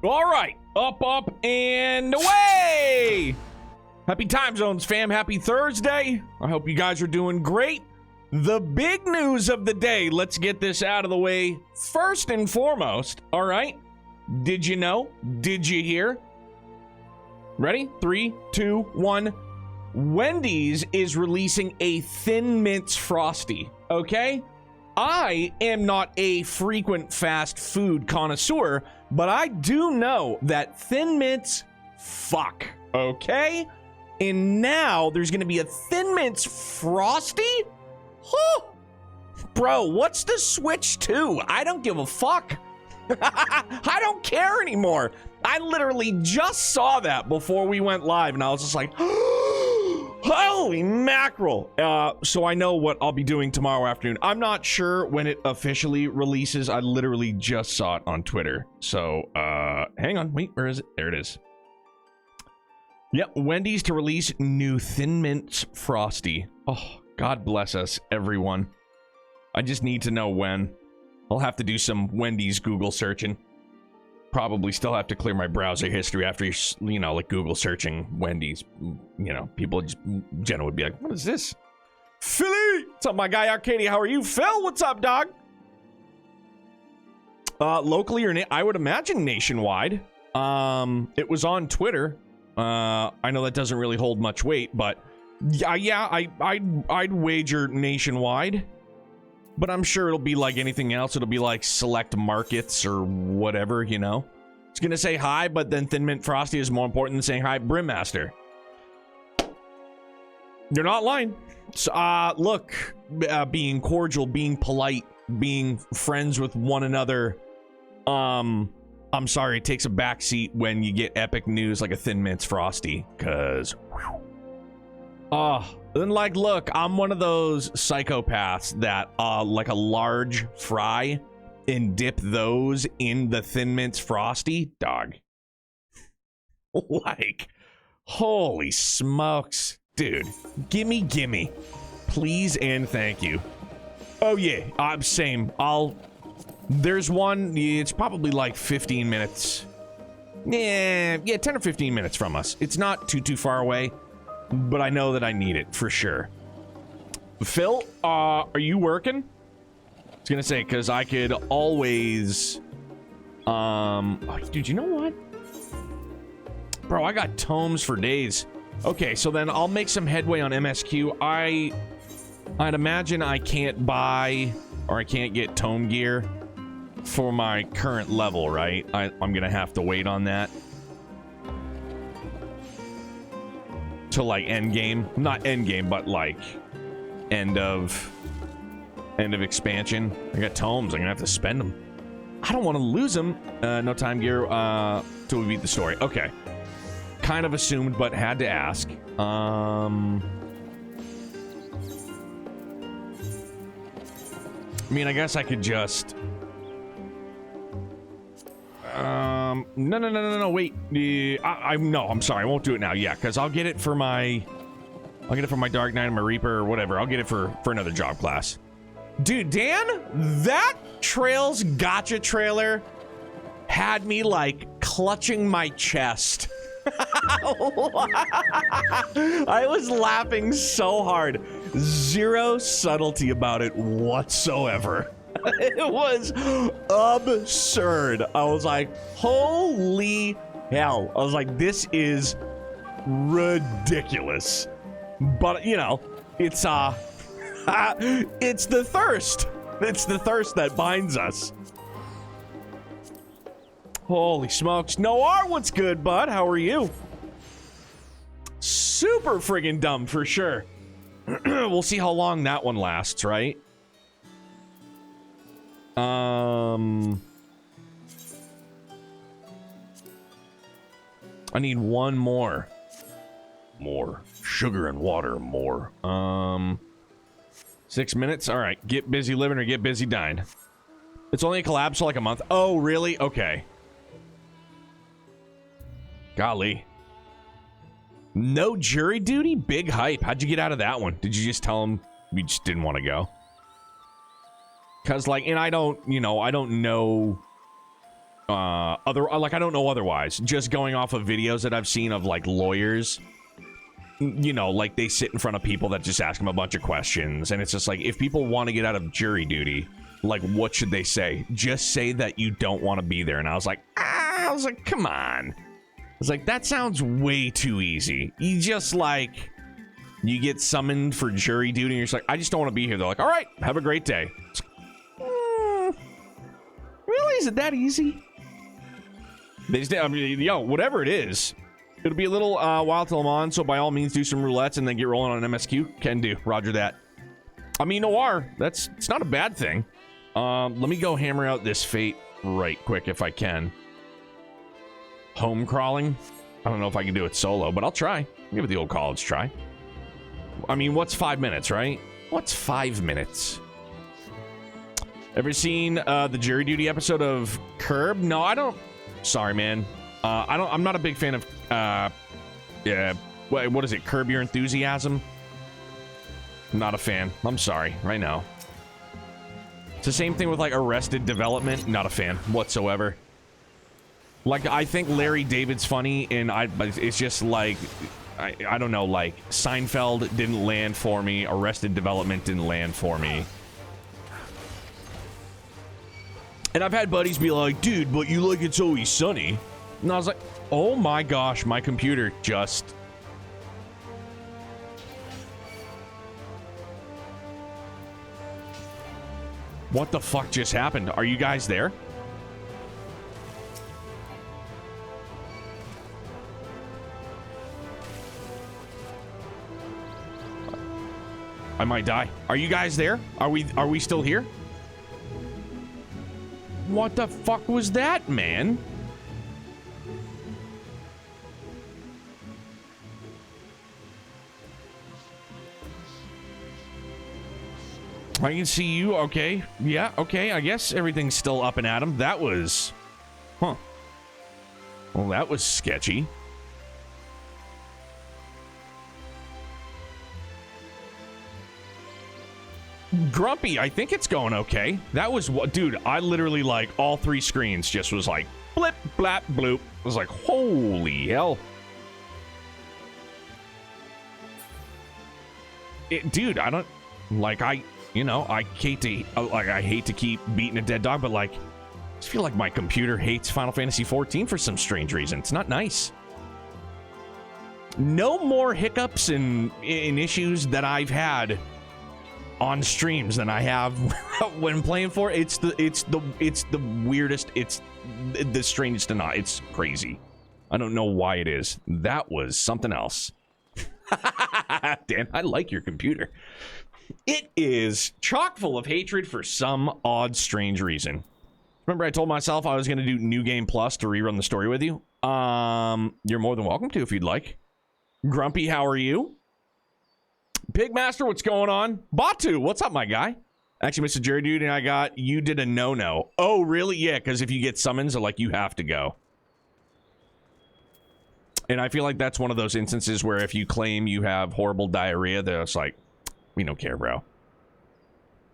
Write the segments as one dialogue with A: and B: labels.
A: All right, up, and away! Happy time zones, fam. Happy Thursday. I hope you guys are doing great. The big news of the day, let's get this out of the way first and foremost, all right? Did you know? Did you hear? Ready? 3, 2, 1. Wendy's is releasing a Thin Mints Frosty, okay? I am not a frequent fast food connoisseur, but I do know that Thin Mints fuck, okay? And now there's gonna be a Thin Mints Frosty? Huh? Bro, what's the switch to? I don't give a fuck. I don't care anymore. I literally just saw that before we went live, and I was just like, holy mackerel. So I know what I'll be doing tomorrow afternoon. I'm not sure when it officially releases. I literally just saw it on Twitter. So, hang on. Wait, where is it? There it is. Yep, Wendy's to release new Thin Mints Frosty. Oh, God bless us, everyone. I just need to know when. I'll have to do some Wendy's Google searching. Probably still have to clear my browser history after, you know, like Google searching Wendy's. You know, people just, Jenna would be like, what is this? Philly! What's up, my guy Arcadia? How are you? Phil, what's up, dog? Locally or I would imagine nationwide. It was on Twitter. I know that doesn't really hold much weight, but yeah, I'd wager nationwide. But I'm sure it'll be like anything else. It'll be like select markets or whatever, you know. It's gonna say hi, but then Thin Mint Frosty is more important than saying hi, Brimmaster. You're not lying. So, look, being cordial, being polite, being friends with one another. I'm sorry, it takes a backseat when you get epic news like a Thin Mints Frosty, cause then like, look, I'm one of those psychopaths that like a large fry and dip those in the Thin Mints Frosty, dog. Like, holy smokes, dude. Gimme, please and thank you. Oh yeah, same. There's one, it's probably like 15 minutes. Yeah, 10 or 15 minutes from us. It's not too far away, but I know that I need it for sure. Phil, are you working? I was gonna say, because I could always, dude, you know what? Bro, I got tomes for days. Okay, so then I'll make some headway on MSQ. I'd imagine I can't buy, or I can't get tome gear for my current level, right? I'm gonna have to wait on that to like end game, not end game, but like end of expansion. I got tomes. I'm gonna have to spend them. I don't want to lose them. No time gear till we beat the story. Okay, kind of assumed, but had to ask. I mean, I guess I could just. No, wait. I'm sorry. I won't do it now. Yeah, because I'll get it for my Dark Knight and my Reaper or whatever. I'll get it for another job class. Dude, Dan, that Trails Gotcha trailer had me like clutching my chest. I was laughing so hard. Zero subtlety about it whatsoever. It was absurd. I was like, holy hell. I was like, this is ridiculous. But, you know, it's it's the thirst. It's the thirst that binds us. Holy smokes. Noir, what's good, bud? How are you? Super friggin' dumb, for sure. We'll see how long that one lasts, right? I need one more. More. Sugar and water, more. 6 minutes? Alright, get busy living or get busy dying. It's only a collab, so like a month. Oh, really? Okay. Golly. No jury duty? Big hype. How'd you get out of that one? Did you just tell him we just didn't want to go? Because, like, and I don't, you know, I don't know I don't know otherwise. Just going off of videos that I've seen of like lawyers, you know, like they sit in front of people that just ask them a bunch of questions, and it's just like, if people want to get out of jury duty, like, what should they say? Just say that you don't want to be there. And I was like, come on. I was like, that sounds way too easy. You just like, you get summoned for jury duty and you're just like, I just don't want to be here. They're like, all right, have a great day. Really? Is it that easy? They just, I mean, yo, whatever it is, it'll be a little while till I'm on, so by all means do some roulettes and then get rolling on an MSQ. Can do. Roger that. I mean, Noir, it's not a bad thing. Let me go hammer out this fate right quick if I can. Home crawling? I don't know if I can do it solo, but I'll try. Give it the old college try. I mean, what's 5 minutes, right? What's 5 minutes? Ever seen the jury duty episode of Curb? No, I don't. Sorry, man. I'm not a big fan of what is it? Curb Your Enthusiasm? Not a fan. I'm sorry. Right now. It's the same thing with like Arrested Development. Not a fan whatsoever. Like, I think Larry David's funny, and it's just like, I don't know, like, Seinfeld didn't land for me, Arrested Development didn't land for me. And I've had buddies be like, dude, but you like It's Always Sunny. And I was like, oh my gosh, my computer just... What the fuck just happened? Are you guys there? I might die. Are you guys there? Are we still here? What the fuck was that, man? I can see you. Okay. Yeah, okay. I guess everything's still up and at 'em. That was... Huh. Well, that was sketchy. Grumpy, I think it's going okay. That was what, dude, I literally, like, all 3 screens just was like, blip, blap, bloop. I was like, holy hell. Dude, I don't, like, I hate to keep beating a dead dog, but, like, I just feel like my computer hates Final Fantasy XIV for some strange reason. It's not nice. No more hiccups and issues that I've had on streams than I have when playing for it. It's the weirdest, it's the strangest to not. It's crazy. I don't know why it is. That was something else. Dan, I like your computer. It is chock full of hatred for some odd, strange reason. Remember I told myself I was going to do New Game Plus to rerun the story with you? You're more than welcome to if you'd like. Grumpy, how are you? Pigmaster, what's going on? Batu, what's up, my guy? Actually, Mr. Jerry Dude, and I got, you did a no-no. Oh, really? Yeah, because if you get summons, like, you have to go. And I feel like that's one of those instances where if you claim you have horrible diarrhea, they're just like, we don't care, bro.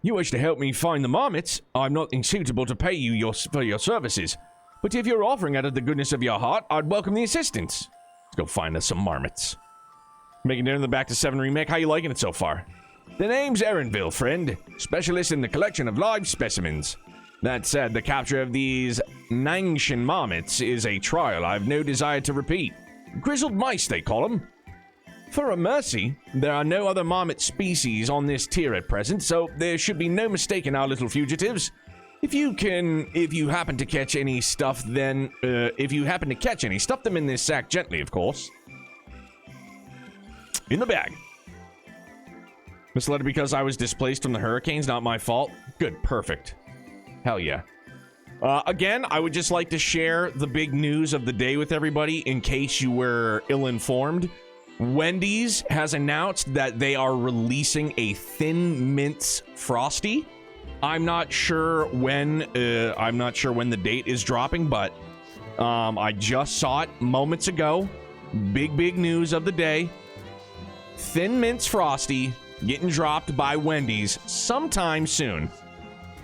A: You wish to help me find the marmots. I'm not suitable to pay you for your services. But if you're offering out of the goodness of your heart, I'd welcome the assistance. Let's go find us some marmots. Making it in the Back to 7 remake. How you liking it so far? The name's Erenville, friend. Specialist in the collection of live specimens. That said, the capture of these Nangshan marmots is a trial I've no desire to repeat. Grizzled mice, they call them. For a mercy, there are no other marmot species on this tier at present, so there should be no mistaking our little fugitives. If you happen to catch any stuff, stuff them in this sack gently, of course. In the bag. Misled because I was displaced from the hurricanes, not my fault. Good, perfect. Hell yeah. Again, I would just like to share the big news of the day with everybody in case you were ill-informed. Wendy's has announced that they are releasing a Thin Mints Frosty. I'm not sure when the date is dropping, but I just saw it moments ago. Big news of the day. Thin Mints Frosty getting dropped by Wendy's sometime soon.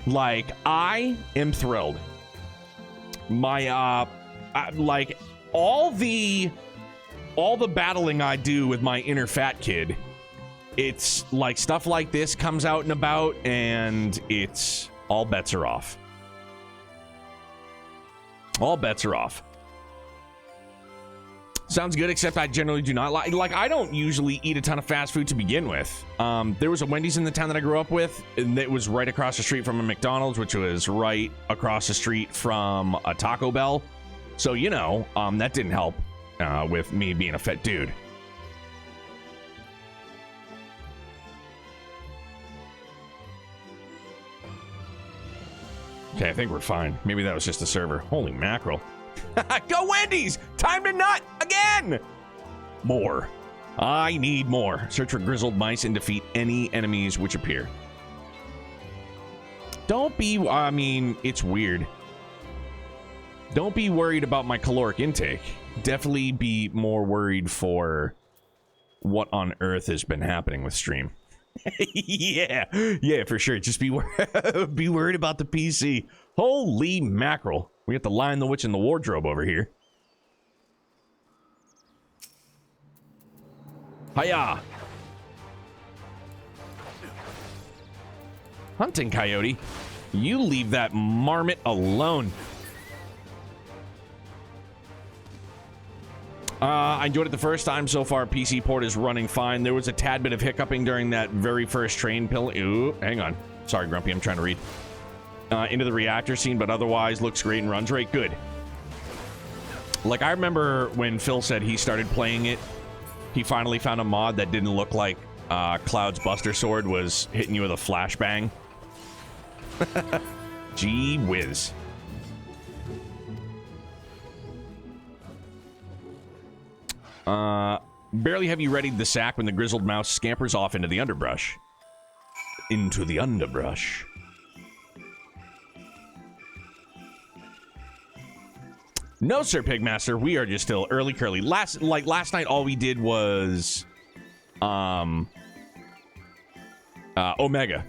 A: Like, I am thrilled. My, like, all the battling I do with my inner fat kid, it's like stuff like this comes out and about, and it's all bets are off. All bets are off. Sounds good, except I generally do not like I don't usually eat a ton of fast food to begin with. There was a Wendy's in the town that I grew up with, and it was right across the street from a McDonald's, which was right across the street from a Taco Bell. So, you know, that didn't help with me being a fat dude. Okay, I think we're fine. Maybe that was just the server. Holy mackerel. Go Wendy's! Time to nut again! More. I need more. Search for grizzled mice and defeat any enemies which appear. Don't be... I mean, it's weird. Don't be worried about my caloric intake. Definitely be more worried for what on earth has been happening with stream. Yeah, for sure. Just be be worried about the PC. Holy mackerel. We got the Lion, the Witch, and the Wardrobe over here. Hiya! Hunting Coyote. You leave that marmot alone. I enjoyed it the first time. So far, PC port is running fine. There was a tad bit of hiccuping during that very first train pill. Ooh, hang on. Sorry, Grumpy, I'm trying to read. Into the reactor scene, but otherwise looks great and runs great. Good. Like, I remember when Phil said he started playing it, he finally found a mod that didn't look like Cloud's Buster Sword was hitting you with a flashbang. Gee whiz. Barely have you readied the sack when the grizzled mouse scampers off into the underbrush. Into the underbrush. No, sir, Pigmaster. We are just still early curly. Last night, all we did was, Omega.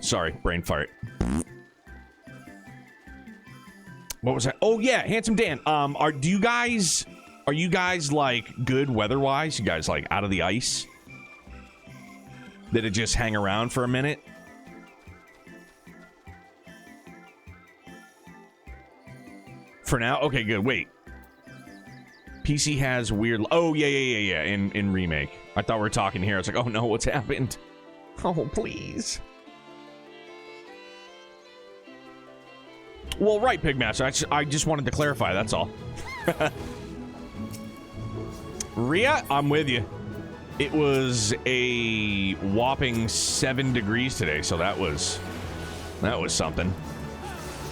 A: Sorry, brain fart. What was that? Oh yeah, Handsome Dan. Are you guys like good weather-wise? You guys like out of the ice? Did it just hang around for a minute? For now? Okay, good. Wait. PC has weird... Oh, yeah. In Remake. I thought we were talking here. I was like, oh no, what's happened? Oh, please. Well, right, Pigmaster. I just wanted to clarify, that's all. Rhea, I'm with you. It was a whopping 7 degrees today, so that was something.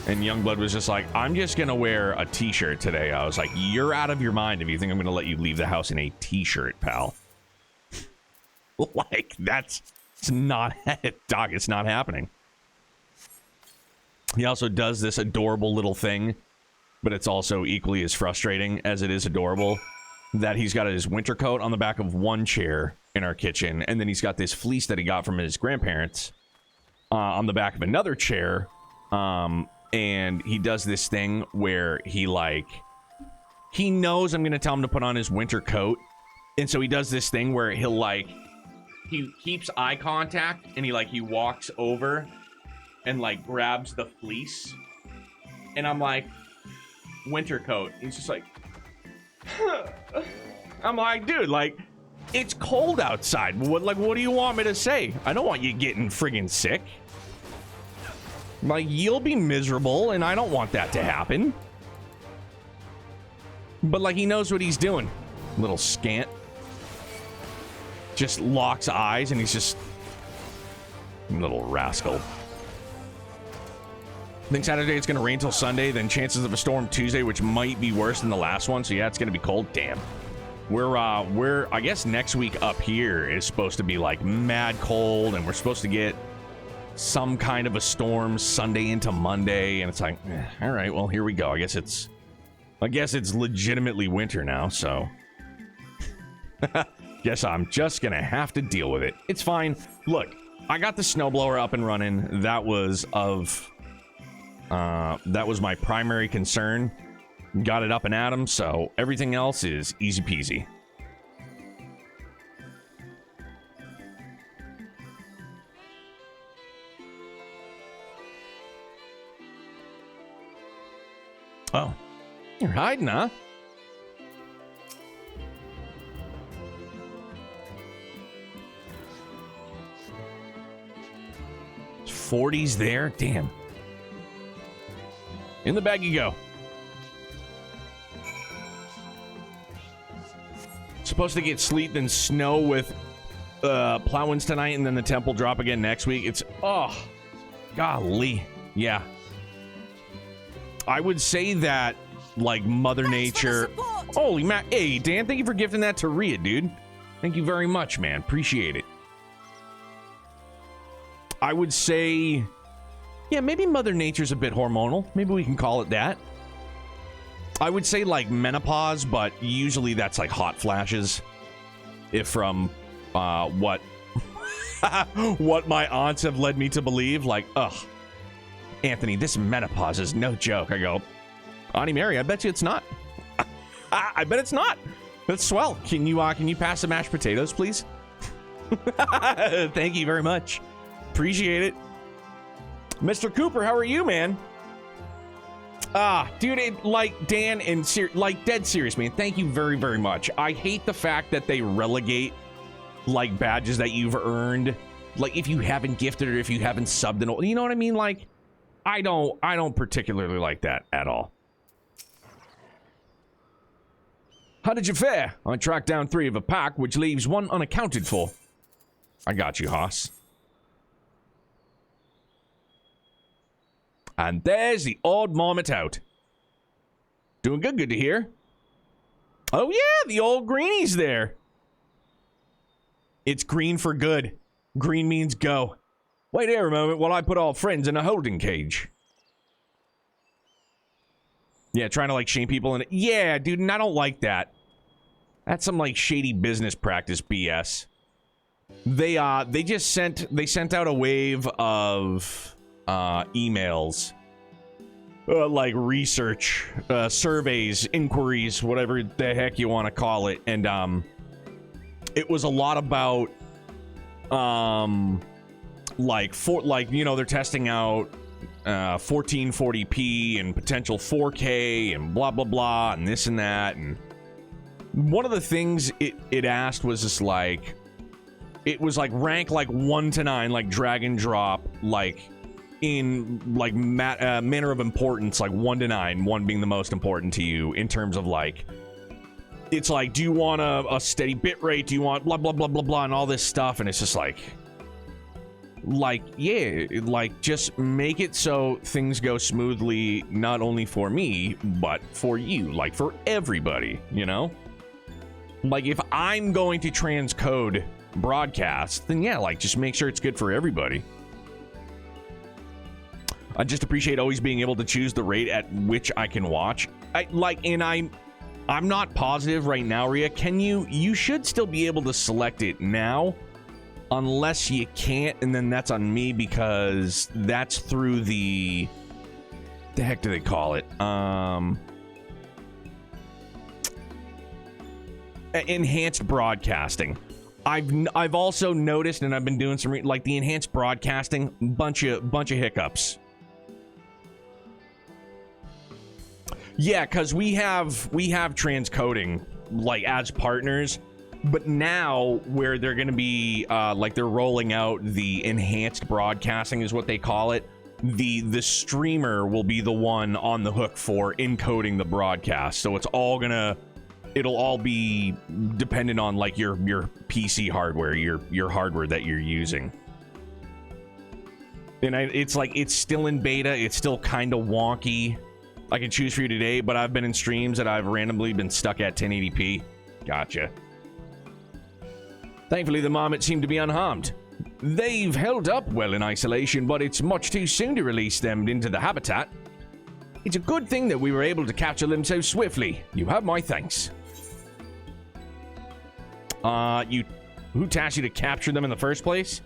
A: And Youngblood was just like, I'm just gonna wear a t-shirt today. I was like, you're out of your mind if you think I'm gonna let you leave the house in a t-shirt, pal. Like, it's not, dog, it's not happening. He also does this adorable little thing, but it's also equally as frustrating as it is adorable, that he's got his winter coat on the back of one chair in our kitchen, and then he's got this fleece that he got from his grandparents on the back of another chair. And he does this thing where he knows I'm going to tell him to put on his winter coat. And so he does this thing where he keeps eye contact and he walks over and grabs the fleece. And I'm like, winter coat. He's just like, I'm like, dude, it's cold outside. What do you want me to say? I don't want you getting friggin' sick. You'll be miserable, and I don't want that to happen. But, he knows what he's doing. Little scant. Just locks eyes, and he's just... Little rascal. I think Saturday it's going to rain till Sunday, then chances of a storm Tuesday, which might be worse than the last one. So, yeah, it's going to be cold. Damn. We're, I guess next week up here is supposed to be, mad cold, and we're supposed to get some kind of a storm Sunday into Monday, and it's like, all right, well, here we go. I guess it's legitimately winter now, so guess I'm just gonna have to deal with it. It's fine. Look, I got the snowblower up and running. That was my primary concern. Got it up and at 'em, so everything else is easy peasy. Oh, you're hiding, huh? 40s there? Damn. In the bag you go. Supposed to get sleet, then snow with plowings tonight, and then the temple drop again next week. It's, oh, golly. Yeah. I would say that, like, Mother Nature. Holy man. Hey, Dan, thank you for gifting that to Rhea, dude. Thank you very much, man. Appreciate it. I would say, yeah, maybe Mother Nature's a bit hormonal. Maybe we can call it that. I would say, like, menopause, but usually that's, like, hot flashes. If from what what my aunts have led me to believe. Like, ugh, Anthony, this menopause is no joke. I go, Auntie Mary, I bet you it's not. I bet it's not. That's swell. Can you pass the mashed potatoes, please? Thank you very much. Appreciate it. Mr. Cooper, how are you, man? Dude, like, Dan, and like, dead serious, man. Thank you very, very much. I hate the fact that they relegate, like, badges that you've earned. Like, if you haven't gifted or if you haven't subbed and all. You know what I mean? Like, I don't particularly like that at all. How did you fare? I tracked down 3 of a pack, which leaves 1 unaccounted for. I got you, Haas. And there's the old marmot out. Doing good, good to hear. Oh yeah, the old greenie's there. It's green for good. Green means go. Wait here a moment while I put all friends in a holding cage. Yeah, trying to, like, shame people in it. Yeah, dude, and I don't like that. That's some, like, shady business practice BS. They just sent out a wave of emails, like research, surveys, inquiries, whatever the heck you want to call it, and it was a lot about like you know, they're testing out 1440p and potential 4K and blah blah blah and this and that, and one of the things it asked was just like, it was like rank like 1 to 9, like drag and drop, like in like manner of importance, like 1 to 9, 1 being the most important to you in terms of like, it's like, do you want a steady bit rate, do you want blah blah blah blah blah and all this stuff, and it's just like yeah, like, just make it so things go smoothly, not only for me but for you, like for everybody, you know? Like, if I'm going to transcode broadcast, then yeah, like, just make sure it's good for everybody. I just appreciate always being able to choose the rate at which I can watch. I'm not positive right now, Rhea. You should still be able to select it now, unless you can't, and then that's on me, because that's through the heck do they call it? Enhanced broadcasting. I've also noticed, and I've been doing some like the enhanced broadcasting, bunch of hiccups. Yeah, because we have transcoding, like, as partners, but now where they're going to be like, they're rolling out the enhanced broadcasting is what they call it. The streamer will be the one on the hook for encoding the broadcast, so it'll all be dependent on, like, your PC hardware, your hardware that you're using. And it's like, it's still in beta, it's still kind of wonky. I can choose for you today, but I've been in streams that I've randomly been stuck at 1080p. Gotcha. Thankfully, the marmots seem to be unharmed. They've held up well in isolation, but it's much too soon to release them into the habitat. It's a good thing that we were able to capture them so swiftly. You have my thanks. Who tasked you to capture them in the first place?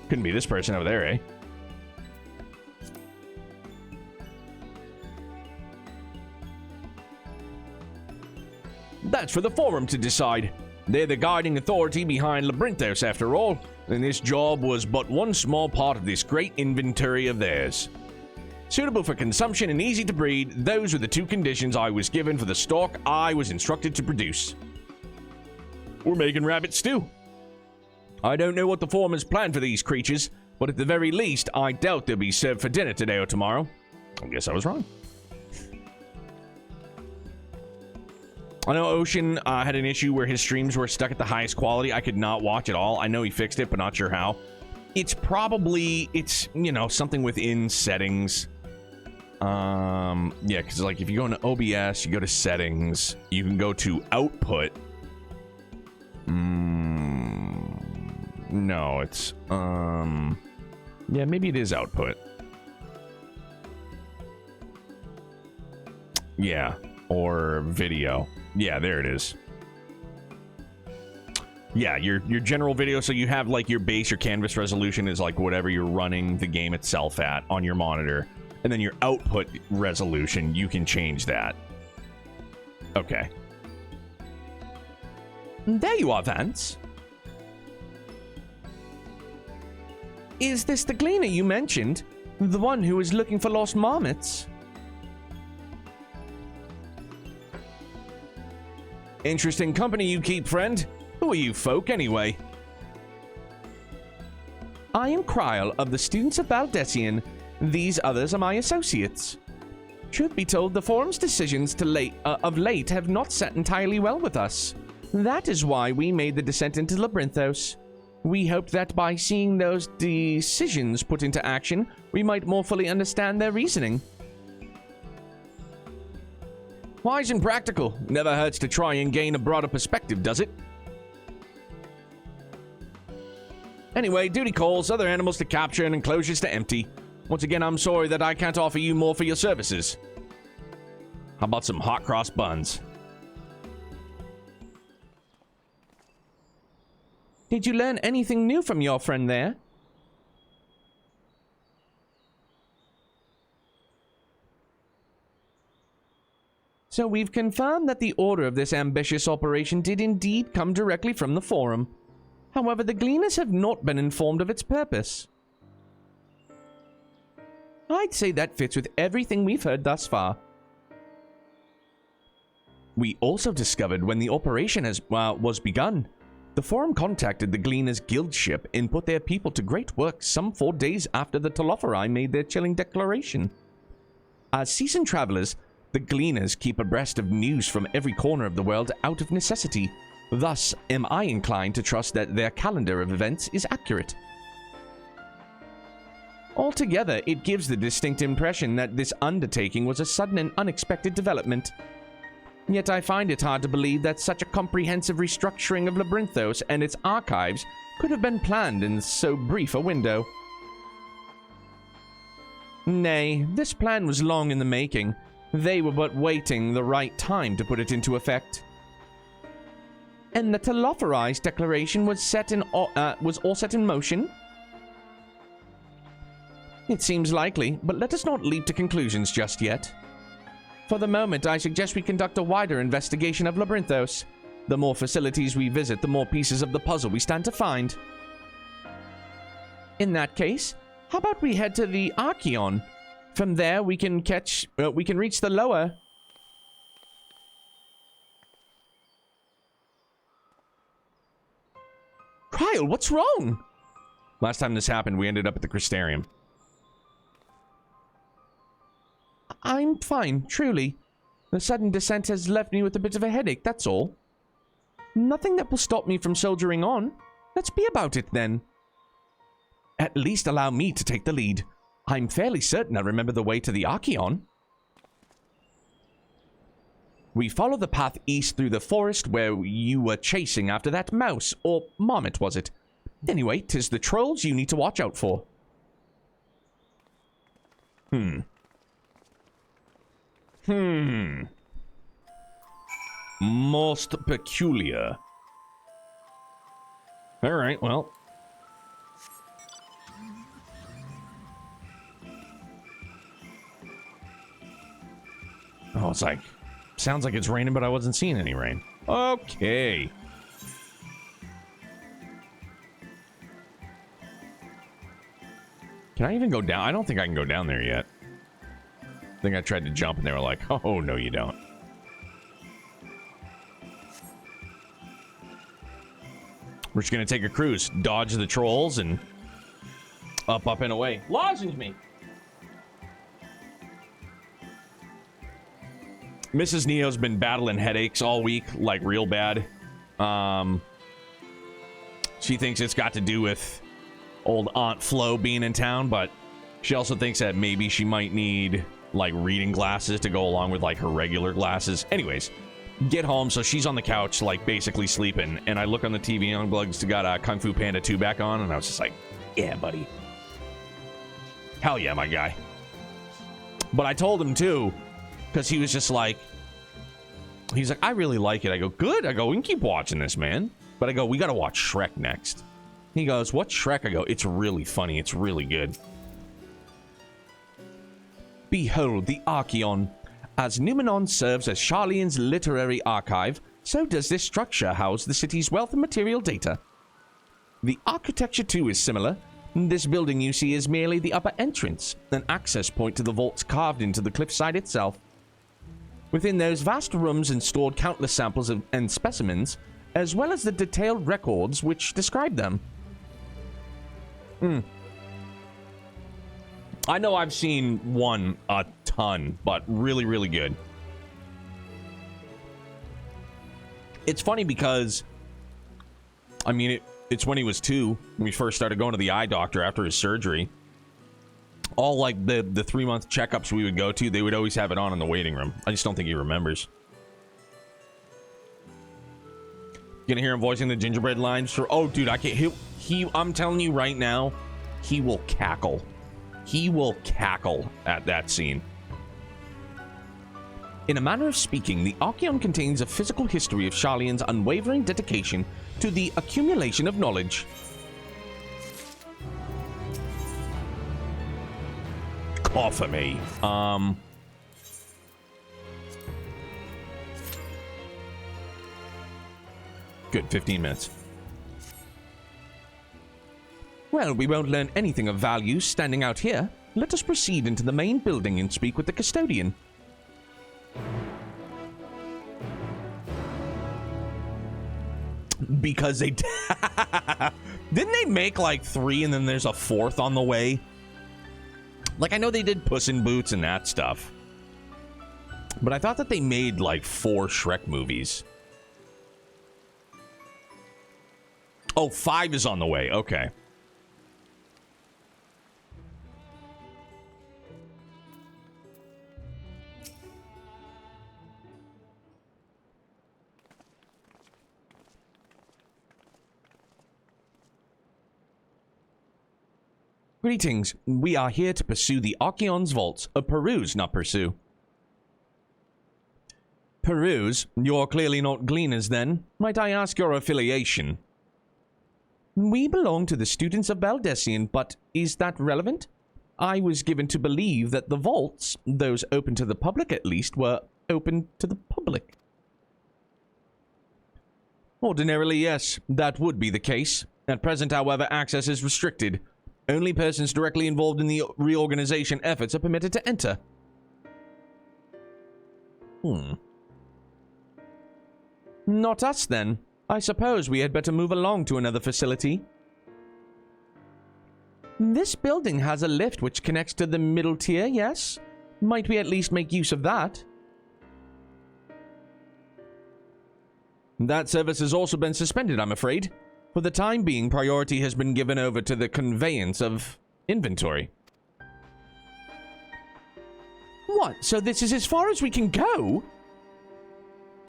A: Couldn't be this person over there, eh? That's for the forum to decide. They're the guiding authority behind Labyrinthos, after all, and this job was but one small part of this great inventory of theirs. Suitable for consumption and easy to breed, those were the two conditions I was given for the stock I was instructed to produce. We're making rabbit stew. I don't know what the forum has planned for these creatures, but at the very least, I doubt they'll be served for dinner today or tomorrow. I guess I was wrong. I know Ocean had an issue where his streams were stuck at the highest quality. I could not watch at all. I know he fixed it, but not sure how. It's, you know, something within settings. Yeah, because, like, if you go into OBS, you go to settings, you can go to output. No, it's, yeah, maybe it is output. Yeah, or video. Yeah, there it is. Yeah, your general video, so you have, like, your base, your canvas resolution is, like, whatever you're running the game itself at on your monitor. And then your output resolution, you can change that. Okay. There you are, Vance. Is this the gleaner you mentioned? The one who is looking for lost marmots? Interesting company you keep, friend. Who are you folk, anyway? I am Kryl of the Students of Valdesian. These others are my associates. Truth be told, the forum's decisions of late have not sat entirely well with us. That is why we made the descent into Labyrinthos. We hoped that by seeing those decisions put into action, we might more fully understand their reasoning. Wise and practical. Never hurts to try and gain a broader perspective, does it? Anyway, duty calls, other animals to capture, and enclosures to empty. Once again, I'm sorry that I can't offer you more for your services. How about some hot cross buns? Did you learn anything new from your friend there? So we've confirmed that the order of this ambitious operation did indeed come directly from the forum. However, the Gleaners have not been informed of its purpose. I'd say that fits with everything we've heard thus far. We also discovered when the operation was begun. The forum contacted the Gleaners' guild ship and put their people to great work some 4 days after the Telophori made their chilling declaration. As seasoned travelers, the Gleaners keep abreast of news from every corner of the world out of necessity. Thus, am I inclined to trust that their calendar of events is accurate. Altogether, it gives the distinct impression that this undertaking was a sudden and unexpected development. Yet I find it hard to believe that such a comprehensive restructuring of Labyrinthos and its archives could have been planned in so brief a window. Nay, this plan was long in the making. They were but waiting the right time to put it into effect. And the Telophori's declaration was all set in motion? It seems likely, but let us not leap to conclusions just yet. For the moment, I suggest we conduct a wider investigation of Labyrinthos. The more facilities we visit, the more pieces of the puzzle we stand to find. In that case, how about we head to the Archeon? From there, we can reach the lower... Kryl, what's wrong? Last time this happened, we ended up at the Crystarium. I'm fine, truly. The sudden descent has left me with a bit of a headache, that's all. Nothing that will stop me from soldiering on. Let's be about it, then. At least allow me to take the lead. I'm fairly certain I remember the way to the Archeon. We follow the path east through the forest where you were chasing after that mouse, or marmot, was it? Anyway, 'tis the trolls you need to watch out for. Most peculiar. Alright, well. Oh, it's like... Sounds like it's raining, but I wasn't seeing any rain. Okay. Can I even go down? I don't think I can go down there yet. I think I tried to jump and they were like, oh, no, you don't. We're just going to take a cruise, dodge the trolls, and up, and away. Lozenge me! Mrs. Neo's been battling headaches all week, like real bad. She thinks it's got to do with old Aunt Flo being in town, but she also thinks that maybe she might need, like, reading glasses to go along with, like, her regular glasses. Anyways, get home, so she's on the couch, like, basically sleeping, and I look on the TV, and Unplugged's got Kung Fu Panda 2 back on, and I was just like, yeah, buddy. Hell yeah, my guy. But I told him, too, because he was just like, he's like, I really like it. I go, good. I go, we can keep watching this, man. But I go, we got to watch Shrek next. He goes, what's Shrek? I go, it's really funny. It's really good. Behold the Archeon. As Numenon serves as Charlene's literary archive, so does this structure house the city's wealth of material data. The architecture, too, is similar. This building you see is merely the upper entrance, an access point to the vaults carved into the cliffside itself. Within those vast rooms and stored countless samples and specimens, as well as the detailed records which describe them. I know I've seen one a ton, but really, really good. It's funny because, I mean, it's when he was 2, when we first started going to the eye doctor after his surgery. All, like, the 3-month checkups we would go to, they would always have it on in the waiting room. I just don't think he remembers. Gonna hear him voicing the gingerbread lines for... Oh, dude, I can't... I'm telling you right now, he will cackle. He will cackle at that scene. In a manner of speaking, the Archeon contains a physical history of Charlene's unwavering dedication to the accumulation of knowledge. Offer me. Good, 15 minutes. Well, we won't learn anything of value standing out here. Let us proceed into the main building and speak with the custodian. Because they... Didn't they make, like, 3 and then there's a 4th on the way? Like, I know they did Puss in Boots and that stuff. But I thought that they made, like, 4 Shrek movies. Oh, 5 is on the way. Okay. Greetings. We are here to pursue the Archeon's vaults. Peruse, not pursue. Peruse? You're clearly not gleaners, then. Might I ask your affiliation? We belong to the students of Baldessian, but is that relevant? I was given to believe that the vaults, those open to the public at least, were open to the public. Ordinarily, yes, that would be the case. At present, however, access is restricted. Only persons directly involved in the reorganization efforts are permitted to enter. Not us, then. I suppose we had better move along to another facility. This building has a lift which connects to the middle tier, yes? Might we at least make use of that? That service has also been suspended, I'm afraid. For the time being, priority has been given over to the conveyance of inventory. What? So this is as far as we can go?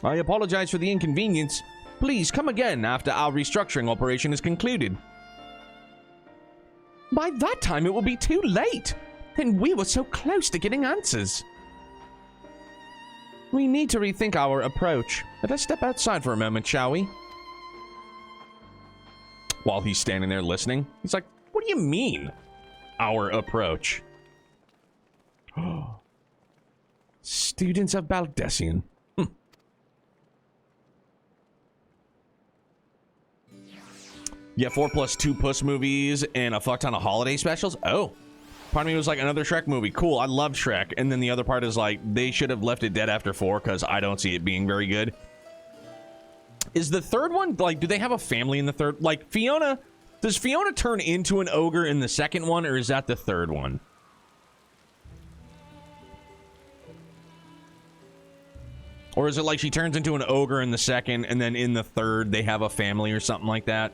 A: I apologize for the inconvenience. Please come again after our restructuring operation is concluded. By that time, it will be too late. And we were so close to getting answers. We need to rethink our approach. Let us step outside for a moment, shall we? While he's standing there listening, he's like, what do you mean, our approach? Students of Baldessian. Yeah, 4 plus 2 Puss movies and a fuck ton of holiday specials. Oh. Part of me was like, another Shrek movie. Cool, I love Shrek. And then the other part is like, they should have left it dead after 4 because I don't see it being very good. Is the third one, like, do they have a family in the third? Like, Fiona, does Fiona turn into an ogre in the second one, or is that the third one? Or is it like she turns into an ogre in the second, and then in the third, they have a family or something like that?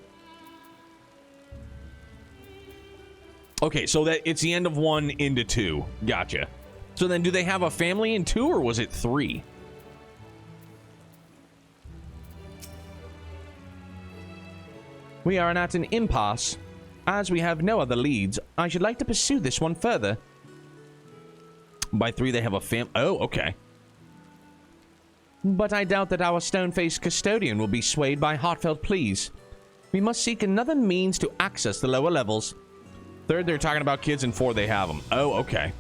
A: Okay, so that it's the end of 1 into 2. Gotcha. So then do they have a family in 2, or was it 3? We are at an impasse. As we have no other leads, I should like to pursue this one further. By 3, they have a Oh, okay. But I doubt that our stone-faced custodian will be swayed by heartfelt pleas. We must seek another means to access the lower levels. 3rd, they're talking about kids, and 4, they have them. Oh, okay.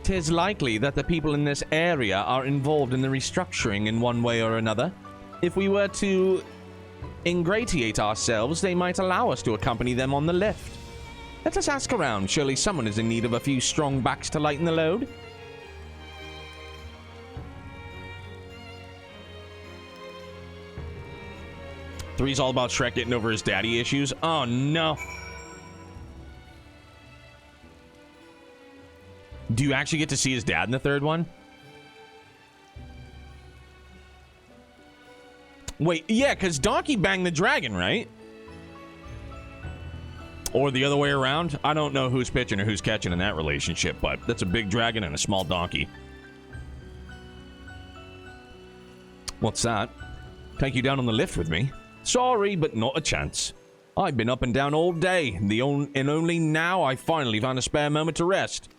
A: 'Tis likely that the people in this area are involved in the restructuring in one way or another. If we were to ingratiate ourselves, they might allow us to accompany them on the lift. Let us ask around. Surely someone is in need of a few strong backs to lighten the load. Three's all about Shrek getting over his daddy issues. Oh, no. Do you actually get to see his dad in the third one? Wait, yeah, because Donkey banged the dragon, right? Or the other way around? I don't know who's pitching or who's catching in that relationship, but that's a big dragon and a small donkey. What's that? Take you down on the lift with me? Sorry, but not a chance. I've been up and down all day, and only now I finally found a spare moment to rest.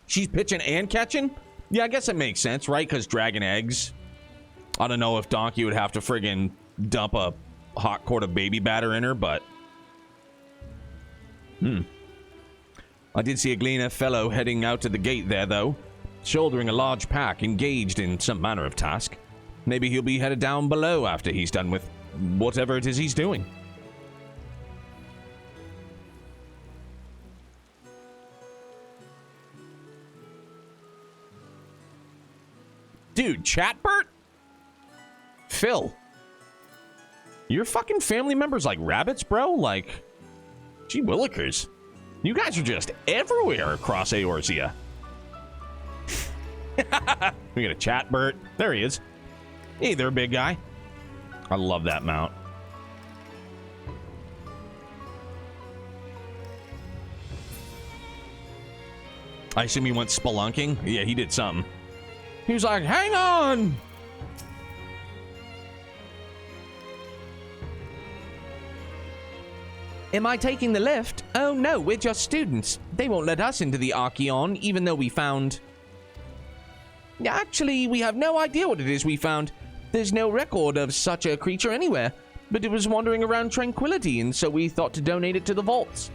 A: She's pitching and catching? Yeah, I guess it makes sense, right? Because dragon eggs. I don't know if Donkey would have to friggin' dump a hot quart of baby batter in her, but... I did see a Gleaner fellow heading out to the gate there, though. Shouldering a large pack, engaged in some manner of task. Maybe he'll be headed down below after he's done with whatever it is he's doing. Dude, Chatbert? Phil. Your fucking family members like rabbits, bro? Like, gee willikers. You guys are just everywhere across Eorzea. We got a Chatbert. There he is. Hey there, big guy. I love that mount. I assume he went spelunking? Yeah, he did something. He was like, hang on! Am I taking the lift? Oh no, we're just students. They won't let us into the Archeon, even though we found... Actually, we have no idea what it is we found. There's no record of such a creature anywhere, but it was wandering around Tranquility, and so we thought to donate it to the vaults.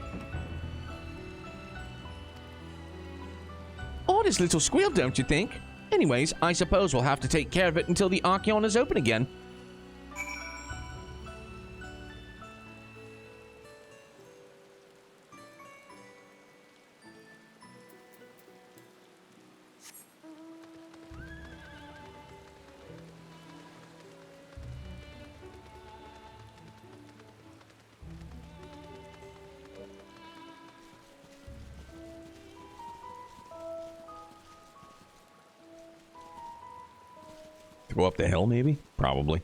A: Oddest little squeal, don't you think? Anyways, I suppose we'll have to take care of it until the Archeon is open again. Go up the hill, maybe? Probably.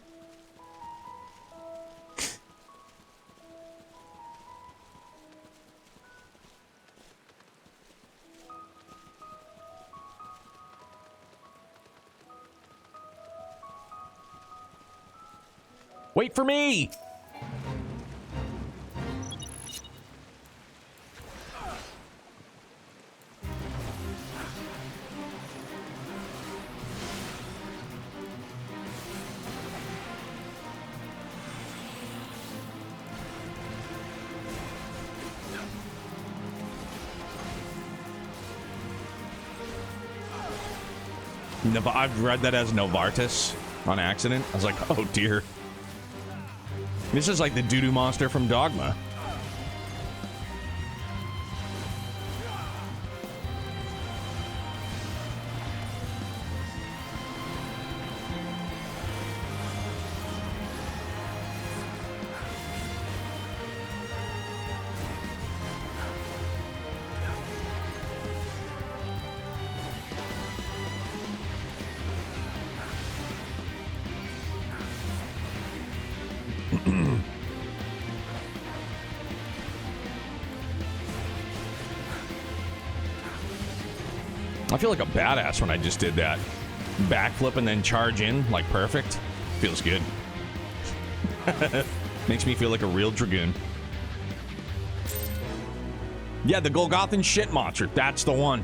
A: Wait for me! I've read that as Novartis on accident. I was like, oh dear. This is like the doo-doo monster from Dogma. I feel like a badass when I just did that. Backflip and then charge in, like perfect. Feels good. Makes me feel like a real dragoon. Yeah, the Golgothan shit monster. That's the one.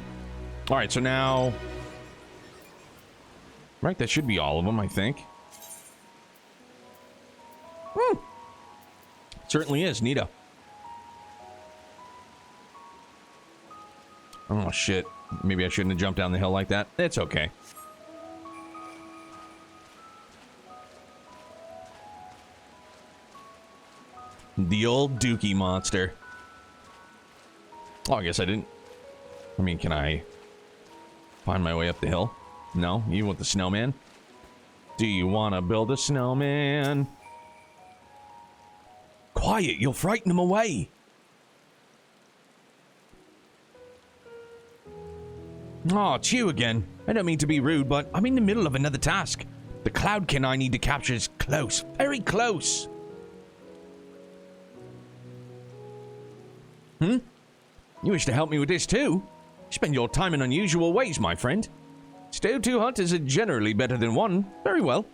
A: All right, so now... Right, that should be all of them, I think. Certainly is. Neato. Oh, shit. Maybe I shouldn't have jumped down the hill like that. It's okay. The old Dookie monster. Oh, I guess I didn't. I mean, can I find my way up the hill? No? You want the snowman? Do you want to build a snowman? Quiet, you'll frighten him away. Oh, it's you again. I don't mean to be rude, but I'm in the middle of another task. The cloudkin I need to capture is close. Very close. You wish to help me with this too? You spend your time in unusual ways, my friend. Still, two hunters are generally better than one. Very well.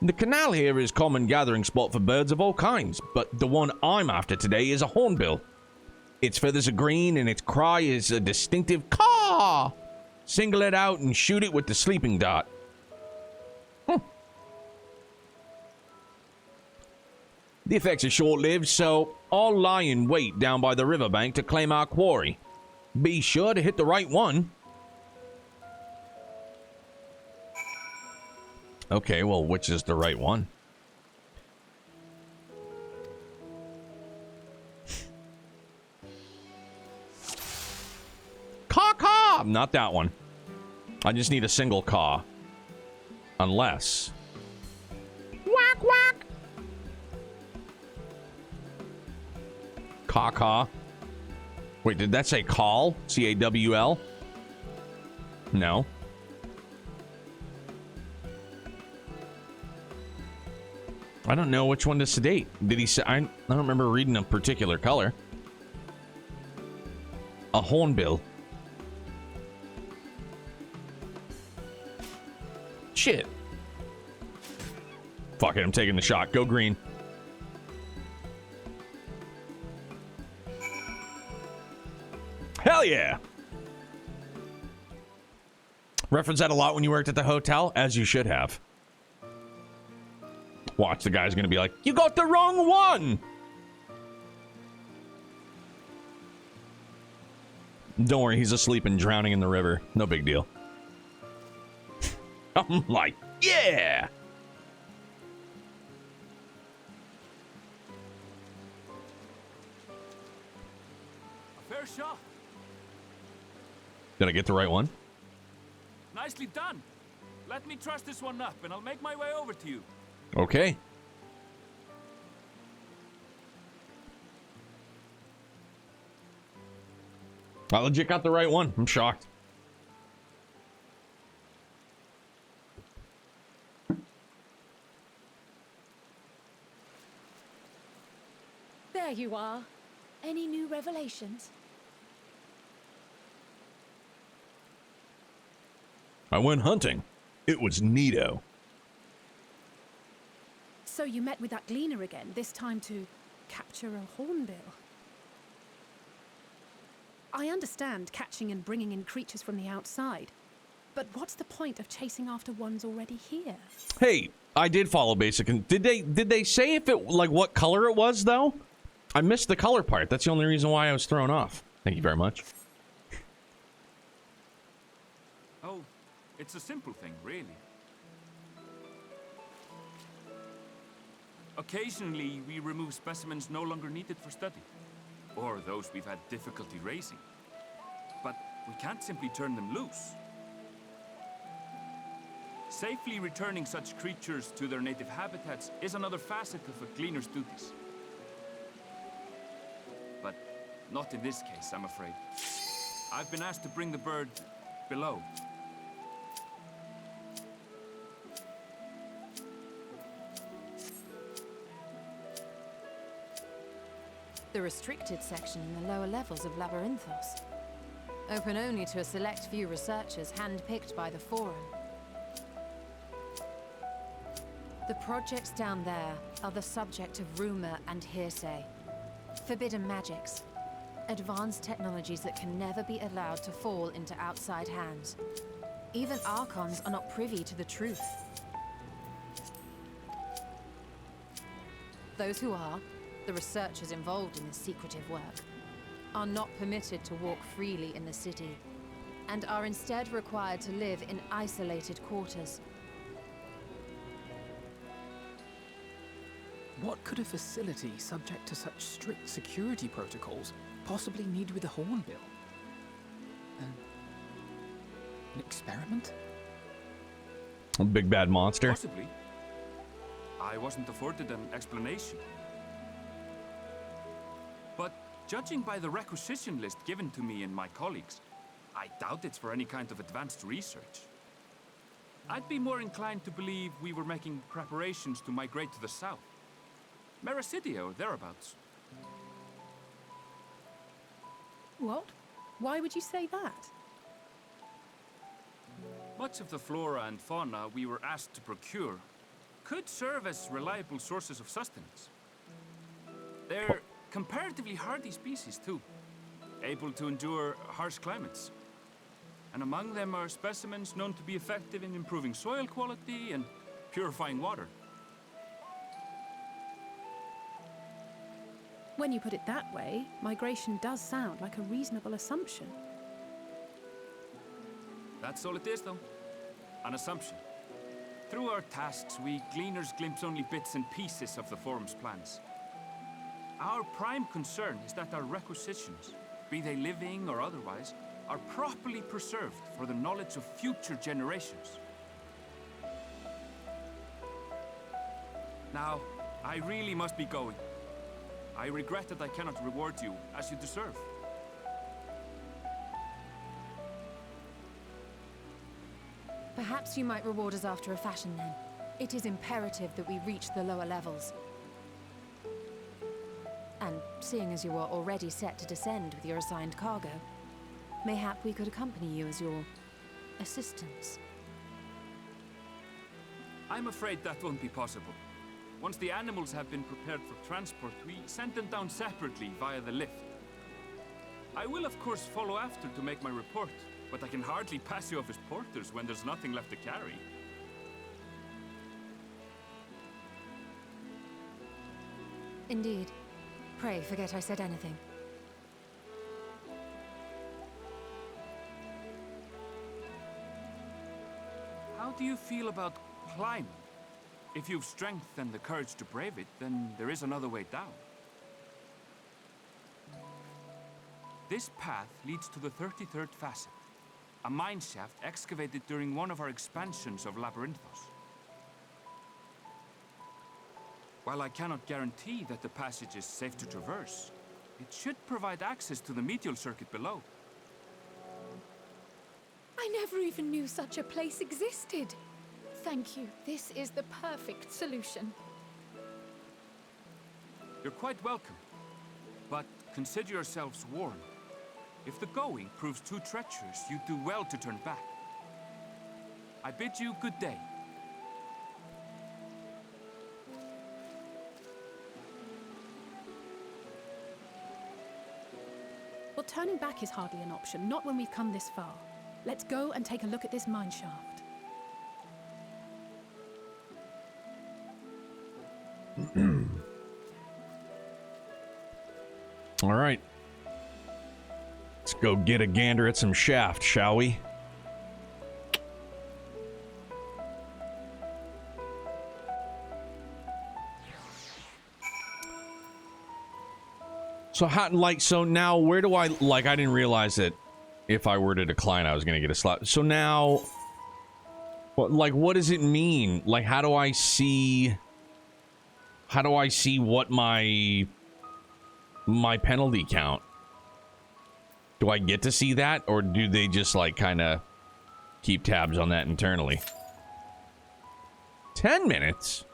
A: The canal here is a common gathering spot for birds of all kinds, but the one I'm after today is a hornbill. Its feathers are green and its cry is a distinctive caw. Single it out and shoot it with the sleeping dart. The effects are short-lived, so I'll lie in wait down by the riverbank to claim our quarry. Be sure to hit the right one. Okay, well, which is the right one? Caw! Not that one. I just need a single caw. Unless... Whack, whack! Caw. Wait, did that say call? C-A-W-L? No. I don't know which one to sedate. Did he say... I don't remember reading a particular color. A hornbill. Shit. Fuck it, I'm taking the shot. Go green. Hell yeah! Reference that a lot when you worked at the hotel, as you should have. Watch, the guy's gonna be like, you got the wrong one! Don't worry, he's asleep and drowning in the river. No big deal. I'm like, yeah!
B: A fair shot.
A: Did I get the right one?
B: Nicely done. Let me truss this one up and I'll make my way over to you.
A: Okay. I legit got the right one. I'm shocked.
C: There you are. Any new revelations?
A: I went hunting. It was neato.
C: So you met with that gleaner again, this time to capture a hornbill. I understand catching and bringing in creatures from the outside, but what's the point of chasing after ones already here?
A: Hey, I did follow basic. Did they say if it like what color it was though? I missed the color part. That's the only reason why I was thrown off. Thank you very much.
B: Oh, it's a simple thing, really. Occasionally, we remove specimens no longer needed for study, or those we've had difficulty raising. But we can't simply turn them loose. Safely returning such creatures to their native habitats is another facet of a cleaner's duties. But not in this case, I'm afraid. I've been asked to bring the bird below.
D: The restricted section in the lower levels of Labyrinthos. Open only to a select few researchers handpicked by the Forum. The projects down there are the subject of rumor and hearsay. Forbidden magics. Advanced technologies that can never be allowed to fall into outside hands. Even Archons are not privy to the truth. Those who are, the researchers involved in this secretive work, are not permitted to walk freely in the city, and are instead required to live in isolated quarters.
E: What could a facility subject to such strict security protocols possibly need with a hornbill? An experiment?
A: A big bad monster.
B: Possibly. I wasn't afforded an explanation. But judging by the requisition list given to me and my colleagues, I doubt it's for any kind of advanced research. I'd be more inclined to believe we were making preparations to migrate to the south. Mericidia or thereabouts.
C: What? Why would you say that?
B: Much of the flora and fauna we were asked to procure could serve as reliable sources of sustenance. They're comparatively hardy species, too, able to endure harsh climates. And among them are specimens known to be effective in improving soil quality and purifying water.
C: When you put it that way, migration does sound like a reasonable assumption.
B: That's all it is, though. An assumption. Through our tasks, we gleaners glimpse only bits and pieces of the Forum's plans. Our prime concern is that our requisitions, be they living or otherwise, are properly preserved for the knowledge of future generations. Now, I really must be going. I regret that I cannot reward you as you deserve.
D: Perhaps you might reward us after a fashion then. It is imperative that we reach the lower levels. And seeing as you are already set to descend with your assigned cargo, mayhap we could accompany you as your assistants.
B: I'm afraid that won't be possible. Once the animals have been prepared for transport, we send them down separately via the lift. I will of course follow after to make my report, but I can hardly pass you off as porters when there's nothing left to carry.
D: Indeed. Pray forget I said anything.
B: How do you feel about climbing? If you've strength and the courage to brave it, then there is another way down. This path leads to the 33rd facet, a mine shaft excavated during one of our expansions of Labyrinthos. While I cannot guarantee that the passage is safe to traverse, it should provide access to the medial circuit below.
F: I never even knew such a place existed. Thank you. This is the perfect solution.
B: You're quite welcome, but consider yourselves warned. If the going proves too treacherous, you do well to turn back. I bid you good day.
C: Well, turning back is hardly an option, not when we've come this far. Let's go and take a look at this mine shaft.
A: All right. Let's go get a gander at some shaft, shall we? So how, like, so now where do I, like, I didn't realize that if I were to decline, I was going to get a slot. So now, what does it mean? Like, how do I see what my penalty count? Do I get to see that, or do they just, like, kind of keep tabs on that internally? 10 minutes?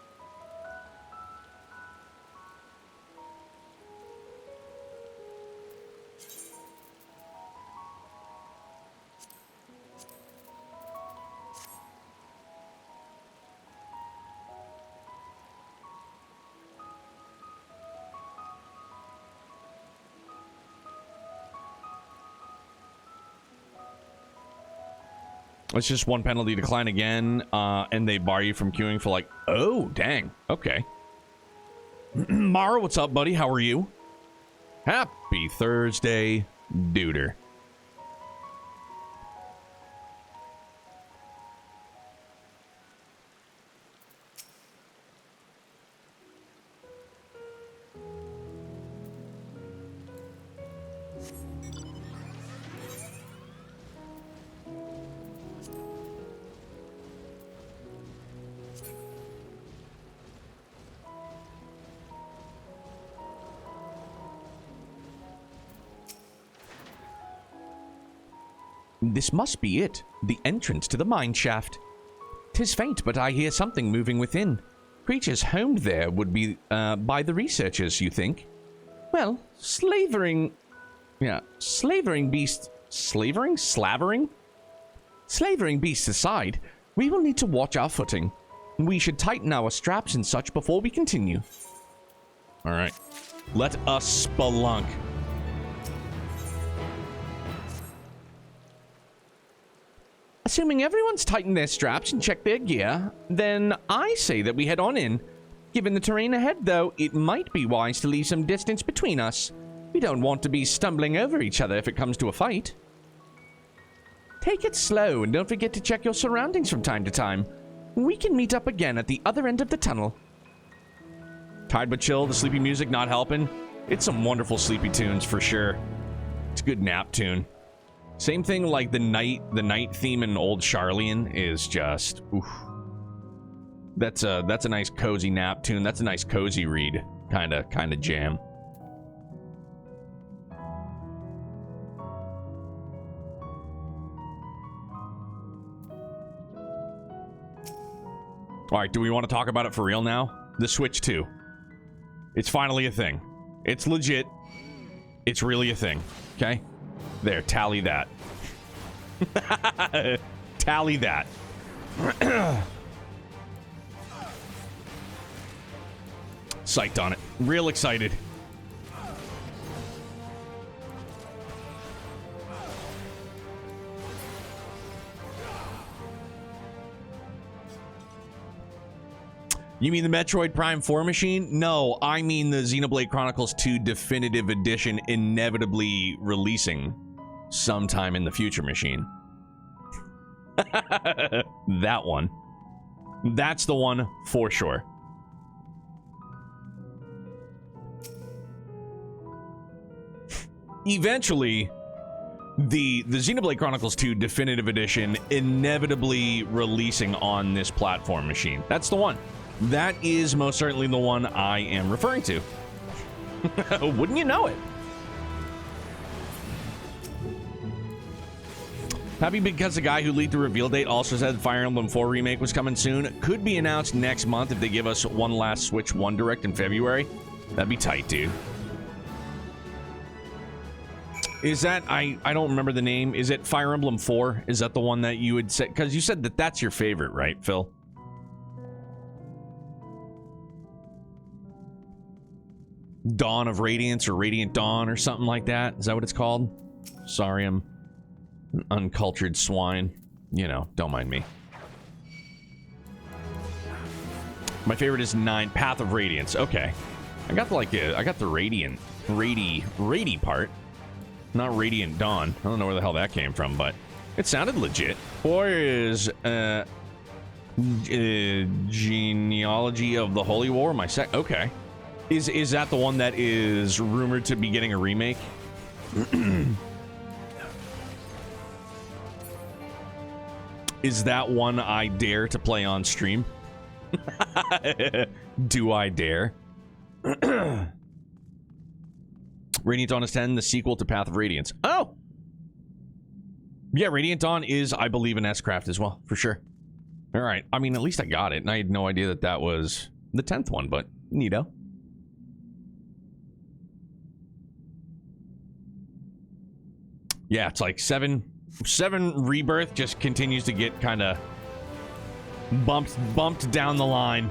A: It's just one penalty decline again, and they bar you from queuing for like, oh, dang. Okay. Mara, what's up, buddy? How are you? Happy Thursday, duder. This must be it, the entrance to the mine shaft. 'Tis faint, but I hear something moving within. Creatures homed there would be by the researchers, you think? Well, slavering beasts aside, we will need to watch our footing. We should tighten our straps and such before we continue. All right, let us spelunk. Assuming everyone's tightened their straps and checked their gear, then I say that we head on in. Given the terrain ahead, though, it might be wise to leave some distance between us. We don't want to be stumbling over each other if it comes to a fight. Take it slow and don't forget to check your surroundings from time to time. We can meet up again at the other end of the tunnel. Tired but chill, the sleepy music not helping. It's some wonderful sleepy tunes for sure. It's a good nap tune. Same thing like the night theme in Old Charlian is just, oof. That's a nice cozy nap tune. That's a nice cozy read kind of jam. All right, do we want to talk about it for real now? The Switch 2. It's finally a thing. It's legit. It's really a thing. Okay? There, tally that. Tally that. Psyched on it. Real excited. You mean the Metroid Prime 4 machine? No, I mean the Xenoblade Chronicles 2 Definitive Edition inevitably releasing sometime in the future machine. That one. That's the one for sure. Eventually, the Xenoblade Chronicles 2 Definitive Edition inevitably releasing on this platform machine. That's the one. That is most certainly the one I am referring to. Wouldn't you know it? Happy because the guy who leaked the reveal date also said Fire Emblem 4 Remake was coming soon. Could be announced next month if they give us one last Switch 1 Direct in February. That'd be tight, dude. Is that, I don't remember the name. Is it Fire Emblem 4? Is that the one that you would say? Because you said that that's your favorite, right, Phil? Dawn of Radiance or Radiant Dawn or something like that. Is that what it's called? Sorry, I'm an uncultured swine. You know, don't mind me. My favorite is 9, Path of Radiance. Okay. I got the Radiant, Rady part. Not Radiant Dawn. I don't know where the hell that came from, but it sounded legit. Or is Genealogy of the Holy War my okay. Is that the one that is rumored to be getting a remake? Is that one I dare to play on stream? Do I dare? Radiant Dawn is 10, the sequel to Path of Radiance. Oh! Yeah, Radiant Dawn is, I believe, an S-Craft as well, for sure. Alright, I mean, at least I got it, and I had no idea that that was the 10th one, but neato. Yeah, it's like 7 Rebirth just continues to get kind of bumped down the line.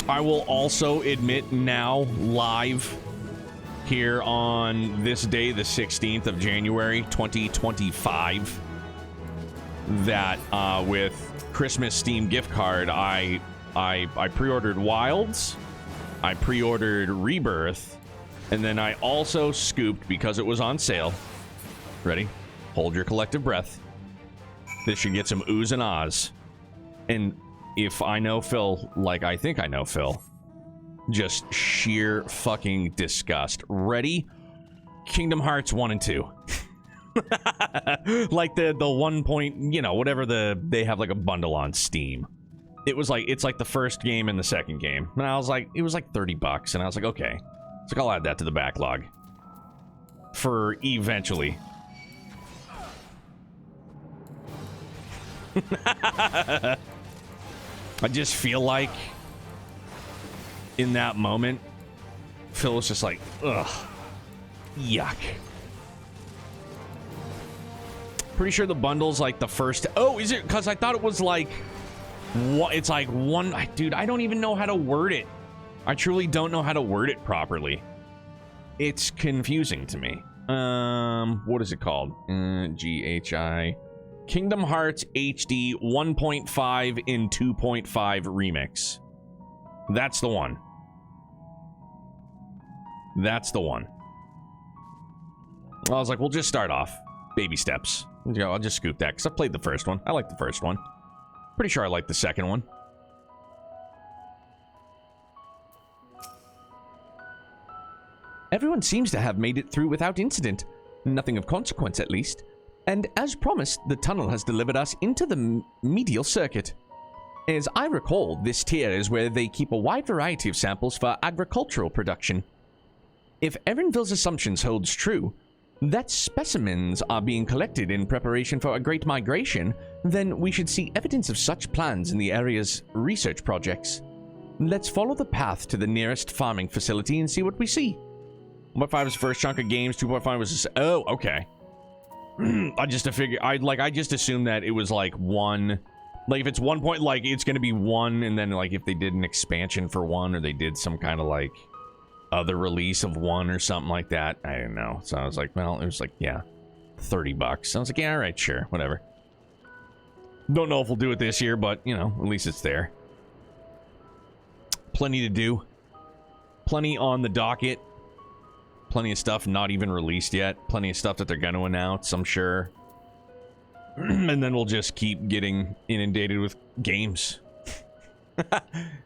A: I will also admit now, live here on this day, the 16th of January, 2025, that with Christmas Steam gift card, I pre-ordered Wilds, I pre-ordered Rebirth, and then I also scooped, because it was on sale. Ready? Hold your collective breath. This should get some oohs and ahs. And if I know Phil like I think I know Phil, just sheer fucking disgust. Ready? Kingdom Hearts 1 and 2. Like the 1 point, you know, whatever they have like a bundle on Steam. It's like the first game and the second game. And I was like, it was like $30, and I was like, okay. It's like, I'll add that to the backlog. For eventually. I just feel like in that moment, Phil was just like, ugh, yuck. Pretty sure the bundle's like the first. Oh, is it? Because I thought it was like, it's like one. Dude, I don't even know how to word it. I truly don't know how to word it properly. It's confusing to me. What is it called? GHI. Kingdom Hearts HD 1.5 in 2.5 remix. That's the one. That's the one. I was like, we'll just start off. Baby steps. I'll just scoop that, because I played the first one. I like the first one. Pretty sure I like the second one. Everyone seems to have made it through without incident. Nothing of consequence, at least. And as promised, the tunnel has delivered us into the medial circuit. As I recall, this tier is where they keep a wide variety of samples for agricultural production. If Erenville's assumptions holds true, that specimens are being collected in preparation for a great migration, then we should see evidence of such plans in the area's research projects. Let's follow the path to the nearest farming facility and see what we see. 1.5 was the first chunk of games, 2.5 was this. Oh, okay. I just assumed that it was like one, like if it's 1 point, like it's gonna be one, and then like if they did an expansion for one, or they did some kind of like other release of one or something like that. I didn't know. So I was like, well, it was like, yeah, $30. I was like, yeah, all right, sure, whatever. Don't know if we'll do it this year, but you know, at least it's there. Plenty to do. Plenty on the docket. Plenty of stuff not even released yet. Plenty of stuff that they're going to announce, I'm sure. And then we'll just keep getting inundated with games.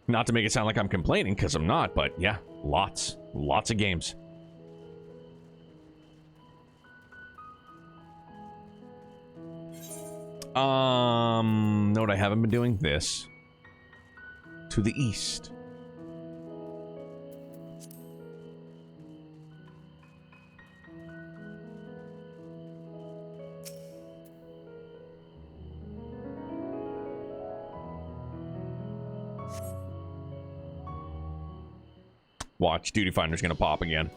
A: Not to make it sound like I'm complaining, because I'm not, but yeah, lots of games. Know what I haven't been doing? This. To the east. Watch, Duty Finder's gonna pop again.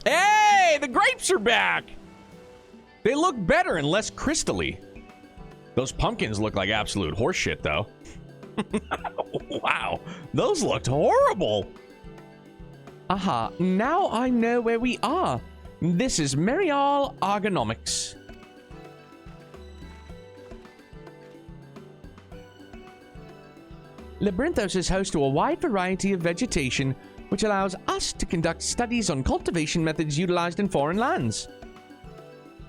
A: Hey, the grapes are back! They look better and less crystally. Those pumpkins look like absolute horseshit, though. Wow, those looked horrible. Aha, now I know where we are. This is Merial Ergonomics. Labyrinthos is host to a wide variety of vegetation, which allows us to conduct studies on cultivation methods utilized in foreign lands.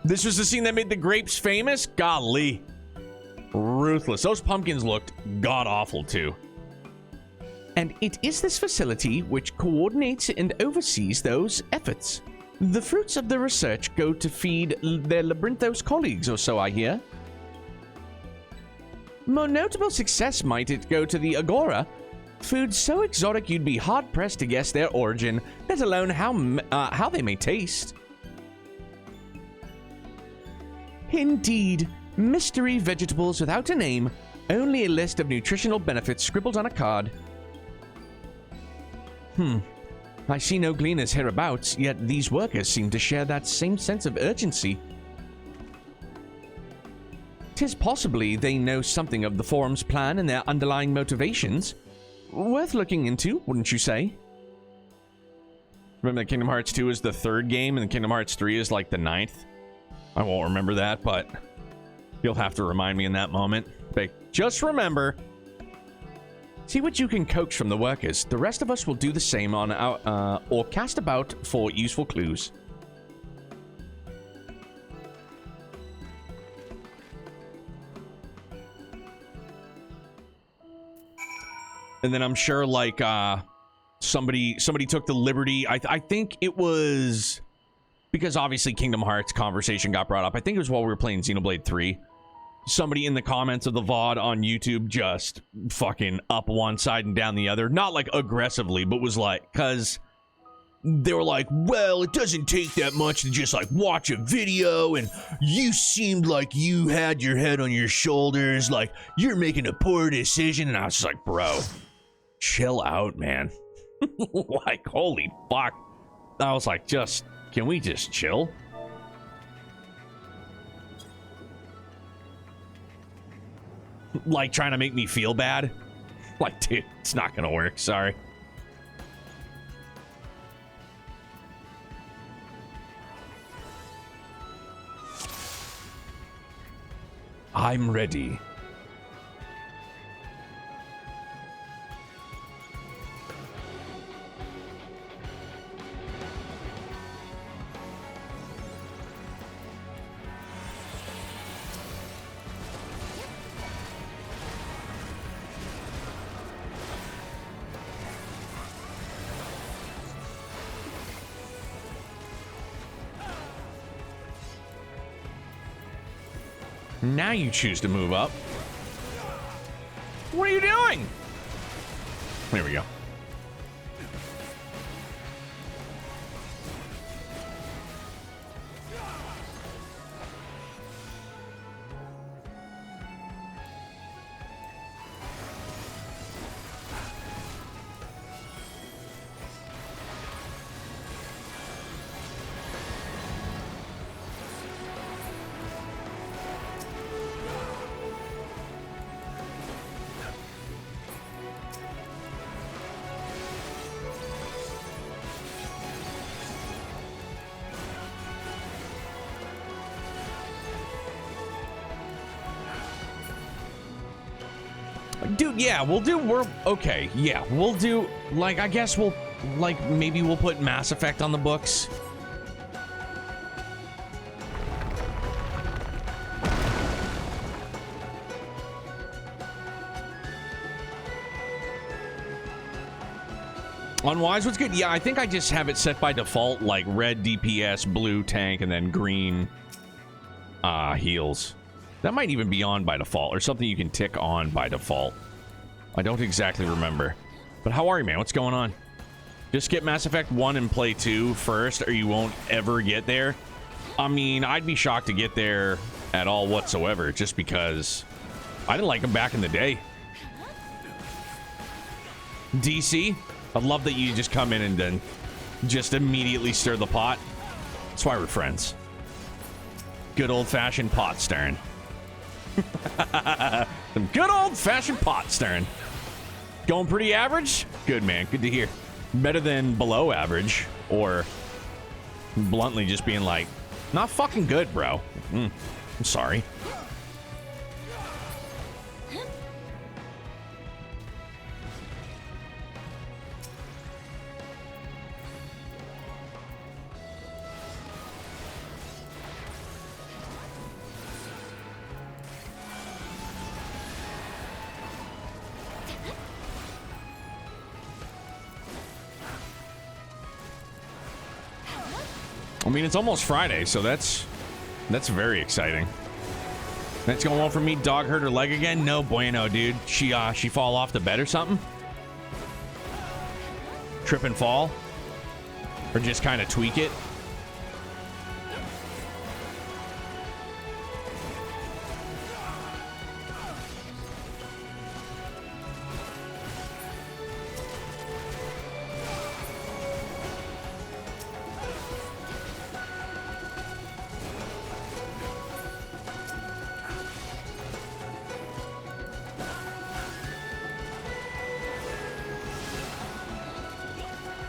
A: This was the scene that made the grapes famous? Golly. Ruthless. Those pumpkins looked god-awful, too. And it is this facility which coordinates and oversees those efforts. The fruits of the research go to feed their Labyrinthos colleagues, or so I hear. More notable success might it go to the Agora. Food so exotic you'd be hard-pressed to guess their origin, let alone how they may taste. Indeed, mystery vegetables without a name, only a list of nutritional benefits scribbled on a card. I see no gleaners hereabouts, yet these workers seem to share that same sense of urgency. 'Tis possibly they know something of the forum's plan and their underlying motivations. Worth looking into, wouldn't you say? Remember that Kingdom Hearts 2 is the 3rd game and Kingdom Hearts 3 is like the 9th? I won't remember that, but you'll have to remind me in that moment. But just remember, see what you can coax from the workers. The rest of us will do the same on our, or cast about for useful clues. And then I'm sure, like, somebody took the liberty. I think it was because obviously Kingdom Hearts conversation got brought up. I think it was while we were playing Xenoblade 3. Somebody in the comments of the VOD on YouTube just fucking up one side and down the other. Not like aggressively, but was like, because they were like, well, it doesn't take that much to just like watch a video, and you seemed like you had your head on your shoulders, like you're making a poor decision. And I was just like, bro, chill out, man. Like, holy fuck. I was like, can we just chill? Like, trying to make me feel bad? Like, dude, it's not gonna work, sorry. I'm ready. Now you choose to move up. What are you doing? There we go. Dude, yeah, okay, yeah, we'll do, like, I guess we'll, like, maybe we'll put Mass Effect on the books. On Wise, what's good? Yeah, I think I just have it set by default, like, red DPS, blue tank, and then green, heals. That might even be on by default, or something you can tick on by default. I don't exactly remember. But how are you, man? What's going on? Just get Mass Effect 1 and play 2 first, or you won't ever get there. I mean, I'd be shocked to get there at all whatsoever, just because I didn't like them back in the day. DC, I love that you just come in and then just immediately stir the pot. That's why we're friends. Good old-fashioned pot stirring. Some good old-fashioned pot stirring. Going pretty average? Good, man. Good to hear. Better than below average, or bluntly just being like, not fucking good, bro. I'm sorry. I mean, it's almost Friday, so that's very exciting. That's going on for me. Dog hurt her leg again? No bueno, dude. She fall off the bed or something? Trip and fall? Or just kind of tweak it?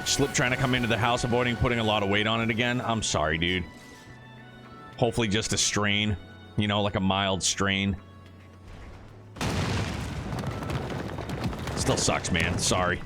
A: Slip trying to come into the house, avoiding putting a lot of weight on it again. I'm sorry, dude. Hopefully just a strain. You know, like a mild strain. Still sucks, man. Sorry.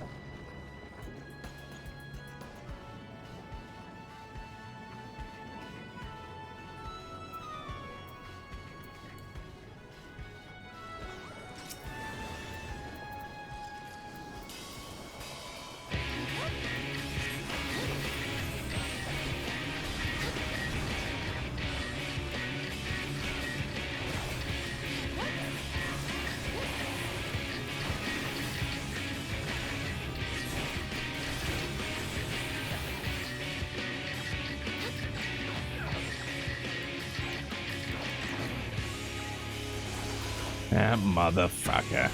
A: That motherfucker.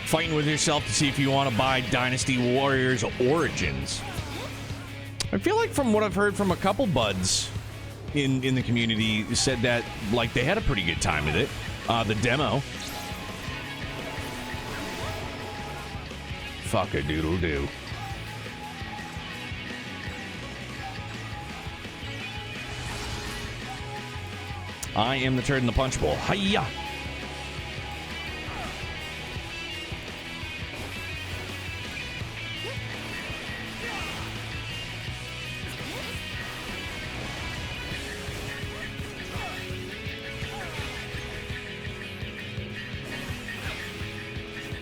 A: Fighting with yourself to see if you want to buy Dynasty Warriors Origins. I feel like from what I've heard from a couple buds in the community said that like they had a pretty good time with it. The demo. Fuck a doodle doo. I am the turd in the punch bowl. Hiya!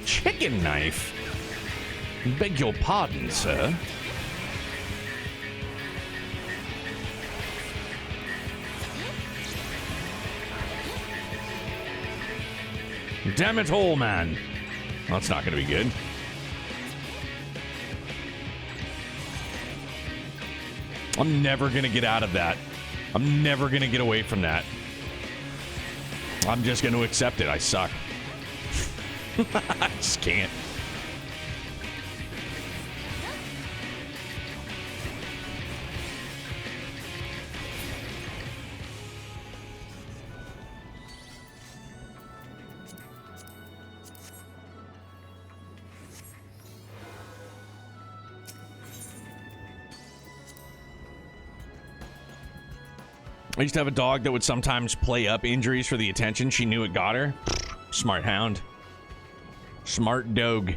A: Chicken knife? Beg your pardon, sir. Damn it all, man. That's not going to be good. I'm never going to get out of that. I'm never going to get away from that. I'm just going to accept it. I suck. I just can't. I used to have a dog that would sometimes play up injuries for the attention she knew it got her. Smart hound. Smart dog.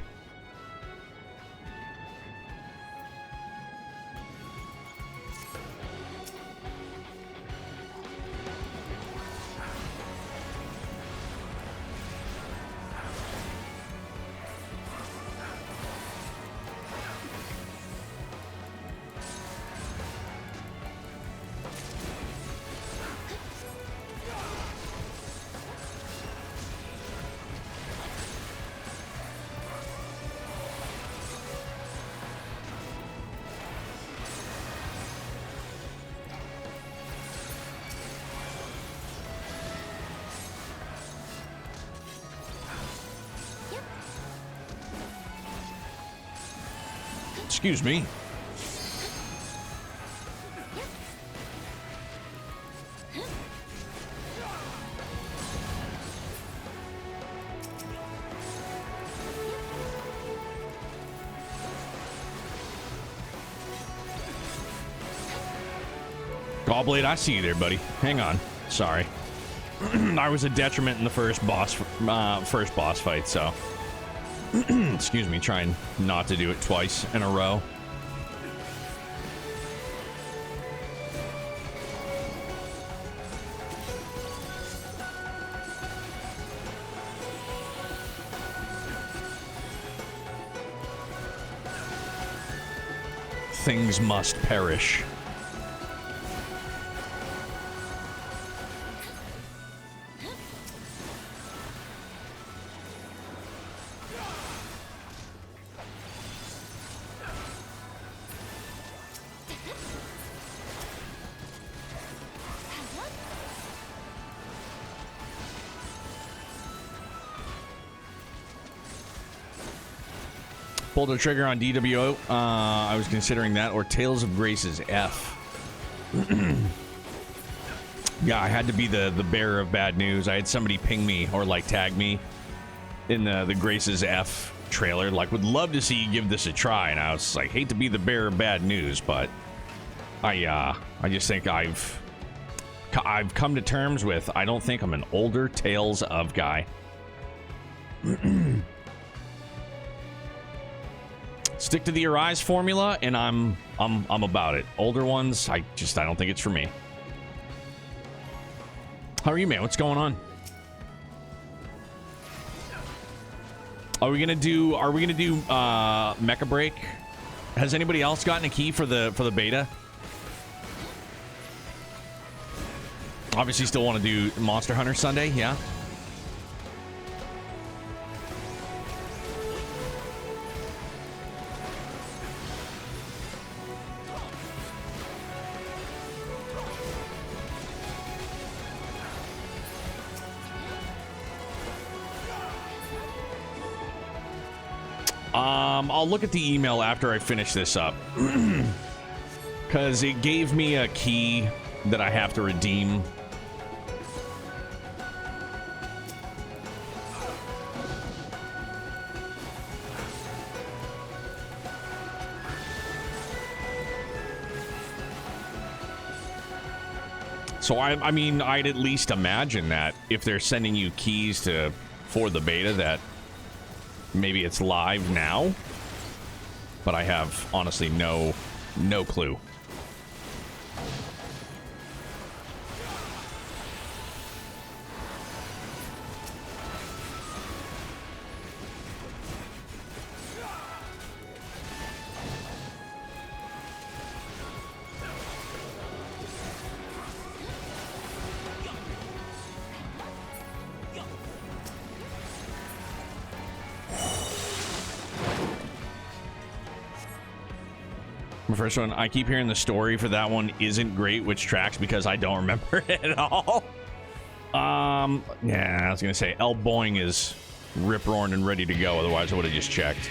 A: Excuse me. Gallblade, I see you there, buddy. Hang on. Sorry. I was a detriment in the first boss fight, so excuse me, trying not to do it twice in a row. Things must perish. Pulled the trigger on DWO. I was considering that, or Tales of Grace's F. Yeah, I had to be the bearer of bad news. I had somebody ping me or like tag me in the Grace's F trailer. Like, would love to see you give this a try. And I was like, hate to be the bearer of bad news, but I just think I've come to terms with. I don't think I'm an older Tales of guy. Stick to the Arise formula, and I'm about it. Older ones, I don't think it's for me. How are you, man? What's going on? Are we gonna do Mecha Break? Has anybody else gotten a key for the beta? Obviously, still want to do Monster Hunter Sunday, yeah. I'll look at the email after I finish this up. Because it gave me a key that I have to redeem. So I mean, I'd at least imagine that if they're sending you keys for the beta, that maybe it's live now, but I have honestly no clue. The first one, I keep hearing the story for that one isn't great, which tracks because I don't remember it at all. Yeah, I was gonna say El Boing is rip-roaring and ready to go, otherwise I would have just checked.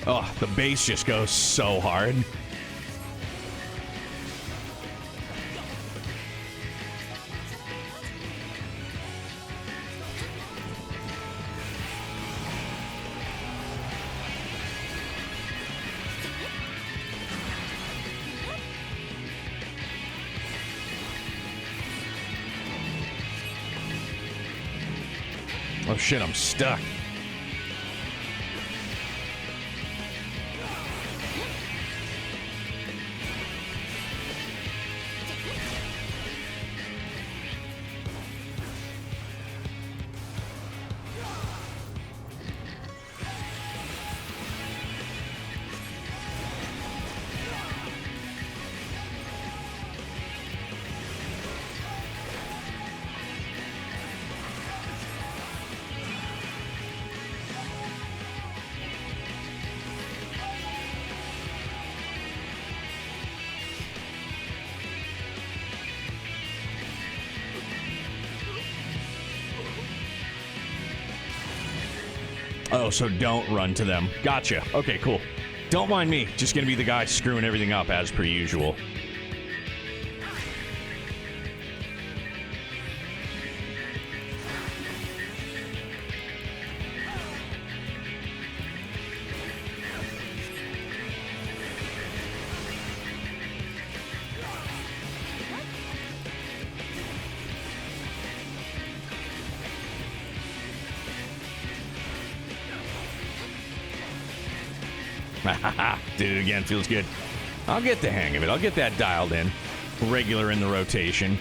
A: Oh, the bass just goes so hard. Oh shit, I'm stuck. Oh, so don't run to them. Gotcha. Okay, cool. Don't mind me. Just gonna be the guy screwing everything up as per usual. Did it again. Feels good. I'll get the hang of it. I'll get that dialed in. Regular in the rotation.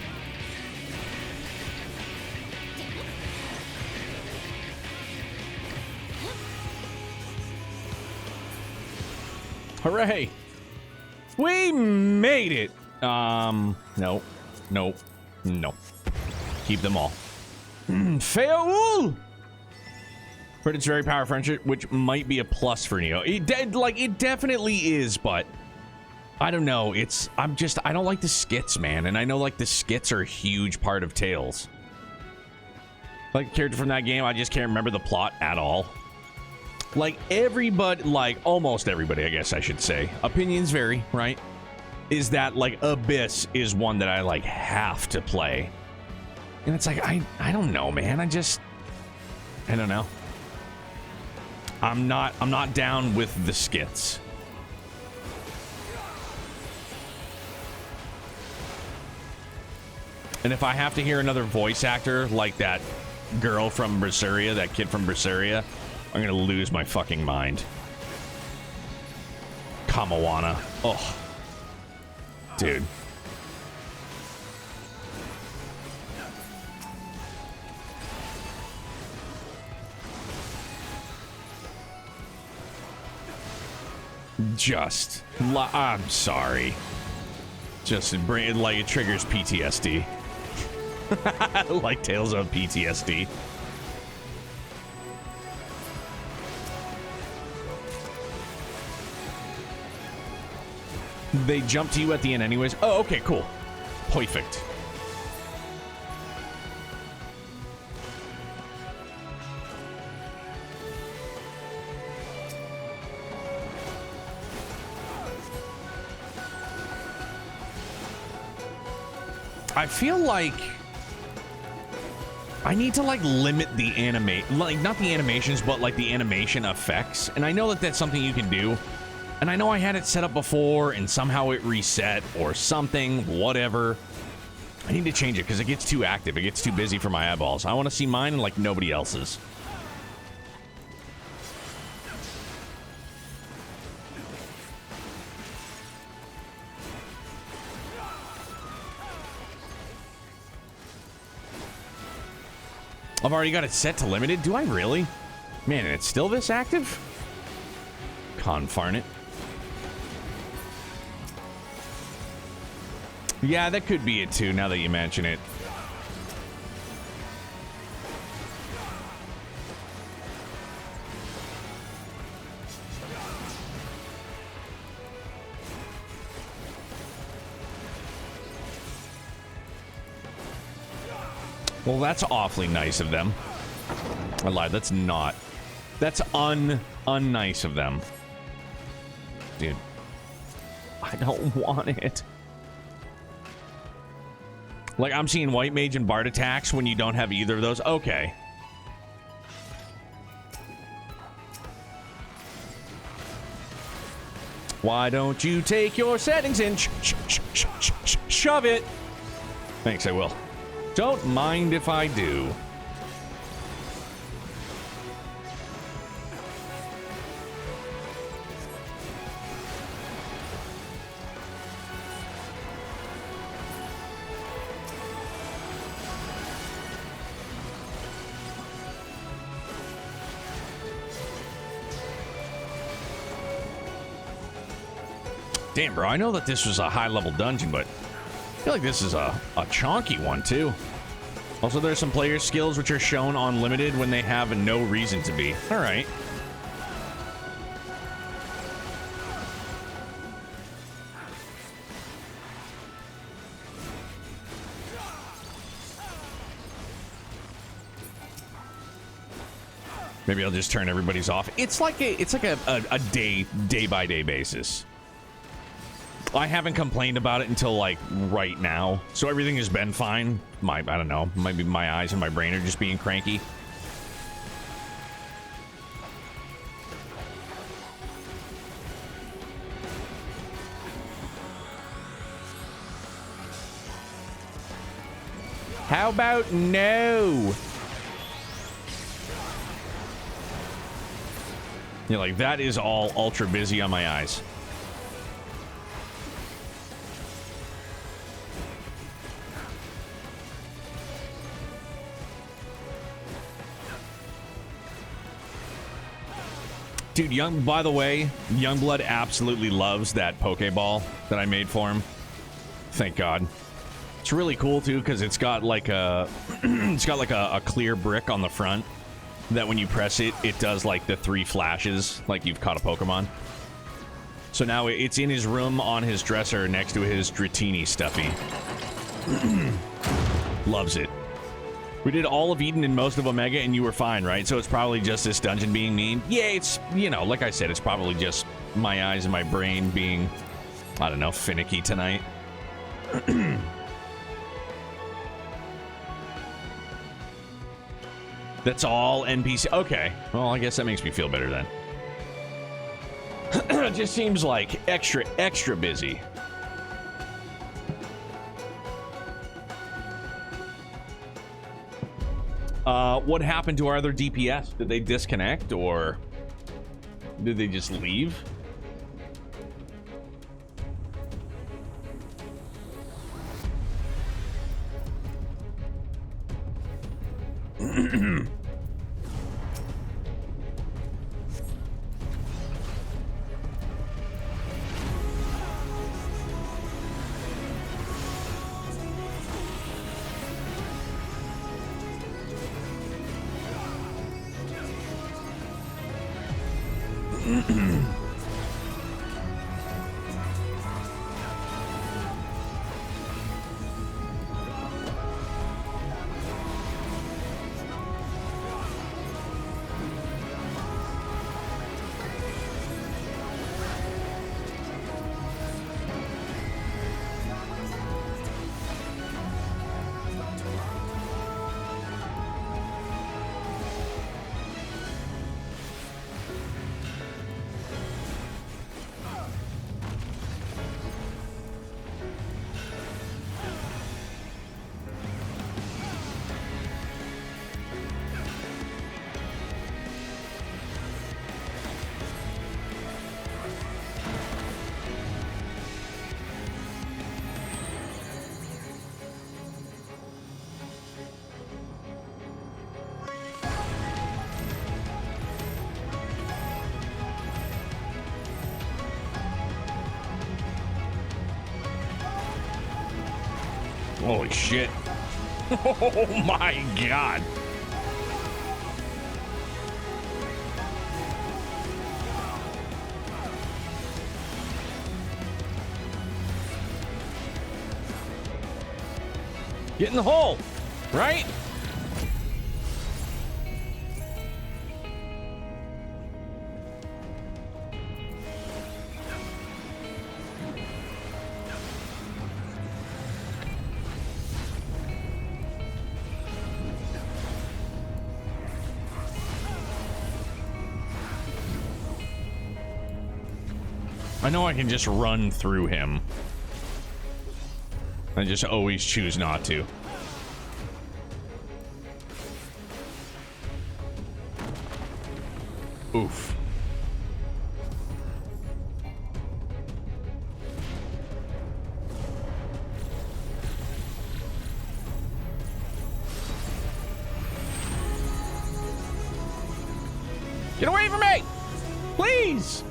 A: Hooray! We made it! No. No. No. Keep them all. Fail! It's very power friendship, which might be a plus for Neo. It definitely is, but I don't know. I don't like the skits, man. And I know, like, the skits are a huge part of Tales. Like, the character from that game, I just can't remember the plot at all. Like, almost everybody, I guess I should say. Opinions vary, right? Is that, like, Abyss is one that I, like, have to play. And it's like, I don't know, man. I don't know. I'm not down with the skits. And if I have to hear another voice actor like that girl from Berseria, that kid from Berseria, I'm gonna lose my fucking mind. Kamawana. Oh. Dude. I'm sorry. Just it triggers PTSD. Like Tales of PTSD. They jump to you at the end anyways. Oh, okay, cool. Perfect. I feel like I need to, like, limit the not the animations, but, like, the animation effects. And I know that that's something you can do. And I know I had it set up before and somehow it reset or something, whatever. I need to change it because it gets too active. It gets too busy for my eyeballs. I want to see mine and, like, nobody else's. I've already got it set to limited. Do I really? Man, and it's still this active? Confarn it. Yeah, that could be it too, now that you mention it. Well, that's awfully nice of them. I lied. That's not. That's unnice of them. Dude. I don't want it. Like, I'm seeing White Mage and Bard attacks when you don't have either of those. Okay. Why don't you take your settings and shove it? Thanks, I will. Don't mind if I do. Damn, bro, I know that this was a high-level dungeon, but I feel like this is a chonky one, too. Also, there's some player skills which are shown on limited when they have no reason to be. All right. Maybe I'll just turn everybody's off. It's like a day by day basis. I haven't complained about it until like right now, so everything has been fine. I don't know, maybe my eyes and my brain are just being cranky. How about no? Yeah, like that is all ultra busy on my eyes. Dude, by the way, Youngblood absolutely loves that Pokeball that I made for him. Thank God. It's really cool too because it's got like a a clear brick on the front that when you press it, it does like the 3 flashes like you've caught a Pokemon. So now it's in his room on his dresser next to his Dratini stuffy. Loves it. We did all of Eden and most of Omega and you were fine, right? So it's probably just this dungeon being mean. Yeah, it's, you know, like I said, it's probably just my eyes and my brain being, I don't know, finicky tonight. That's all NPC. Okay. Well, I guess that makes me feel better then. It just seems like extra busy. What happened to our other DPS? Did they disconnect or did they just leave? Holy shit. Oh my God. Get in the hole, right? I know I can just run through him. I just always choose not to. Oof. Get away from me! Please!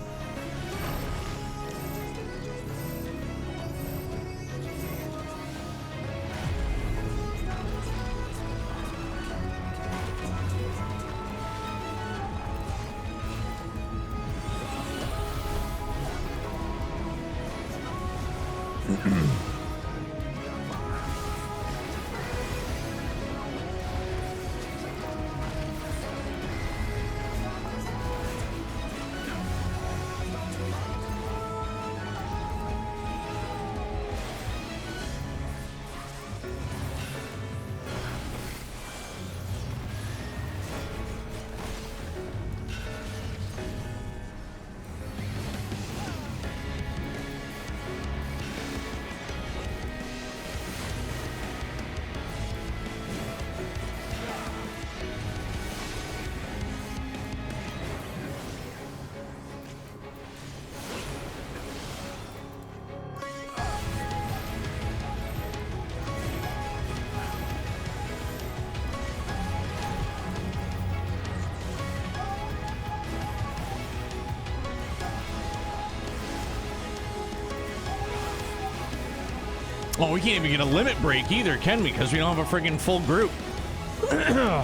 A: Oh, we can't even get a limit break either, can we? Because we don't have a friggin' full group.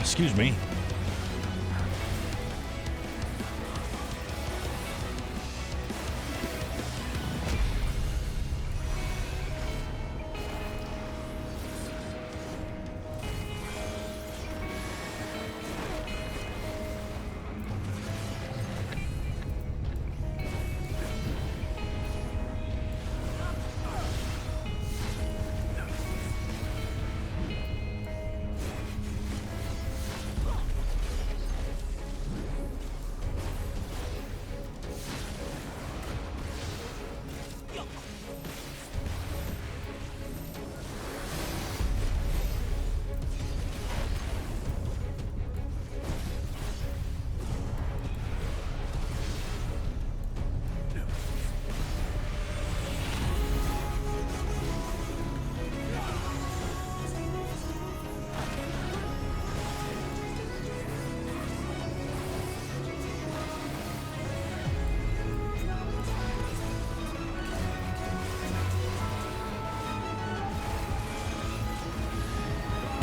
A: Excuse me.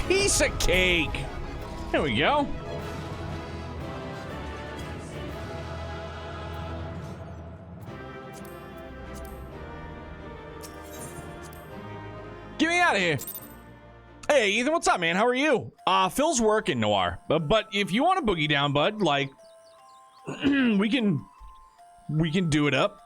A: Piece of cake. There we go. Get me out of here. Hey, Ethan, what's up, man? How are you? Phil's working, Noir. But if you want to boogie down, bud, like, we can do it up.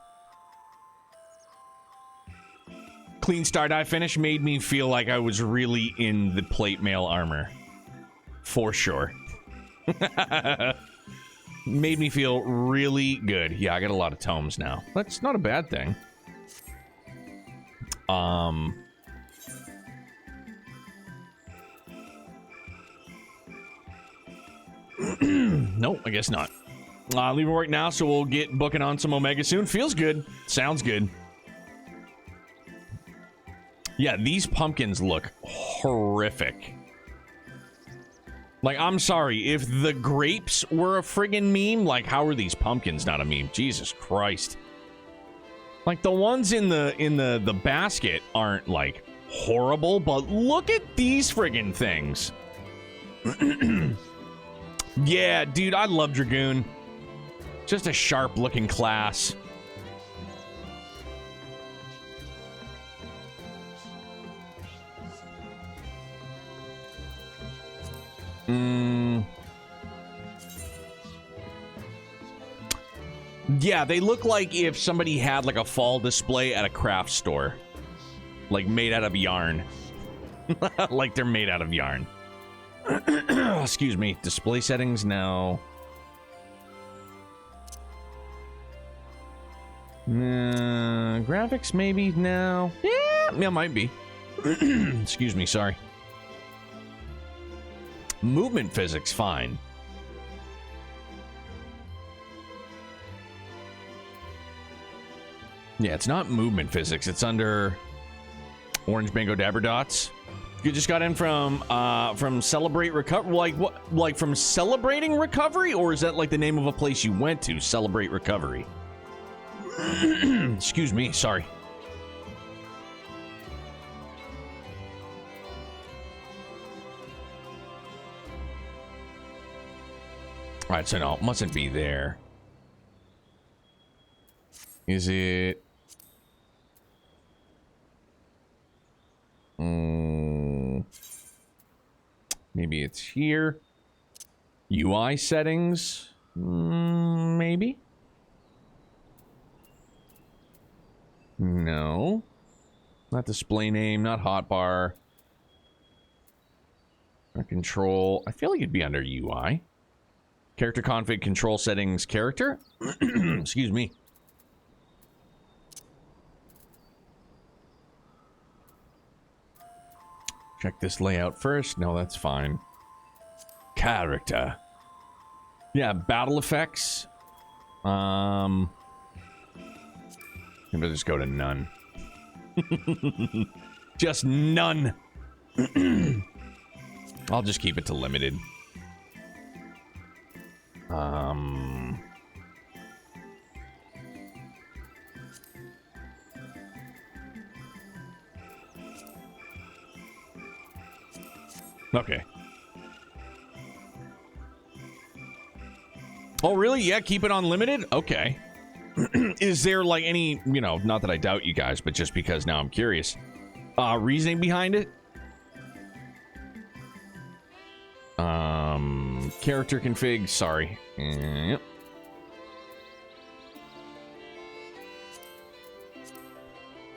A: Clean star die finish made me feel like I was really in the plate mail armor. For sure. Made me feel really good. Yeah, I got a lot of tomes now. That's not a bad thing. Nope, I guess not. Leaving work now, so we'll get booking on some Omega soon. Feels good. Sounds good. Yeah, these pumpkins look horrific. Like, I'm sorry, if the grapes were a friggin' meme, like, how are these pumpkins not a meme? Jesus Christ. Like, the ones in the basket aren't, like, horrible, but look at these friggin' things. Yeah, dude, I love Dragoon. Just a sharp-looking class. Yeah, they look like if somebody had like a fall display at a craft store. Like made out of yarn. Like they're made out of yarn. Excuse me. Display settings now. Graphics maybe now. Yeah, might be. Excuse me, sorry. Movement physics, fine. Yeah, it's not movement physics. It's under Orange Mango Dabber Dots. You just got in from Celebrate Recovery. Like what? Like from Celebrating Recovery, or is that like the name of a place you went to? Celebrate Recovery. Excuse me. Sorry. All right, so no, it mustn't be there. Is it? Maybe it's here. UI settings? Maybe? No. Not display name, not hotbar. Not control. I feel like it'd be under UI. Character config, control settings, character? Excuse me. Check this layout first. No, that's fine. Character. Yeah, battle effects. Maybe I'll just go to none. Just none. I'll just keep it to limited. Okay. Oh, really? Yeah, keep it unlimited? Okay. Is there, like, any, you know, not that I doubt you guys, but just because now I'm curious, reasoning behind it? Character config, sorry. Yep.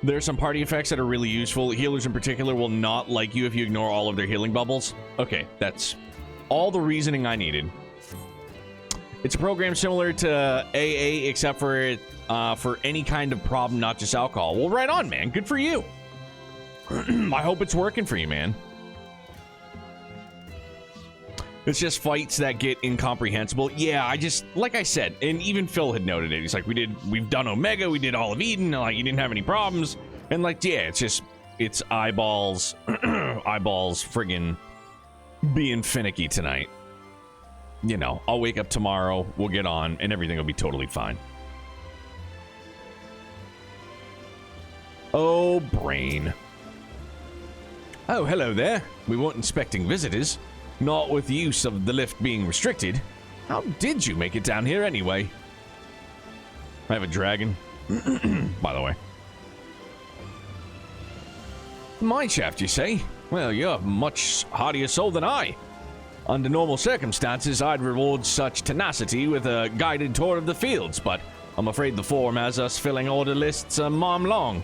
A: There's some party effects that are really useful. Healers in particular will not like you if you ignore all of their healing bubbles. Okay, that's all the reasoning I needed. It's a program similar to AA, except for any kind of problem, not just alcohol. Well, right on, man. Good for you. I hope it's working for you, man. It's just fights that get incomprehensible. Yeah, I just, like I said, and even Phil had noted it. He's like, we've done Omega, we did all of Eden, like, you didn't have any problems. And like, yeah, it's eyeballs, eyeballs friggin' being finicky tonight. You know, I'll wake up tomorrow, we'll get on, and everything will be totally fine. Oh, brain. Oh, hello there. We weren't inspecting visitors. Not with the use of the lift being restricted. How did you make it down here anyway? I have a dragon, by the way. Mine shaft, you say? Well, you're a much hardier soul than I. Under normal circumstances, I'd reward such tenacity with a guided tour of the fields, but I'm afraid the form has us filling order lists a mile long.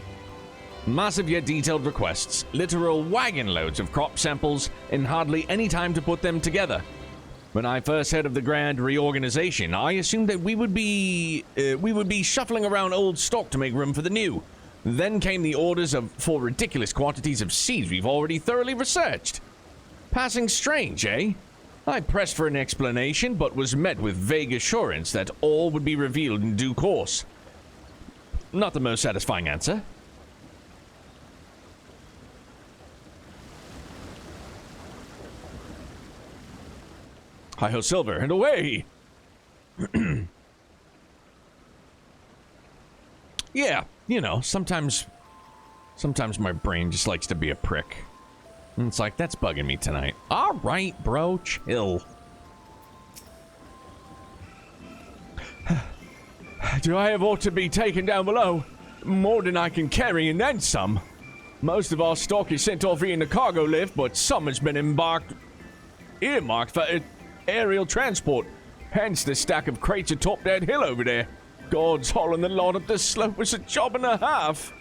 A: Massive yet detailed requests, literal wagon loads of crop samples, and hardly any time to put them together. When I first heard of the grand reorganization, I assumed that we would be shuffling around old stock to make room for the new. Then came the orders for ridiculous quantities of seeds we've already thoroughly researched. Passing strange, eh? I pressed for an explanation, but was met with vague assurance that all would be revealed in due course. Not the most satisfying answer. Hi-ho, Silver, and away! Yeah, you know, sometimes my brain just likes to be a prick. And it's like, that's bugging me tonight. All right, bro, chill. Do I have all to be taken down below? More than I can carry and then some. Most of our stock is sent off in the cargo lift, but some has been earmarked for aerial transport. Hence the stack of crates atop that hill over there. God's hauling the lot up the slope was a job and a half.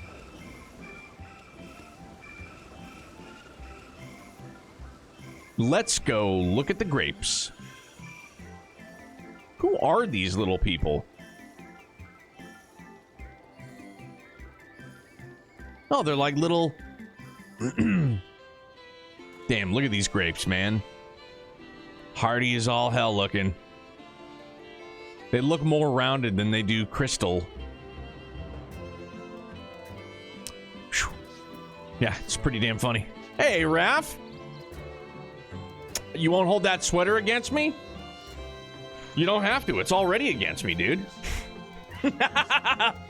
A: Let's go look at the grapes. Who are these little people? Oh, they're like little... Damn, look at these grapes, man. Hardy as all hell looking. They look more rounded than they do crystal. Whew. Yeah, it's pretty damn funny. Hey, Raph! You won't hold that sweater against me? You don't have to. It's already against me, dude.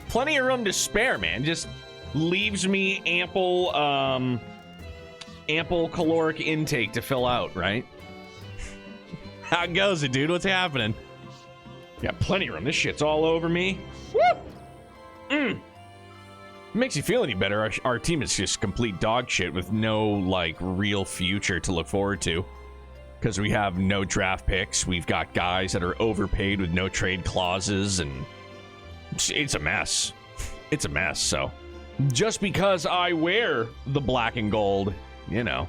A: Plenty of room to spare, man. Just leaves me ample caloric intake to fill out, right? How goes it, dude? What's happening? Got plenty of room. This shit's all over me. Woo! Makes you feel any better. Our team is just complete dog shit with no, like, real future to look forward to. Because we have no draft picks. We've got guys that are overpaid with no trade clauses, and it's a mess. It's a mess, so. Just because I wear the black and gold, you know.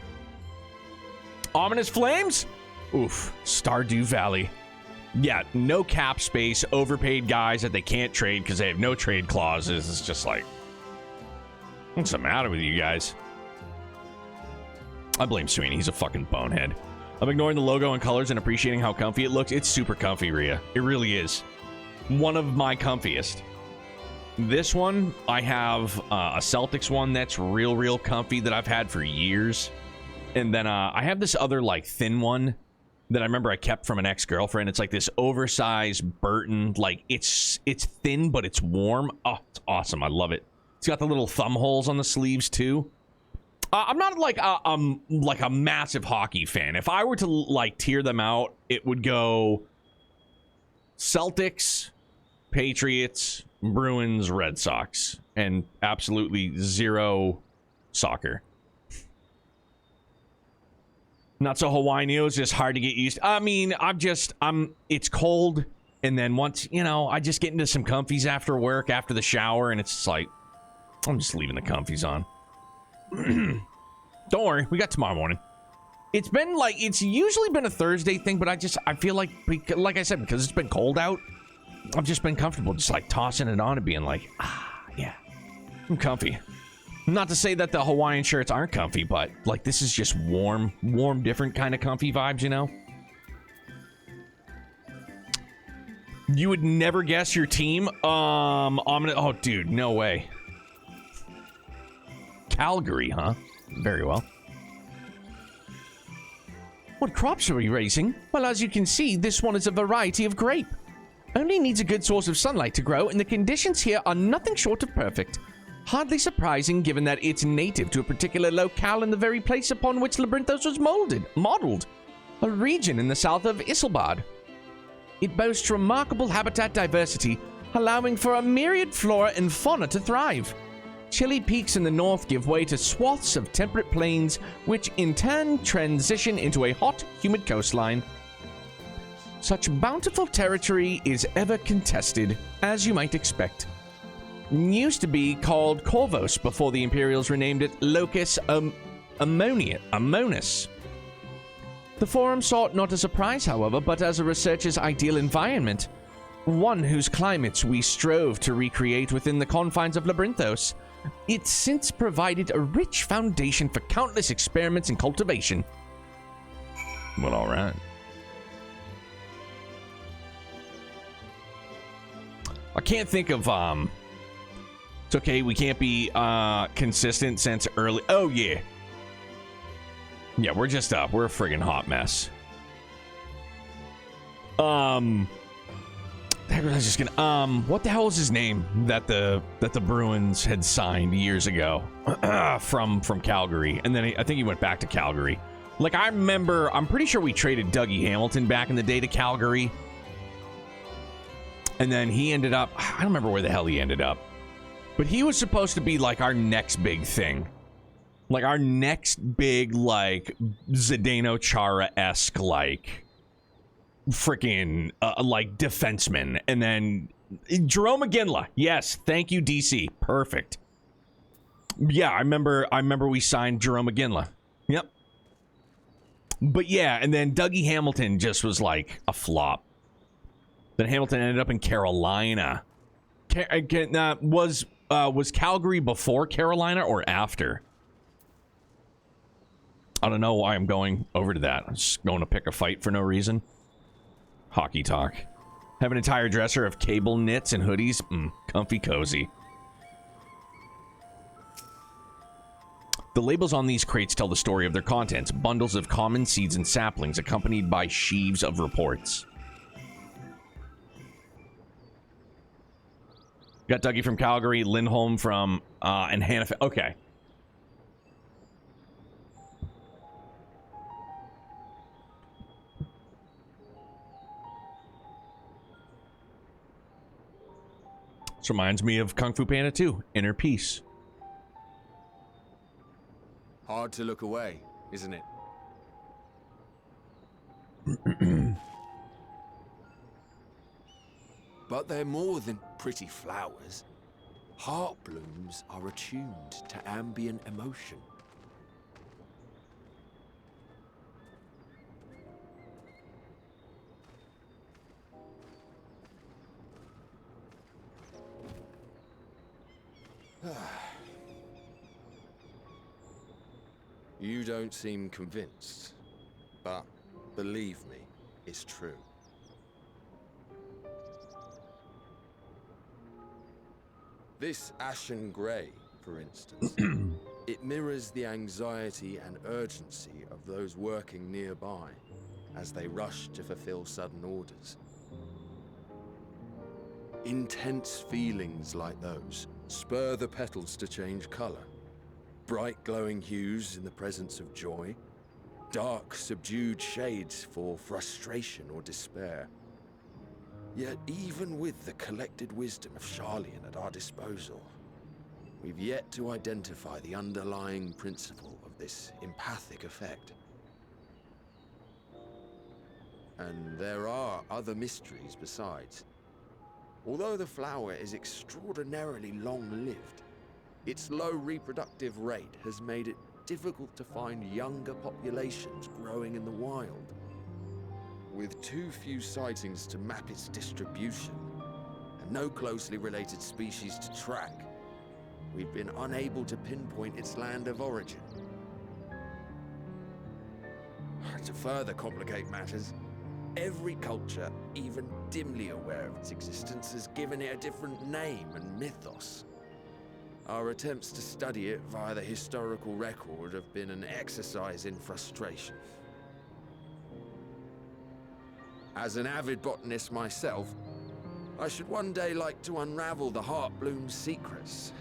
A: Ominous Flames? Oof. Stardew Valley. Yeah, no cap space, overpaid guys that they can't trade because they have no trade clauses. It's just like, what's the matter with you guys? I blame Sweeney. He's a fucking bonehead. I'm ignoring the logo and colors and appreciating how comfy it looks. It's super comfy, Rhea. It really is. One of my comfiest. This one, I have a Celtics one that's real comfy that I've had for years. And then I have this other, like, thin one that I remember I kept from an ex-girlfriend. It's like this oversized Burton. Like, it's thin, but it's warm. Oh, it's awesome. I love it. It's got the little thumb holes on the sleeves, too. I'm not like a massive hockey fan. If I were to like tier them out, it would go Celtics, Patriots, Bruins, Red Sox, and absolutely zero soccer. Not so Hawaiian is just hard to get used to. I mean, it's cold, and then once, I just get into some comfies after work, after the shower, and it's just like, I'm just leaving the comfies on. Don't worry, we got tomorrow morning. It's usually been a Thursday thing, but I feel like I said, because it's been cold out, I've just been comfortable just like tossing it on and being like, yeah, I'm comfy. Not to say that the Hawaiian shirts aren't comfy, but like this is just warm, different kind of comfy vibes, You would never guess your team. Oh dude, no way. Calgary, huh? Very well. What crops are we raising? Well, as you can see, this one is a variety of grape. Only needs a good source of sunlight to grow, and the conditions here are nothing short of perfect. Hardly surprising, given that it's native to a particular locale in the very place upon which Labyrinthos was modeled, a region in the south of Isilbard. It boasts remarkable habitat diversity, allowing for a myriad flora and fauna to thrive. Chilly peaks in the north give way to swaths of temperate plains, which in turn transition into a hot, humid coastline. Such bountiful territory is ever contested, as you might expect. Used to be called Corvos before the Imperials renamed it Locus Ammonis. The Forum saw it not as a prize, however, but as a researcher's ideal environment, one whose climates we strove to recreate within the confines of Labyrinthos. It's since provided a rich foundation for countless experiments and cultivation. Well, all right. I can't think of, it's okay, we can't be, consistent since early, oh, yeah. Yeah, we're a friggin' hot mess. I was just gonna, what the hell is his name that the Bruins had signed years ago from Calgary, and then I think he went back to Calgary. Like I'm pretty sure we traded Dougie Hamilton back in the day to Calgary, and then he ended up, I don't remember where the hell he ended up, but he was supposed to be like our next big thing, like our next big like Zdeno Chara-esque like freaking like defenseman. And then Jerome McGinley, yes, thank you DC, perfect. Yeah, I remember we signed Jerome McGinley. Yep. But yeah, and then Dougie Hamilton just was like a flop. Then Hamilton ended up in Carolina. Was Calgary before Carolina or after? I don't know why I'm going over to that. I'm just going to pick a fight for no reason. Hockey talk. Have an entire dresser of cable knits and hoodies. Comfy cozy. The labels on these crates tell the story of their contents. Bundles of common seeds and saplings accompanied by sheaves of reports. Got Dougie from Calgary, Lindholm from, and Hannah. Okay. This reminds me of Kung Fu Panda 2, Inner Peace.
G: Hard to look away, isn't it? But they're more than pretty flowers. Heart blooms are attuned to ambient emotion. You don't seem convinced, but believe me, it's true. This ashen grey, for instance, it mirrors the anxiety and urgency of those working nearby as they rush to fulfill sudden orders. Intense feelings like those spur the petals to change colour, bright glowing hues in the presence of joy, dark subdued shades for frustration or despair. Yet even with the collected wisdom of Charlian at our disposal, we've yet to identify the underlying principle of this empathic effect. And there are other mysteries besides. Although the flower is extraordinarily long-lived, its low reproductive rate has made it difficult to find younger populations growing in the wild. With too few sightings to map its distribution, and no closely related species to track, we've been unable to pinpoint its land of origin. To further complicate matters, every culture, even dimly aware of its existence, has given it a different name and mythos. Our attempts to study it via the historical record have been an exercise in frustration. As an avid botanist myself, I should one day like to unravel the Heartbloom's secrets.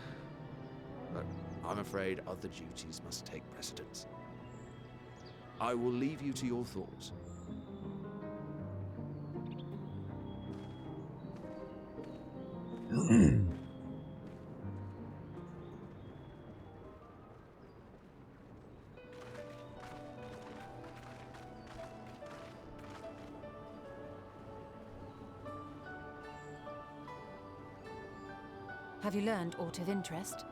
G: But I'm afraid other duties must take precedence. I will leave you to your thoughts.
D: Have you learned aught of interest?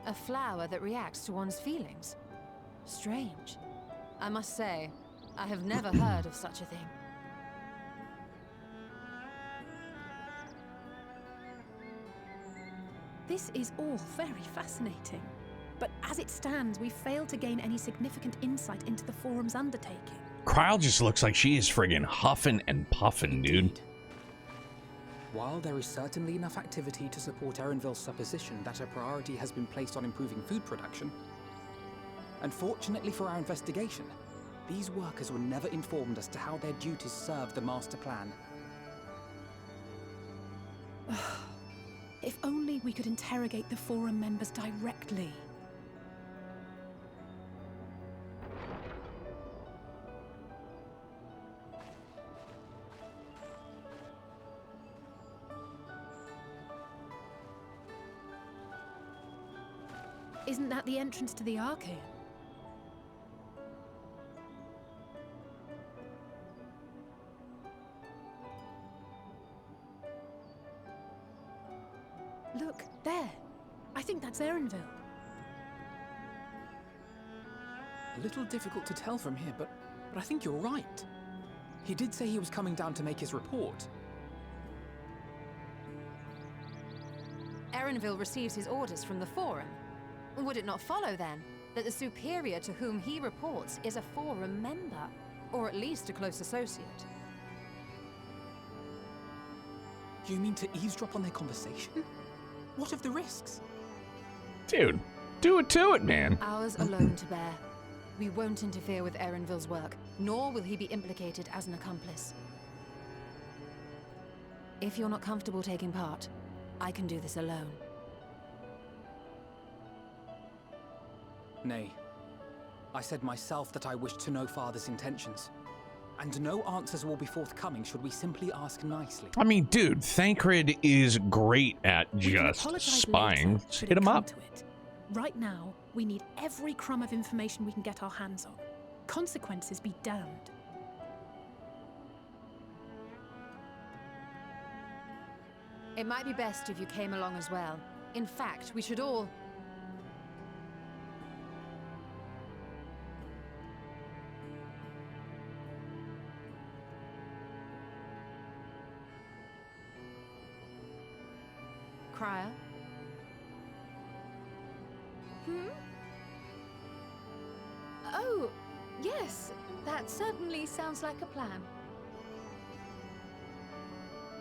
D: A flower that reacts to one's feelings? Strange. I must say, I have never heard of such a thing.
C: This is all very fascinating. But as it stands, we've failed to gain any significant insight into the forum's undertaking.
A: Kryle just looks like she is friggin' huffing and puffing, dude.
E: While there is certainly enough activity to support Erenville's supposition that a priority has been placed on improving food production, unfortunately for our investigation, these workers were never informed as to how their duties serve the master plan.
C: If only we could interrogate the forum members directly. Isn't that the entrance to the Archaean? Look, there. I think that's Erenville.
E: A little difficult to tell from here, but I think you're right. He did say he was coming down to make his report.
D: Erenville receives his orders from the Forum. Would it not follow, then, that the superior to whom he reports is a Forum member, or at least a close associate?
E: You mean to eavesdrop on their conversation? What of the risks?
A: Dude, do it to it, man.
D: Ours alone to bear. We won't interfere with Erenville's work, nor will he be implicated as an accomplice. If you're not comfortable taking part, I can do this alone.
E: Nay. I said myself that I wished to know Father's intentions. And no answers will be forthcoming should we simply ask nicely.
A: I mean, dude, Thancred is great at
C: We can
A: just
C: apologize
A: spying.
C: later,
A: Just
C: should
A: hit
C: it
A: him
C: come
A: up.
C: to it. Right now, we need every crumb of information we can get our hands on. Consequences be damned.
D: It might be best if you came along as well. In fact, we should all... Cryer?
F: Oh, yes. That certainly sounds like a plan.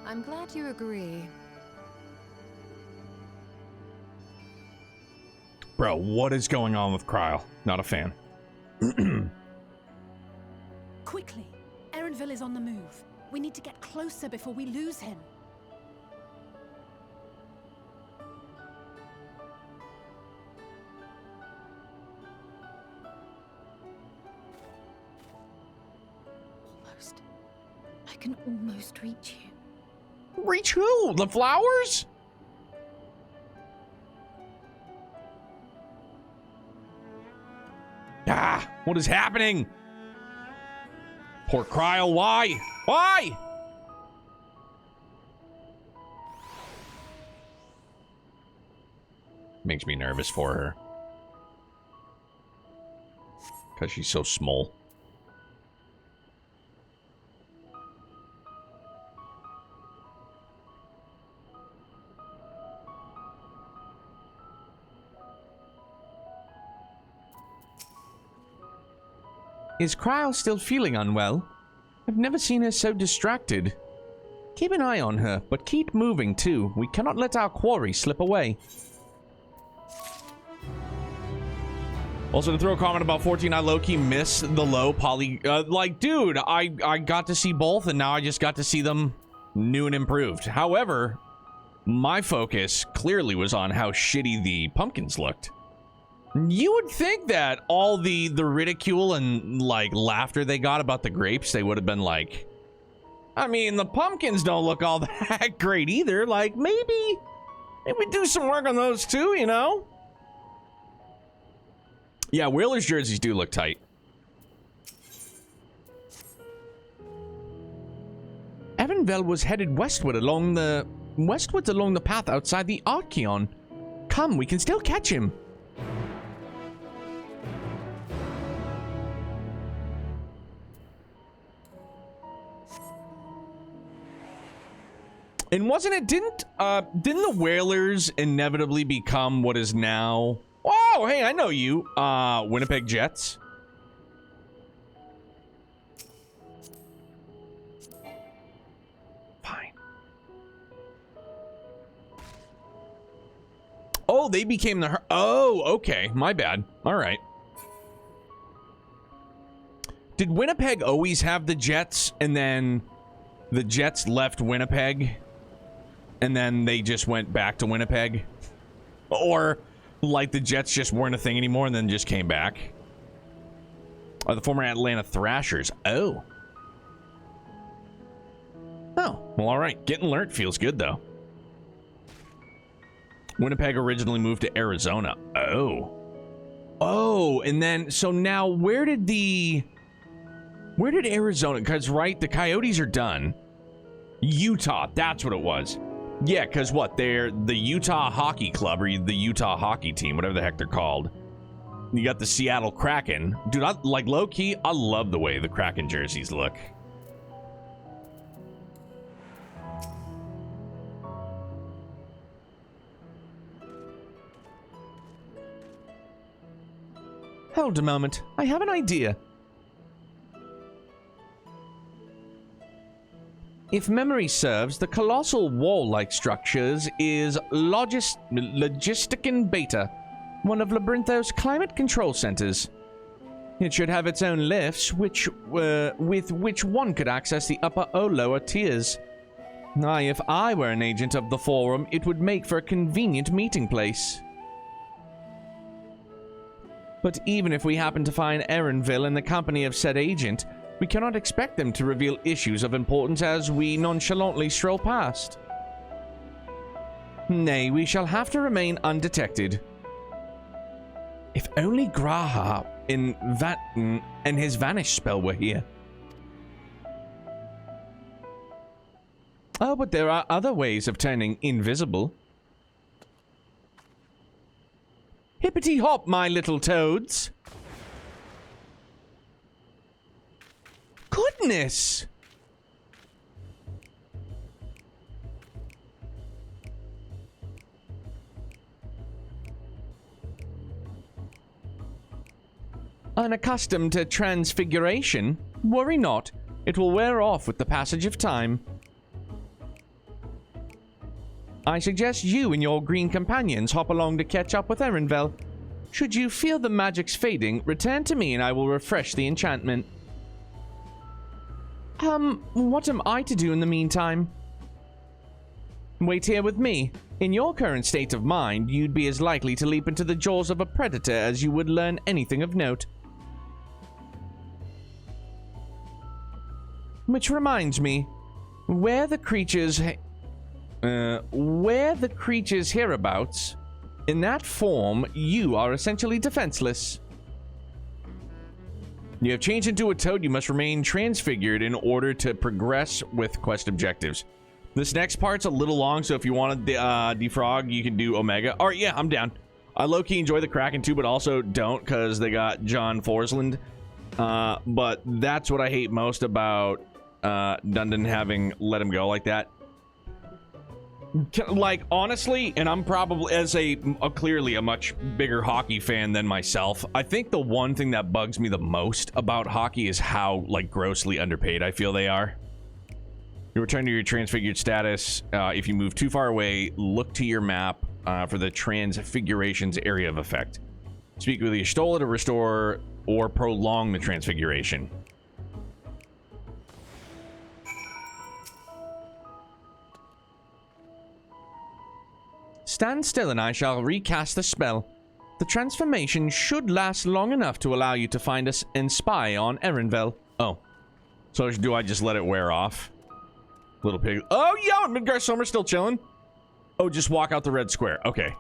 D: I'm glad you agree.
A: Bro, what is going on with Kryle? Not a fan.
C: Quickly! Erenville is on the move. We need to get closer before we lose him.
F: Almost. I can almost reach you.
A: Reach who? The flowers? Ah, what is happening? Poor Cryle, why? Why? Makes me nervous for her. Because she's so small. Is Cryle still feeling unwell? I've never seen her so distracted. Keep an eye on her, but keep moving too. We cannot let our quarry slip away. Also, to throw a comment about 14, I low-key miss the low poly... like, dude, I got to see both, and now I just got to see them new and improved. However, my focus clearly was on how shitty the pumpkins looked. You would think that all the ridicule and, like, laughter they got about the grapes, they would have been like... I mean, the pumpkins don't look all that great either. Like, maybe do some work on those too, you know? Yeah, Whalers jerseys do look tight. Erenvel was headed westwards along the path outside the Archeon. Come, we can still catch him. And didn't the Whalers inevitably become what is now... Oh, hey, I know you. Winnipeg Jets. Fine. Oh, they became the... Oh, okay. My bad. All right. Did Winnipeg always have the Jets, and then the Jets left Winnipeg, and then they just went back to Winnipeg? Or... like the Jets just weren't a thing anymore and then just came back. The former Atlanta Thrashers. Oh. Oh, well, all right. Getting learnt feels good, though. Winnipeg originally moved to Arizona. Oh. Oh, and then, so now where did Arizona, because, right, the Coyotes are done. Utah, that's what it was. Yeah, because what? They're the Utah Hockey Club, or the Utah Hockey Team, whatever the heck they're called. You got the Seattle Kraken. Dude, like, low-key, I love the way the Kraken jerseys look. Hold a moment. I have an idea. If memory serves, the colossal wall-like structures is Logisticon Beta, one of Labyrinthos' climate control centers. It should have its own lifts, with which one could access the upper or lower tiers. Aye, if I were an agent of the Forum, it would make for a convenient meeting place. But even if we happen to find Erenville in the company of said agent, we cannot expect them to reveal issues of importance as we nonchalantly stroll past. Nay, we shall have to remain undetected. If only Graha and his vanish spell were here. Oh, but there are other ways of turning invisible. Hippity hop, my little toads. Goodness! Unaccustomed to transfiguration? Worry not. It will wear off with the passage of time. I suggest you and your green companions hop along to catch up with Erenvel. Should you feel the magic's fading, return to me and I will refresh the enchantment. What am I to do in the meantime? Wait here with me. In your current state of mind, you'd be as likely to leap into the jaws of a predator as you would learn anything of note. Which reminds me, where the creatures hereabouts, in that form, you are essentially defenseless. You have changed into a toad. You must remain transfigured in order to progress with quest objectives. This next part's a little long, so if you want to defrog, you can do Omega. All right, yeah, I'm down. I low-key enjoy the Kraken too, but also don't because they got John Forsland. But that's what I hate most about Dundon having let him go like that. Like, honestly, and I'm probably, as a clearly a much bigger hockey fan than myself, I think the one thing that bugs me the most about hockey is how, like, grossly underpaid I feel they are. You return to your transfigured status. If you move too far away, look to your map for the Transfiguration's area of effect. Speak with the Y'shtola to restore or prolong the transfiguration. Stand still and I shall recast the spell. The transformation should last long enough to allow you to find us and spy on Erenvel. Oh. So do I just let it wear off? Little pig. Oh, yeah, Midgar Sommer's still chilling. Oh, just walk out the red square. Okay.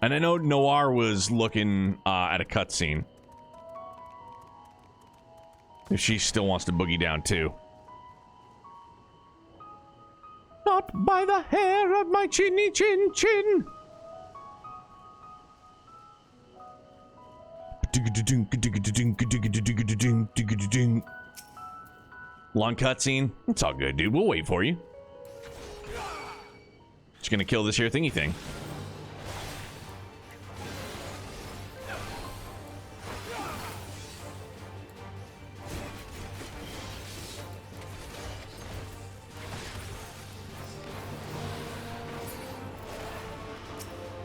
A: And I know Noir was looking at a cutscene. If she still wants to boogie down too. Not by the hair of my chinny chin chin. Long cutscene. It's all good, dude. We'll wait for you. Just gonna kill this here thingy thing.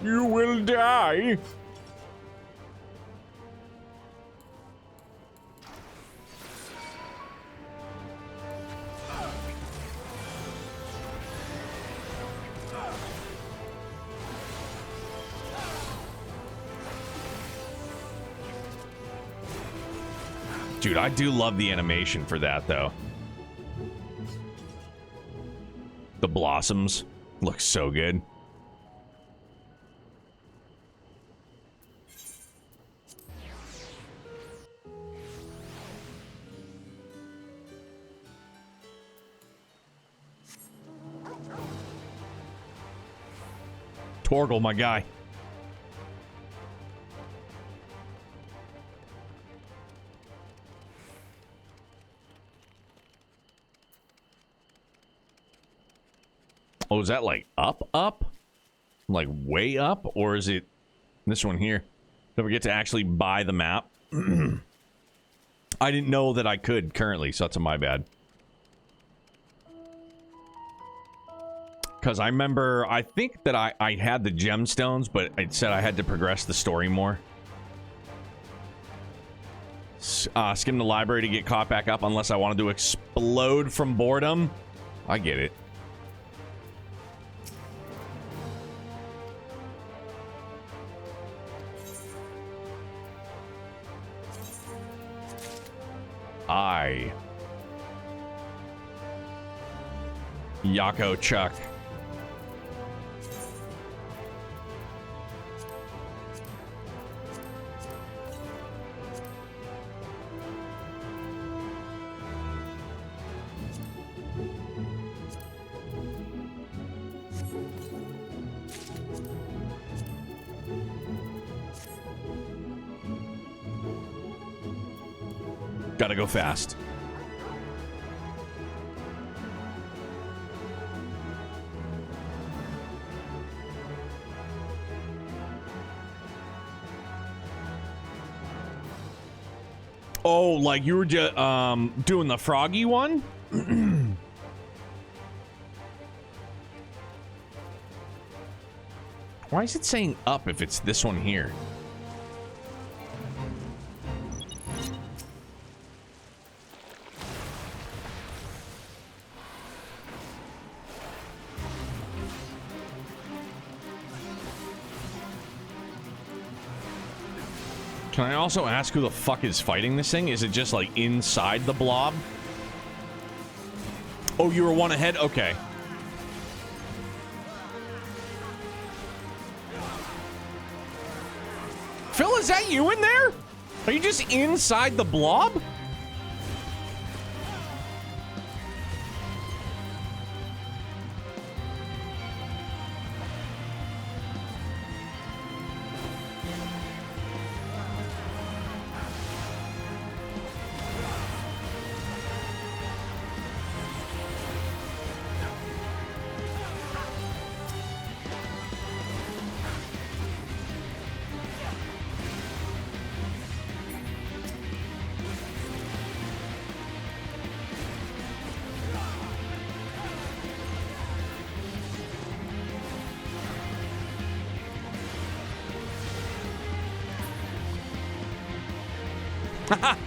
A: You will die. Dude, I do love the animation for that, though. The blossoms look so good. Torgal, my guy. Oh, is that like up? Like way up? Or is it this one here? Don't forget to actually buy the map. I didn't know that I could currently, so that's my bad. Because I remember, I think that I had the gemstones, but it said I had to progress the story more. Skim the library to get caught back up unless I wanted to explode from boredom. I get it. Yako Chuck. Gotta go fast. Oh, like you were just doing the froggy one? Why is it saying up if it's this one here? Can I also ask who the fuck is fighting this thing? Is it just like inside the blob? Oh, you were one ahead? Okay. Phil, is that you in there? Are you just inside the blob?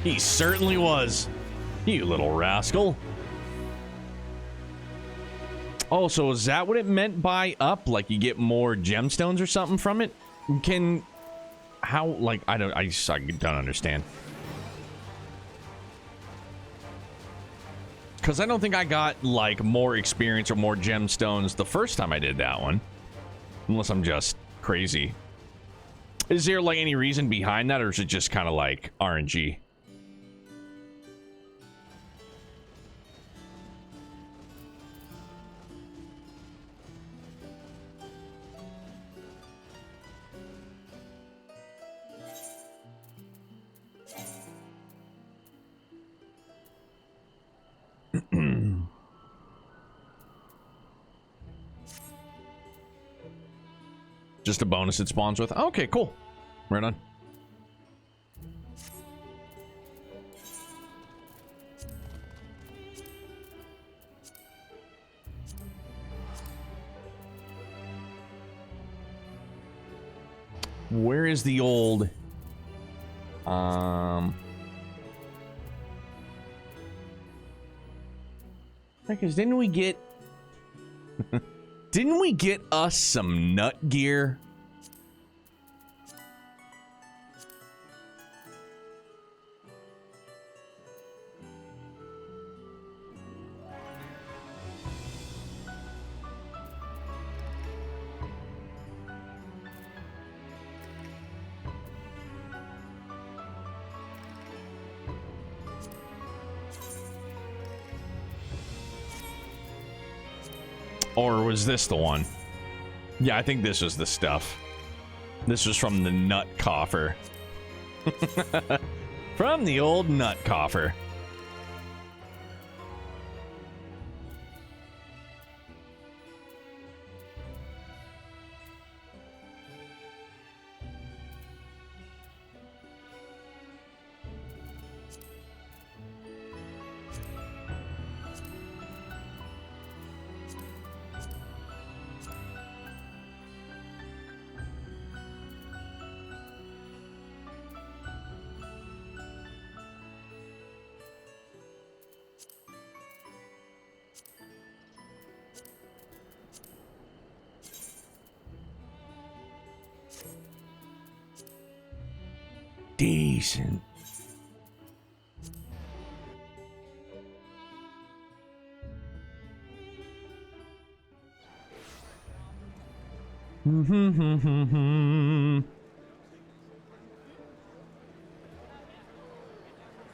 A: He certainly was. You little rascal. Oh, so is that what it meant by up? Like you get more gemstones or something from it? Can... How... Like, I don't understand. Because I don't think I got, like, more experience or more gemstones the first time I did that one. Unless I'm just crazy. Is there, like, any reason behind that, or is it just kind of, like, RNG? Just a bonus it spawns with. Okay, cool. Right on. Where is the old... Because didn't we get... Didn't we get us some nut gear? Or was this the one? Yeah, I think this was the stuff. This was from the nut coffer. From the old nut coffer. Decent.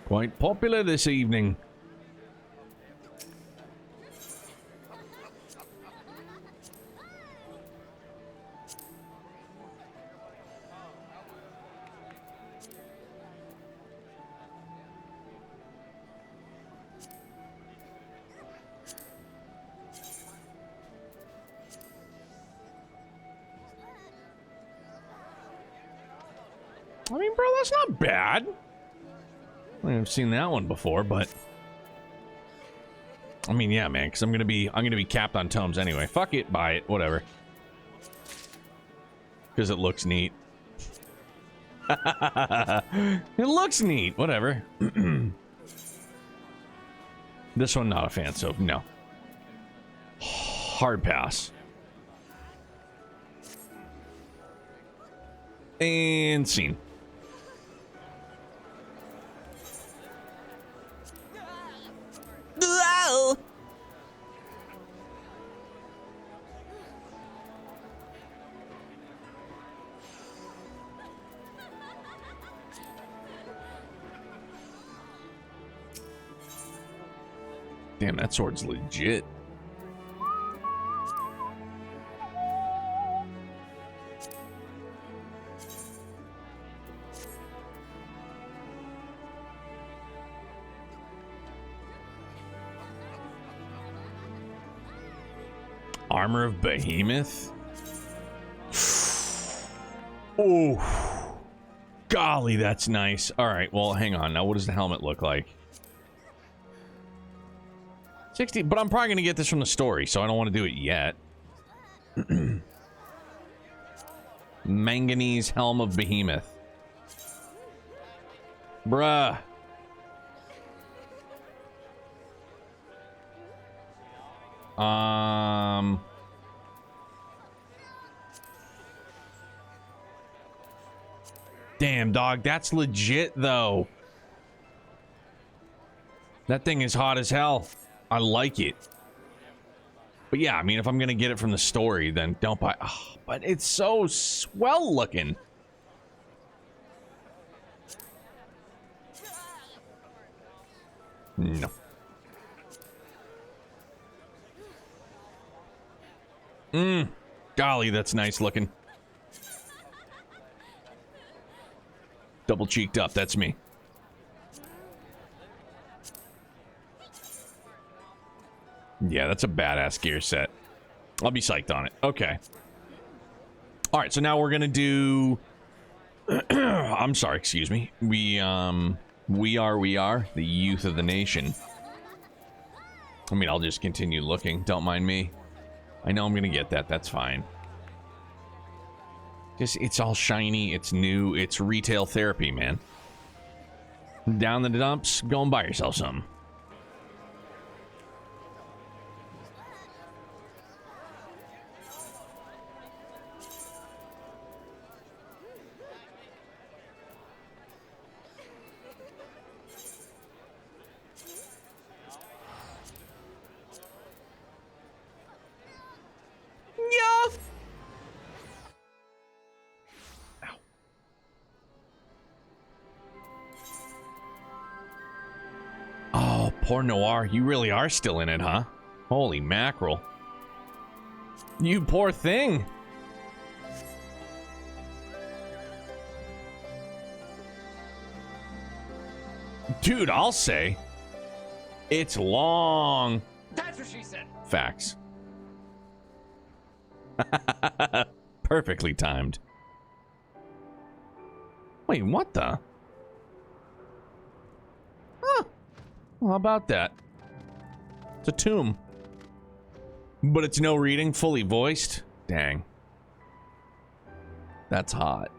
A: Quite popular this evening. I mean, bro, that's not bad. I mean, I've seen that one before, but I mean, yeah, man, because I'm gonna be capped on tomes anyway. Fuck it, buy it, whatever. because it looks neat. It looks neat. Whatever. This one, not a fan, so no. Hard pass. And scene. Damn, that sword's legit. Armor of Behemoth? Oh, golly, that's nice. All right, well, hang on. Now, what does the helmet look like? 60, but I'm probably going to get this from the story, so I don't want to do it yet. Manganese Helm of Behemoth. Bruh. Damn, dog, that's legit, though. That thing is hot as hell. I like it. But yeah, I mean, if I'm going to get it from the story, then don't buy... Oh, but it's so swell looking. No. Golly, that's nice looking. Double cheeked up, that's me. Yeah, that's a badass gear set. I'll be psyched on it. Okay. All right, so now we're gonna do... I'm sorry, excuse me. We are the youth of the nation. I mean, I'll just continue looking. Don't mind me. I know I'm gonna get that. That's fine. Just, it's all shiny. It's new. It's retail therapy, man. Down the dumps, go and buy yourself some. Poor Noir, you really are still in it, huh? Holy mackerel. You poor thing. Dude, I'll say. It's long.
H: That's what she said.
A: Facts. Perfectly timed. Wait, what the? Huh. Well, how about that? It's a tomb. But it's no reading, fully voiced. Dang. That's hot.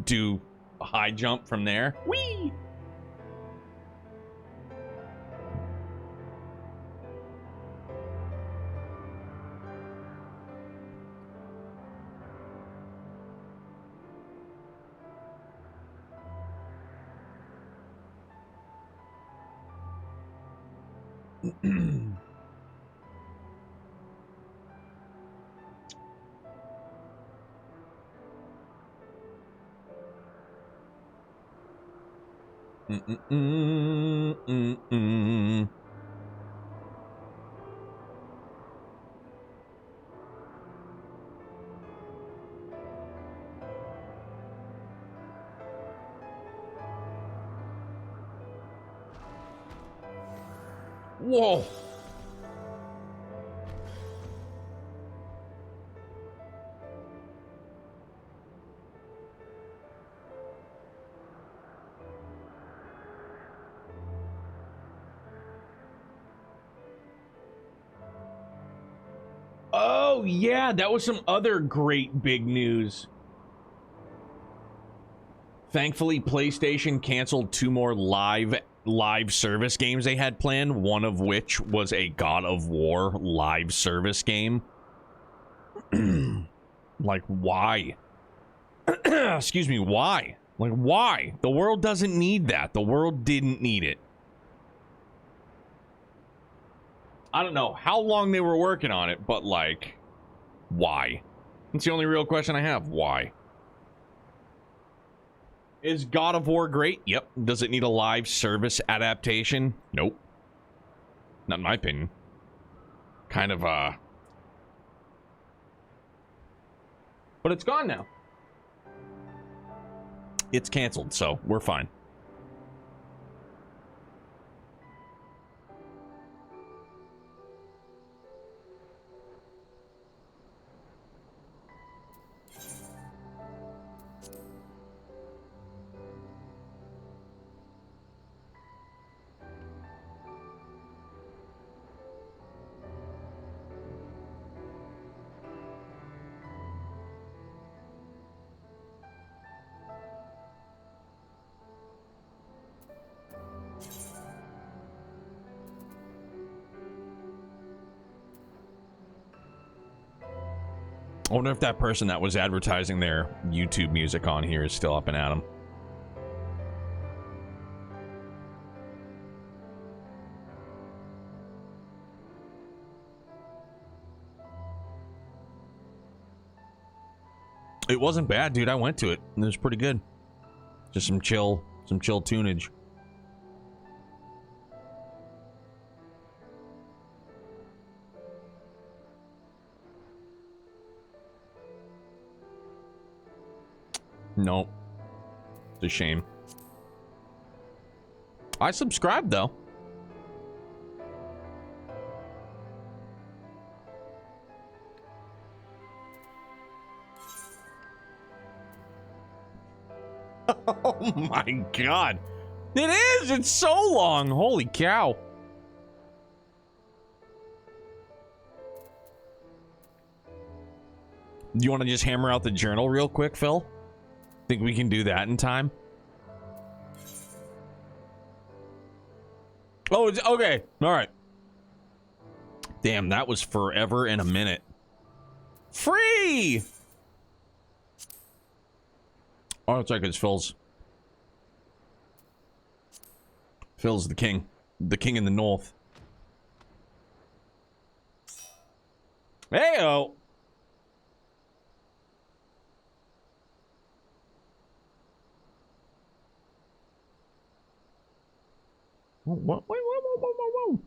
A: Do a high jump from there. Whee! Whoa. Oh, yeah, that was some other great big news. Thankfully, PlayStation canceled 2 more live service games they had planned, one of which was a God of War live service game. Like, why? Excuse me, why? Like, why? The world doesn't need that. The world didn't need it. I don't know how long they were working on it, but, like, why? That's the only real question I have. Why? Is God of War great? Yep. Does it need a live service adaptation? Nope. Not in my opinion. Kind of, but it's gone now. It's canceled, so we're fine. I wonder if that person that was advertising their YouTube music on here is still up and at 'em. It wasn't bad, dude. I went to it. It was pretty good. Just some chill tunage. Nope. It's a shame. I subscribed, though. Oh my god. It is! It's so long! Holy cow. You want to just hammer out the journal real quick, Phil? Think we can do that in time? Oh, it's okay. All right. Damn, that was forever and a minute. Free! Oh, it's like it's Phil's. Phil's the king. The king in the north. Hey-oh! What? Wait, whoa.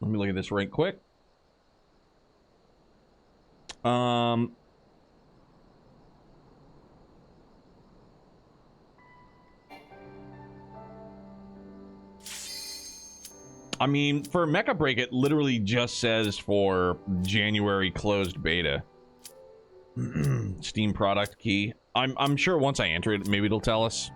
A: Let me look at this right quick. I mean, for Mecha Break, it literally just says for January closed beta. Steam product key. I'm sure once I enter it, maybe it'll tell us.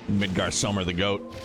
A: Midgar Summer the goat.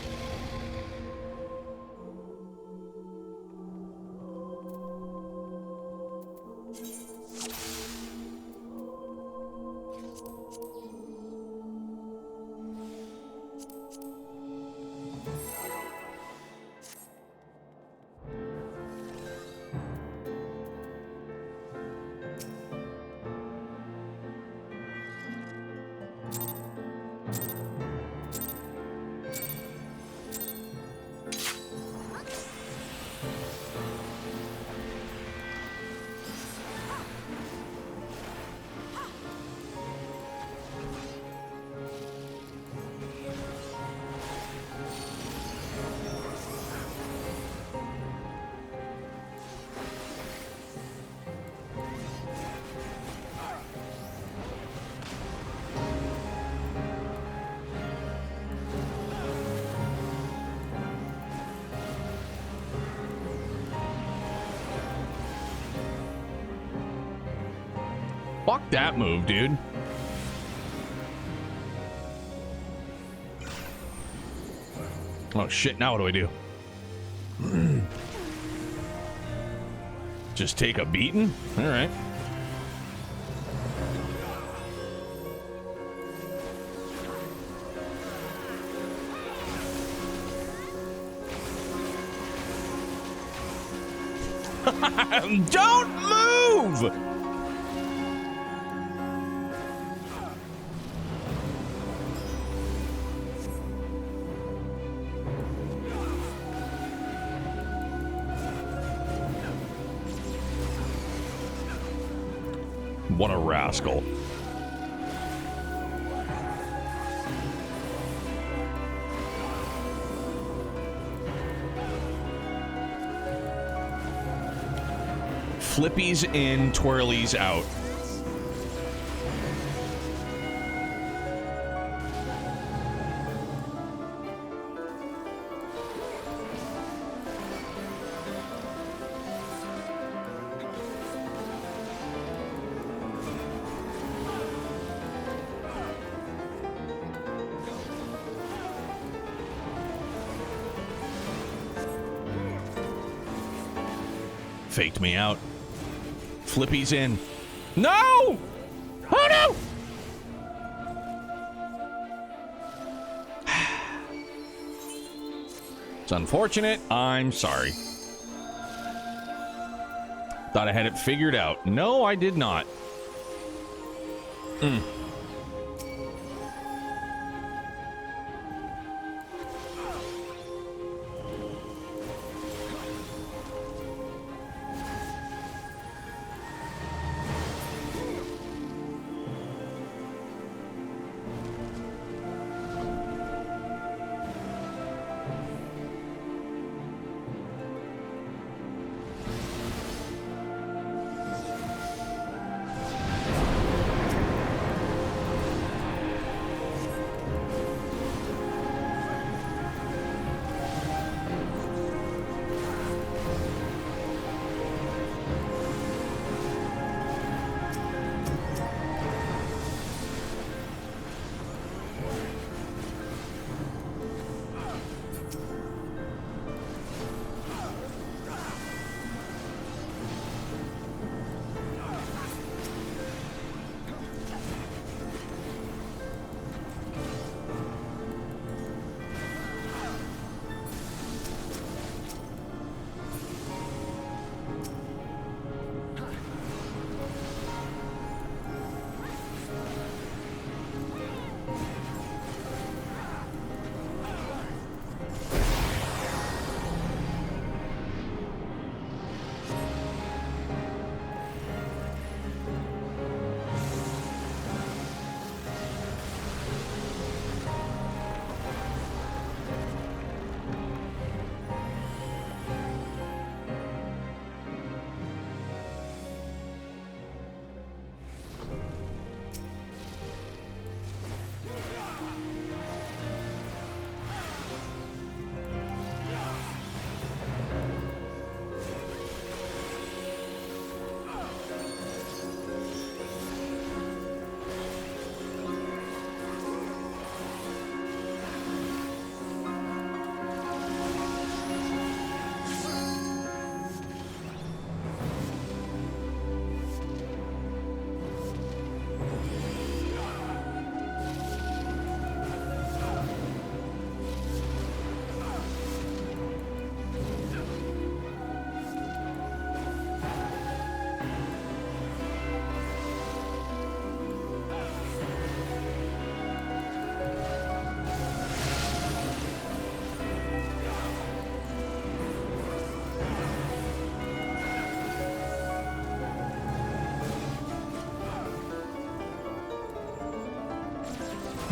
A: Fuck that move, dude. Oh shit, now what do I do? Just take a beating? Alright. Don't move! What a rascal. Flippies in, twirlies out. Faked me out. Flippy's in. No! Oh no! It's unfortunate. I'm sorry. Thought I had it figured out. No, I did not.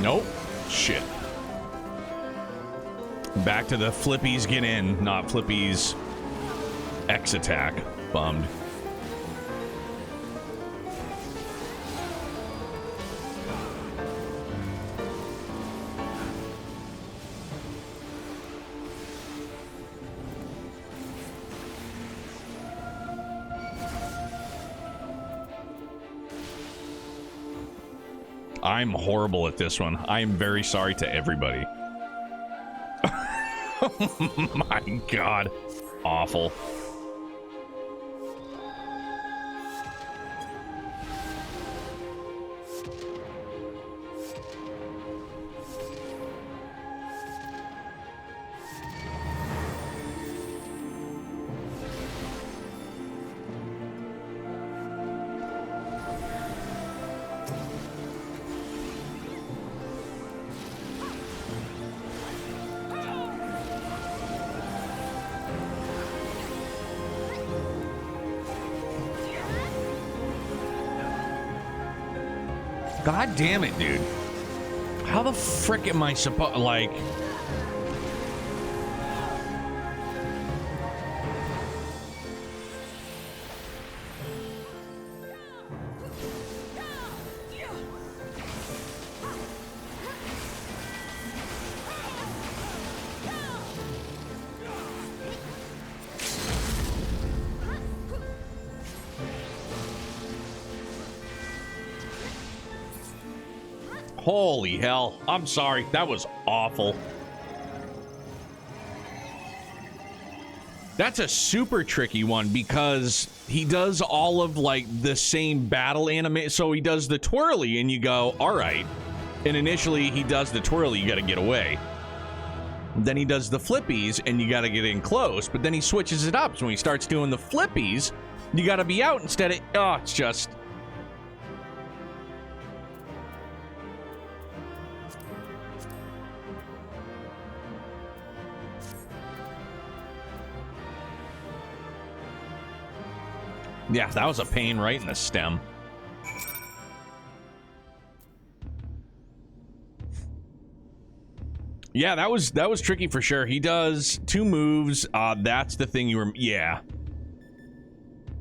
A: Nope. Shit. Back to the flippies get in, not flippies X attack. Bummed. I'm horrible at this one. I am very sorry to everybody. Oh my god. Awful. God damn it, dude. How the frick am I supposed, like... Holy hell. I'm sorry. That was awful. That's a super tricky one because he does all of like the same battle anime. So he does the twirly and you go, all right. And initially he does the twirly, you got to get away. Then he does the flippies and you got to get in close. But then he switches it up. So when he starts doing the flippies, you got to be out instead of, oh, it's just... Yeah, that was a pain right in the stem. Yeah, that was tricky for sure. He does 2 moves. That's the thing you were... Yeah.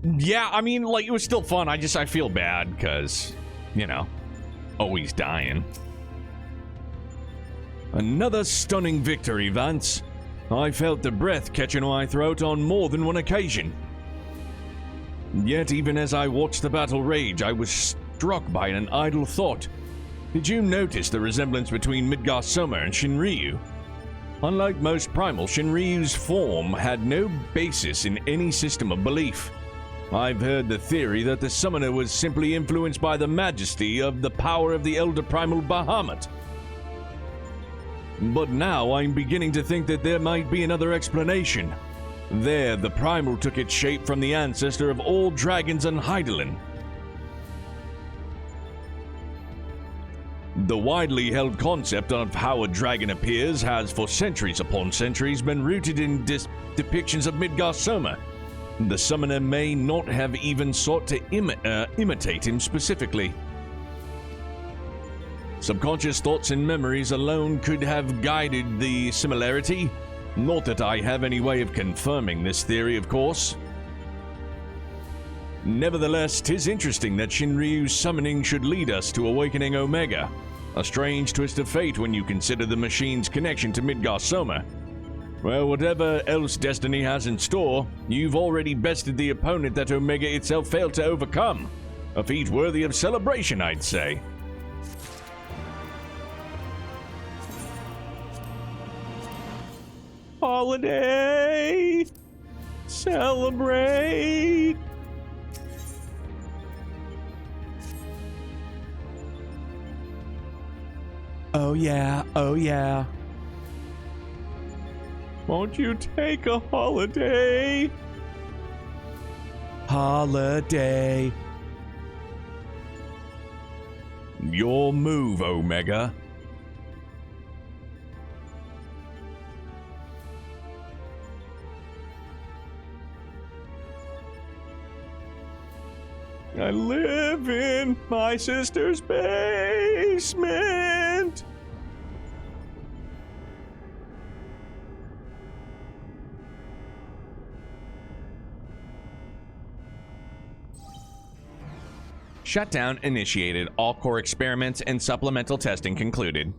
A: Yeah, I mean, like, it was still fun. I feel bad because, you know, always dying. Another stunning victory, Vance. I felt the breath catching my throat on more than one occasion. Yet, even as I watched the battle rage, I was struck by an idle thought. Did you notice the resemblance between Midgar Soma and Shinryu? Unlike most primal, Shinryu's form had no basis in any system of belief. I've heard the theory that the summoner was simply influenced by the majesty of the power of the elder primal Bahamut. But now I'm beginning to think that there might be another explanation. There, the primal took its shape from the ancestor of all dragons and Hydaelyn. The widely held concept of how a dragon appears has for centuries upon centuries been rooted in depictions of Midgar Soma. The summoner may not have even sought to imitate him specifically. Subconscious thoughts and memories alone could have guided the similarity. Not that I have any way of confirming this theory, of course. Nevertheless, 'tis interesting that Shinryu's summoning should lead us to awakening Omega. A strange twist of fate when you consider the machine's connection to Midgar Soma. Well, whatever else destiny has in store, you've already bested the opponent that Omega itself failed to overcome. A feat worthy of celebration, I'd say. Holiday! Celebrate! Oh yeah, oh yeah. Won't you take a holiday? Holiday. Your move, Omega. I live in my sister's basement. Shutdown initiated. All core experiments and supplemental testing concluded.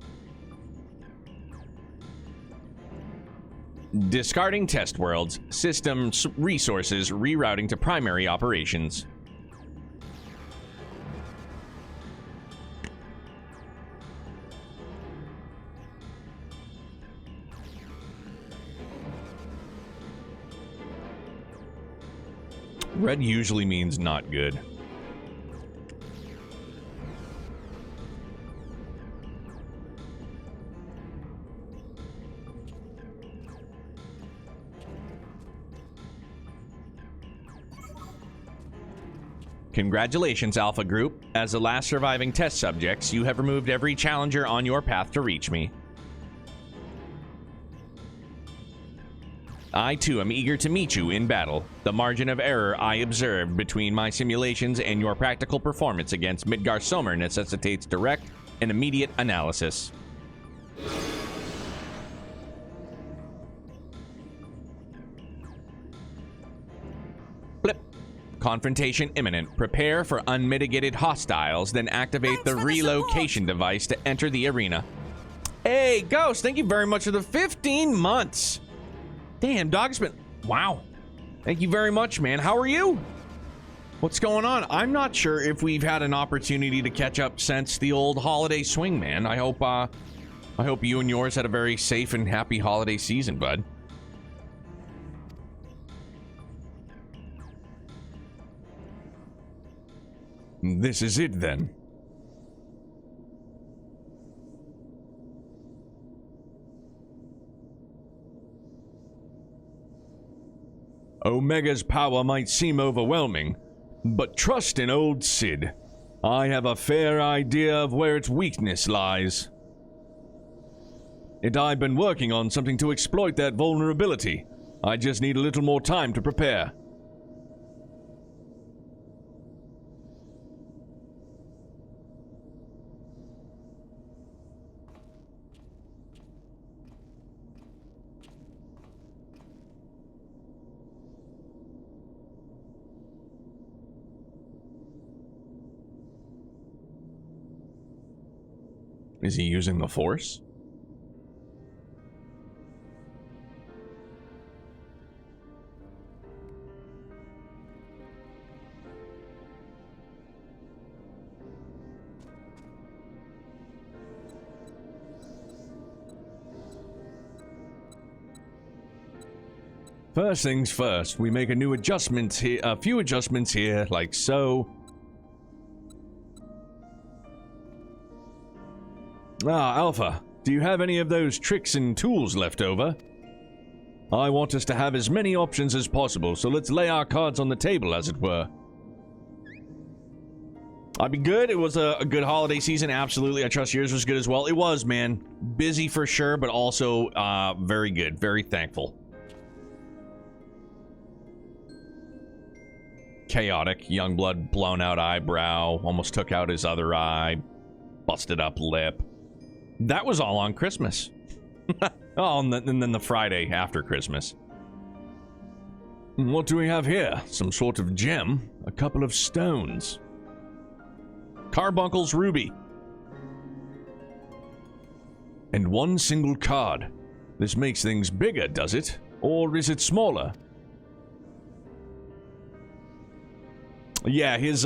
A: Discarding test worlds. System resources rerouting to primary operations. Red usually means not good. Congratulations, Alpha Group. As the last surviving test subjects, you have removed every challenger on your path to reach me. I, too, am eager to meet you in battle. The margin of error I observed between my simulations and your practical performance against Midgar Sommer necessitates direct and immediate analysis. Blip. Confrontation imminent. Prepare for unmitigated hostiles, then activate the relocation device to enter the arena. Hey, Ghost, thank you very much for the 15 months. Damn, dog, it's been... Wow. Thank you very much, man. How are you? What's going on? I'm not sure if we've had an opportunity to catch up since the old holiday swing, man. I hope you and yours had a very safe and happy holiday season, bud. This is it, then. Omega's power might seem overwhelming, but trust in old Sid. I have a fair idea of where its weakness lies. And I've been working on something to exploit that vulnerability. I just need a little more time to prepare. Is he using the Force? First things first, we make a few adjustments here, like so. Ah, Alpha, do you have any of those tricks and tools left over? I want us to have as many options as possible, so let's lay our cards on the table, as it were. I'd be good. It was a good holiday season, absolutely. I trust yours was good as well. It was, man. Busy for sure, but also very good. Very thankful. Chaotic. Youngblood, blown out eyebrow, almost took out his other eye, busted up lip. That was all on Christmas. Oh, and then the Friday after Christmas. What do we have here? Some sort of gem? A couple of stones. Carbuncle's ruby. And one single card. This makes things bigger, does it? Or is it smaller? Yeah, his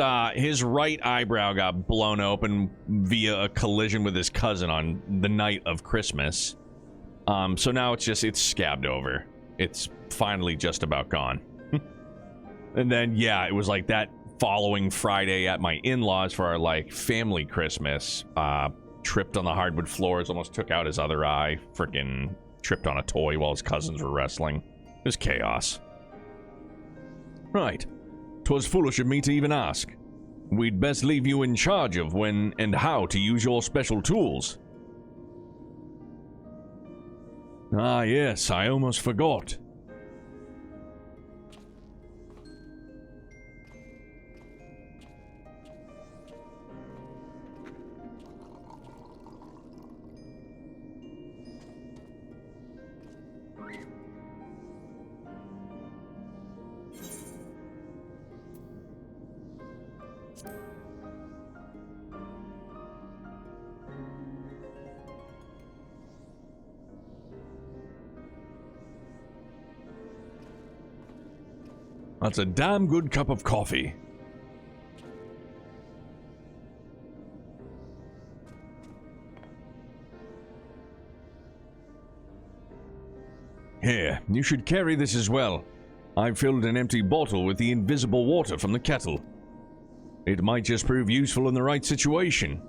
A: right eyebrow got blown open via a collision with his cousin on the night of Christmas. So now it's scabbed over. It's finally just about gone. And then, yeah, it was like that following Friday at my in-laws for our, like, family Christmas. Tripped on the hardwood floors, almost took out his other eye. Freaking tripped on a toy while his cousins were wrestling. It was chaos. Right. 'Twas foolish of me to even ask. We'd best leave you in charge of when and how to use your special tools. Ah, yes, I almost forgot. That's a damn good cup of coffee. Here, you should carry this as well. I've filled an empty bottle with the invisible water from the kettle. It might just prove useful in the right situation.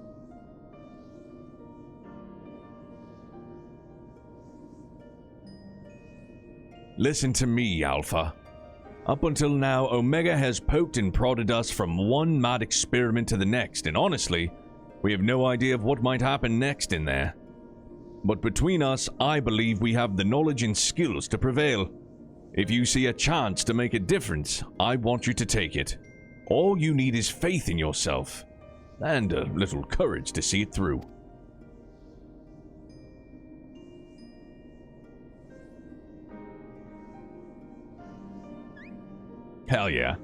A: Listen to me, Alpha. Up until now, Omega has poked and prodded us from one mad experiment to the next, and honestly, we have no idea of what might happen next in there. But between us, I believe we have the knowledge and skills to prevail. If you see a chance to make a difference, I want you to take it. All you need is faith in yourself, and a little courage to see it through. Hell yeah.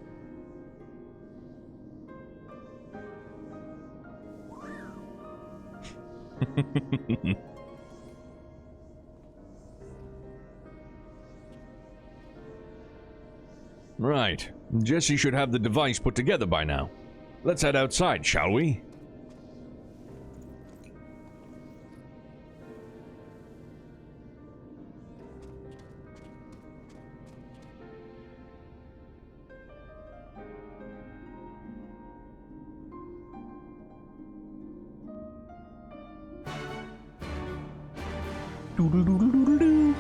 A: Right. Jesse should have the device put together by now. Let's head outside, shall we? Doodle-doodle-doodle-doo.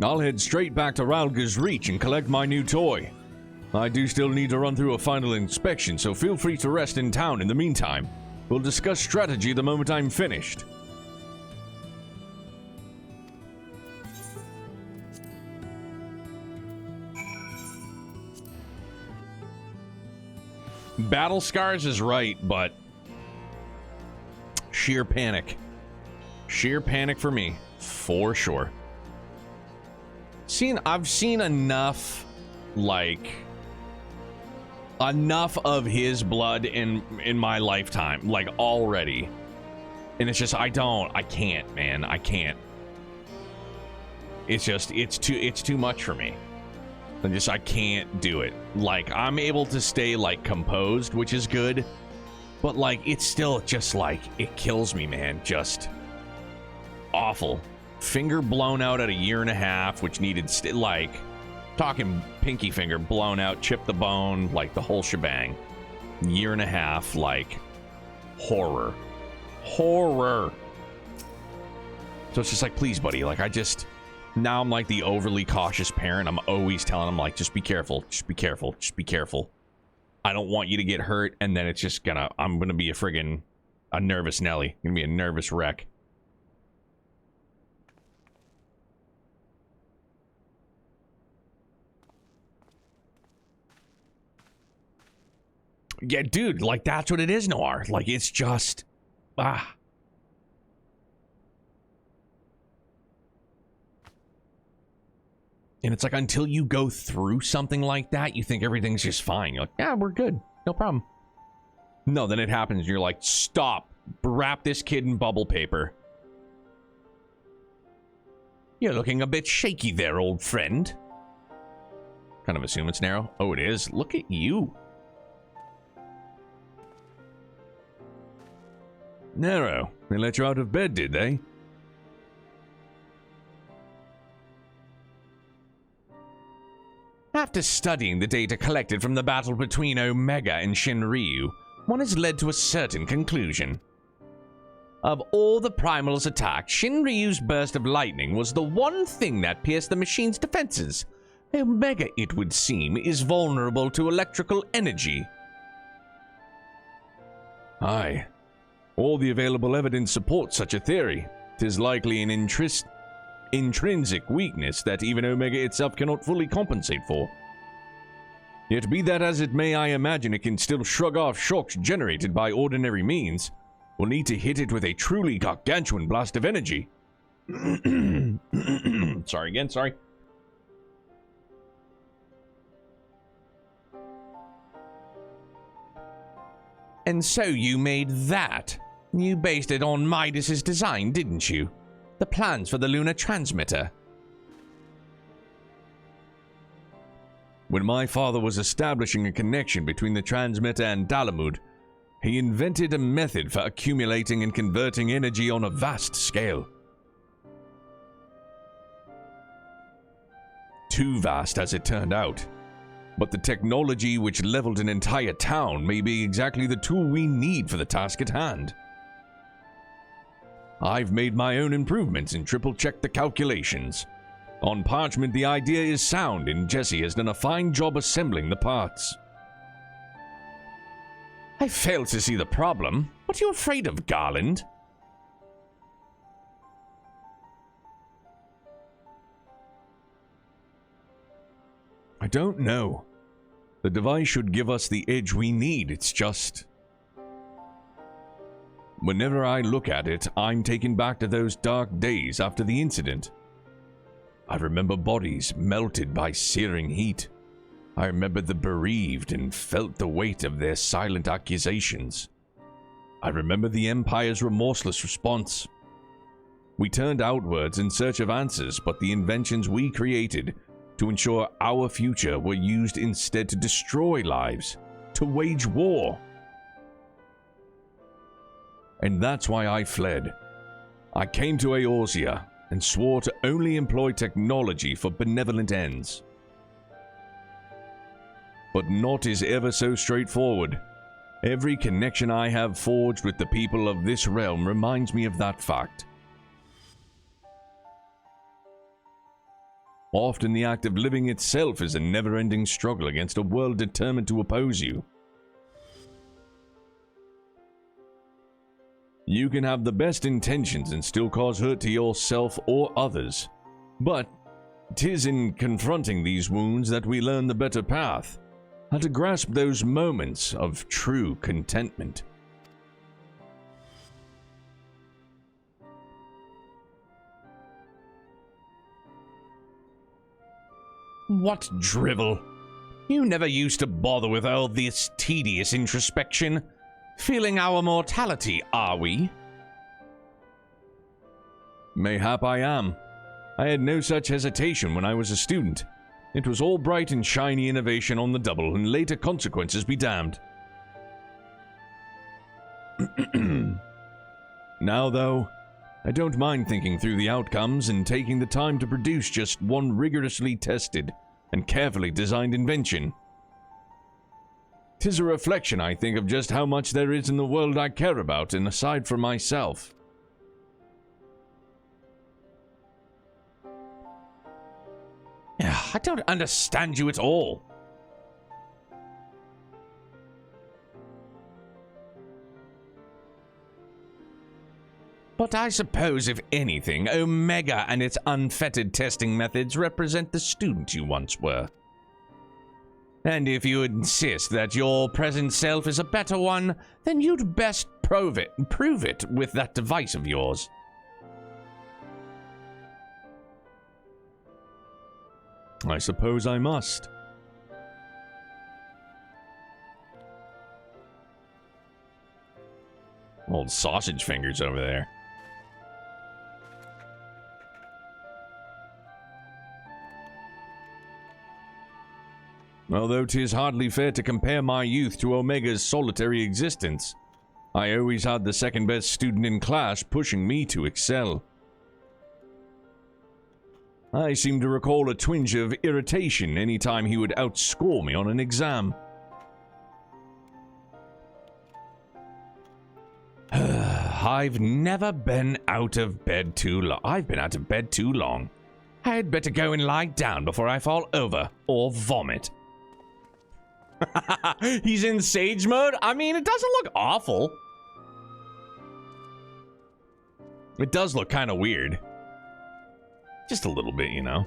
A: I'll head straight back to Ralga's Reach and collect my new toy. I do still need to run through a final inspection, so feel free to rest in town in the meantime. We'll discuss strategy the moment I'm finished. Battle Scars is right, but sheer panic. Sheer panic for me, for sure. I've seen enough, enough of his blood in my lifetime, already. And it's just, I can't, man. I can't. It's just, it's too much for me. I can't do it. I'm able to stay, composed, which is good. But, it's still just, it kills me, man. Just awful. Finger blown out at 1.5 years, which needed, talking pinky finger blown out, chipped the bone, the whole shebang. 1.5 years, horror. Horror. So it's just please, buddy, now I'm the overly cautious parent. I'm always telling him, just be careful, just be careful, just be careful. I don't want you to get hurt, and then it's just I'm gonna be a nervous Nelly. Gonna be a nervous wreck. Yeah, dude, that's what it is, Noir. It's just, And it's until you go through something like that, you think everything's just fine. You're yeah, we're good. No problem. No, then it happens, and you're stop. Wrap this kid in bubble paper. You're looking a bit shaky there, old friend. Kind of assume it's narrow. Oh, it is. Look at you. Narrow. They let you out of bed, did they? After studying the data collected from the battle between Omega and Shinryu, one has led to a certain conclusion. Of all the Primal's attacks, Shinryu's burst of lightning was the one thing that pierced the machine's defenses. Omega, it would seem, is vulnerable to electrical energy. Aye. All the available evidence supports such a theory. 'Tis likely an intrinsic weakness that even Omega itself cannot fully compensate for. Yet be that as it may, I imagine it can still shrug off shocks generated by ordinary means. We'll need to hit it with a truly gargantuan blast of energy. Sorry again, sorry. And so you made that. You based it on Midas's design, didn't you? The plans for the lunar transmitter. When my father was establishing a connection between the transmitter and Dalamud, He invented a method for accumulating and converting energy on a vast scale. Too vast, as it turned out. But the technology which leveled an entire town may be exactly the tool we need for the task at hand. I've made my own improvements and triple-checked the calculations. On parchment, the idea is sound, and Jesse has done a fine job assembling the parts. I fail to see the problem. What are you afraid of, Garland? I don't know. The device should give us the edge we need, it's just... Whenever I look at it, I'm taken back to those dark days after the incident. I remember bodies melted by searing heat. I remember the bereaved and felt the weight of their silent accusations. I remember the Empire's remorseless response. We turned outwards in search of answers, but the inventions we created to ensure our future were used instead to destroy lives, to wage war. And that's why I fled. I came to Eorzea and swore to only employ technology for benevolent ends. But naught is ever so straightforward. Every connection I have forged with the people of this realm reminds me of that fact. Often the act of living itself is a never-ending struggle against a world determined to oppose you. You can have the best intentions and still cause hurt to yourself or others. But 'tis in confronting these wounds that we learn the better path, how to grasp those moments of true contentment. What drivel! You never used to bother with all this tedious introspection. Feeling our mortality, are we? Mayhap I am. I had no such hesitation when I was a student. It was all bright and shiny innovation on the double, and later consequences be damned. Now, though, I don't mind thinking through the outcomes and taking the time to produce just one rigorously tested and carefully designed invention. 'Tis a reflection, I think, of just how much there is in the world I care about, and aside from myself. I don't understand you at all. But I suppose, if anything, Omega and its unfettered testing methods represent the student you once were. And if you insist that your present self is a better one, then you'd best prove it with that device of yours. I suppose I must. Old sausage fingers over there. Although 'tis hardly fair to compare my youth to Omega's solitary existence, I always had the second best student in class pushing me to excel. I seem to recall a twinge of irritation any time he would outscore me on an exam. I've never been out of bed too long. I've been out of bed too long. I'd better go and lie down before I fall over or vomit. He's in sage mode? I mean, it doesn't look awful. It does look kind of weird. Just a little bit, you know.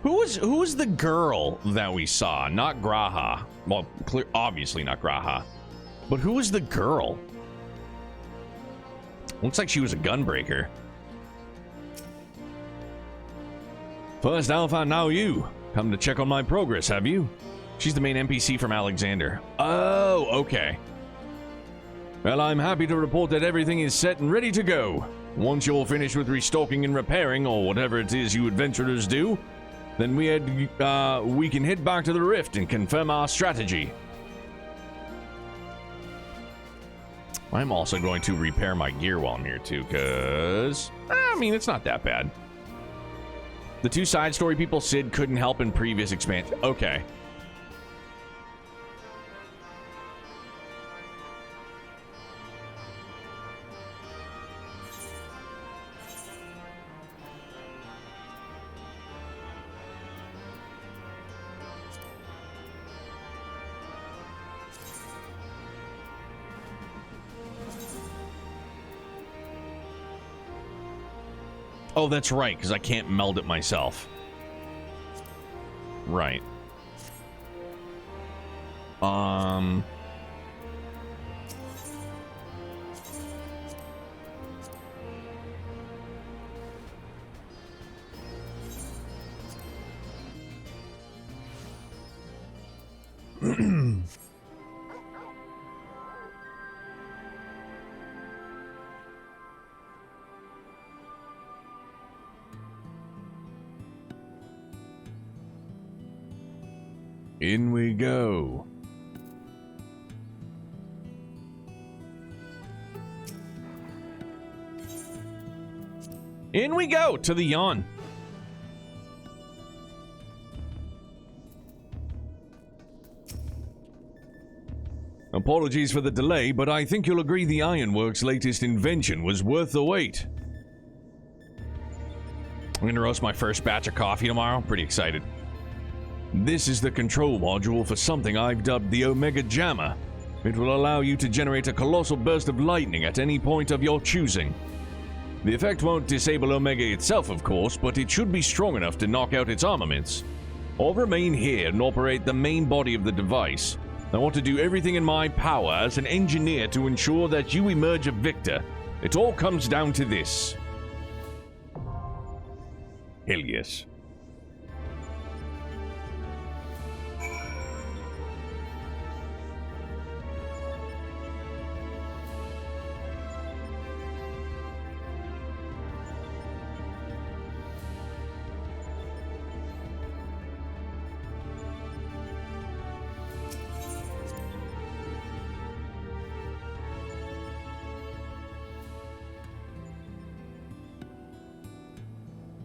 A: Who was the girl that we saw? Not Graha. Well, obviously not Graha. But who was the girl? Looks like she was a gunbreaker. First Alpha, now you. Come to check on my progress, have you? She's the main NPC from Alexander. Oh, okay. Well, I'm happy to report that everything is set and ready to go. Once you're finished with restocking and repairing, or whatever it is you adventurers do, Then we can head back to the rift and confirm our strategy. I'm also going to repair my gear while I'm here too, because I mean, it's not that bad. The two side story people Sid couldn't help in previous expansion. Okay. Oh, that's right, because I can't meld it myself. Right. In we go. In we go to the yawn. Apologies for the delay, but I think you'll agree the Ironworks' latest invention was worth the wait. I'm gonna roast my first batch of coffee tomorrow. Pretty excited. This is the control module for something I've dubbed the Omega Jammer. It will allow you to generate a colossal burst of lightning at any point of your choosing. The effect won't disable Omega itself, of course, but it should be strong enough to knock out its armaments. I'll remain here and operate the main body of the device. I want to do everything in my power as an engineer to ensure that you emerge a victor. It all comes down to this. Hell yes.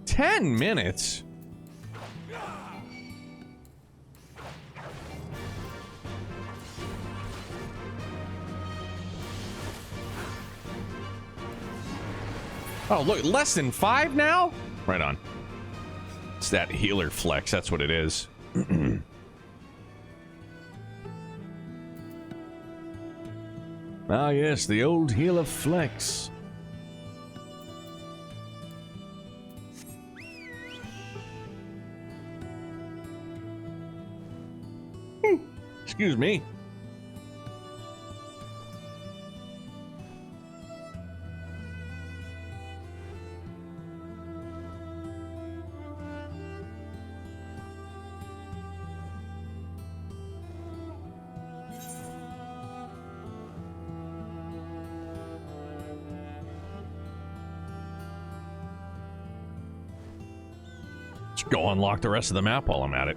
A: $10 minutes? Oh, look, less than 5 now? Right on. It's that healer flex, that's what it is. Ah, yes, the old healer flex. Excuse me. Let's go unlock the rest of the map while I'm at it.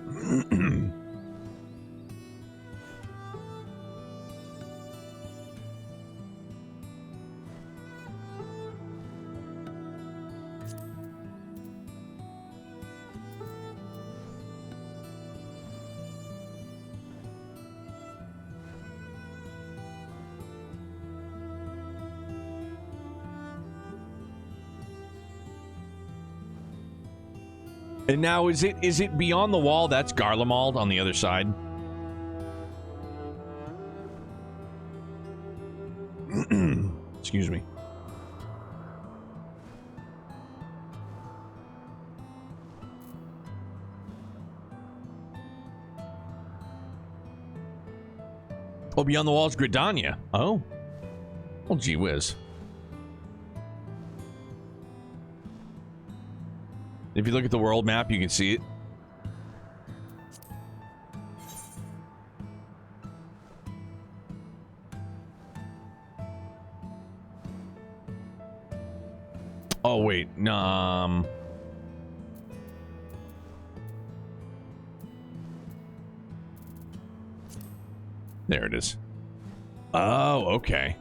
A: And now, is it beyond the wall? That's Garlemald on the other side. Excuse me. Oh, beyond the wall is Gridania. Oh. Well, gee whiz. If you look at the world map, you can see it. Oh, wait. There it is. Oh, okay.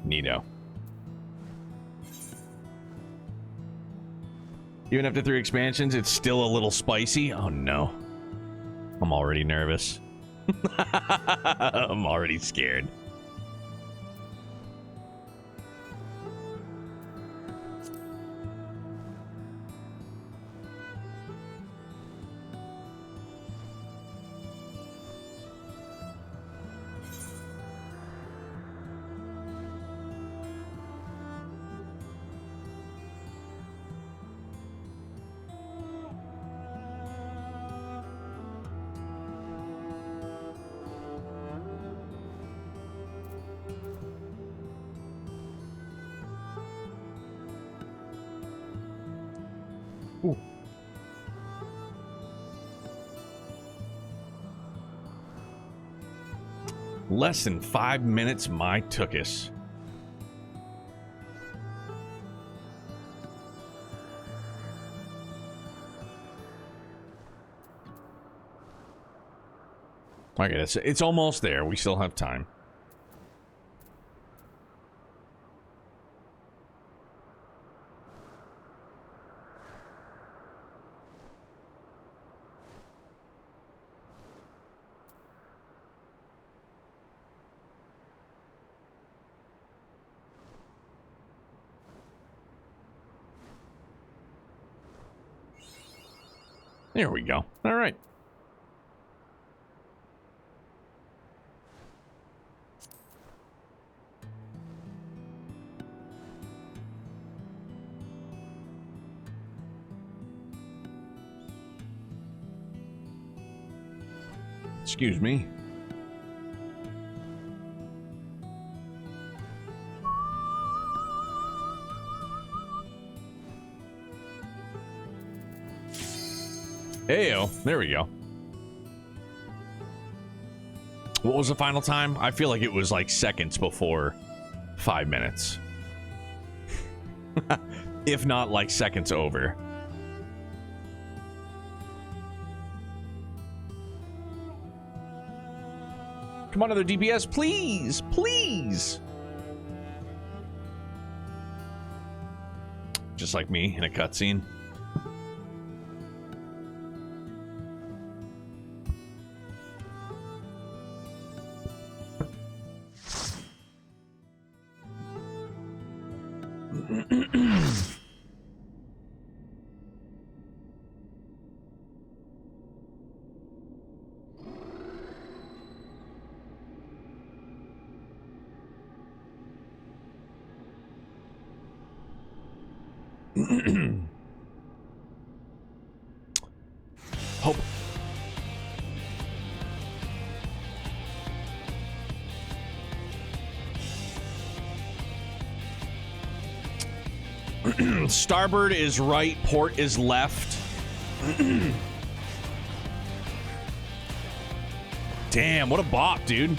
A: Neato. Even after 3 expansions, it's still a little spicy. Oh no. I'm already nervous. I'm already scared. Ooh. Less than 5 minutes, my tookus. Okay, it's almost there. We still have time. There we go. All right. Excuse me. Heyo, there we go. What was the final time? I feel like it was like seconds before 5 minutes. If not like seconds over. Come on, other DPS, please, please. Just like me in a cutscene. Hope. Starboard is right, port is left. Damn, what a bop, dude.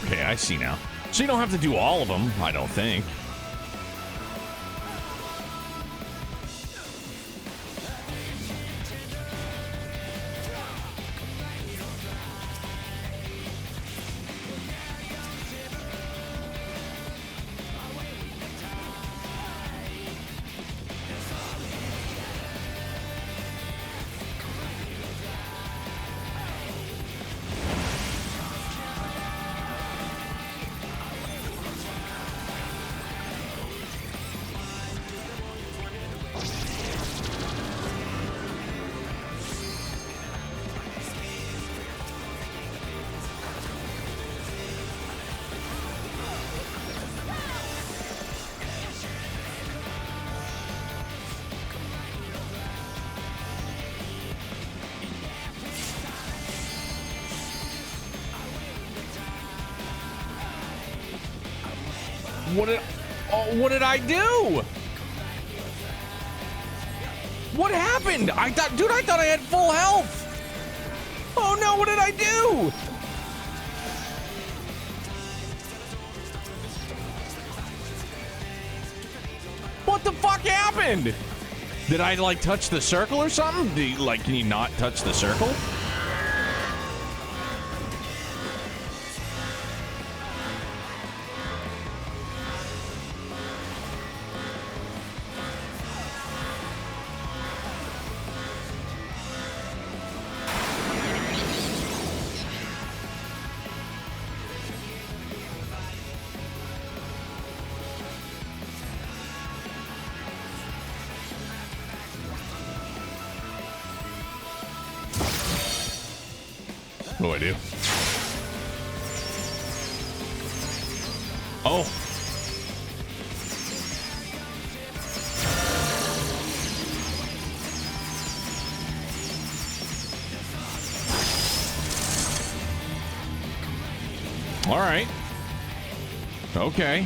A: okay, I see now. So you don't have to do all of them, I don't think. What did I do? What happened? I thought I had full health. Oh no, what did I do? What the fuck happened? Did I like touch the circle or something? Can you not touch the circle? What do I do? Oh. All right. Okay.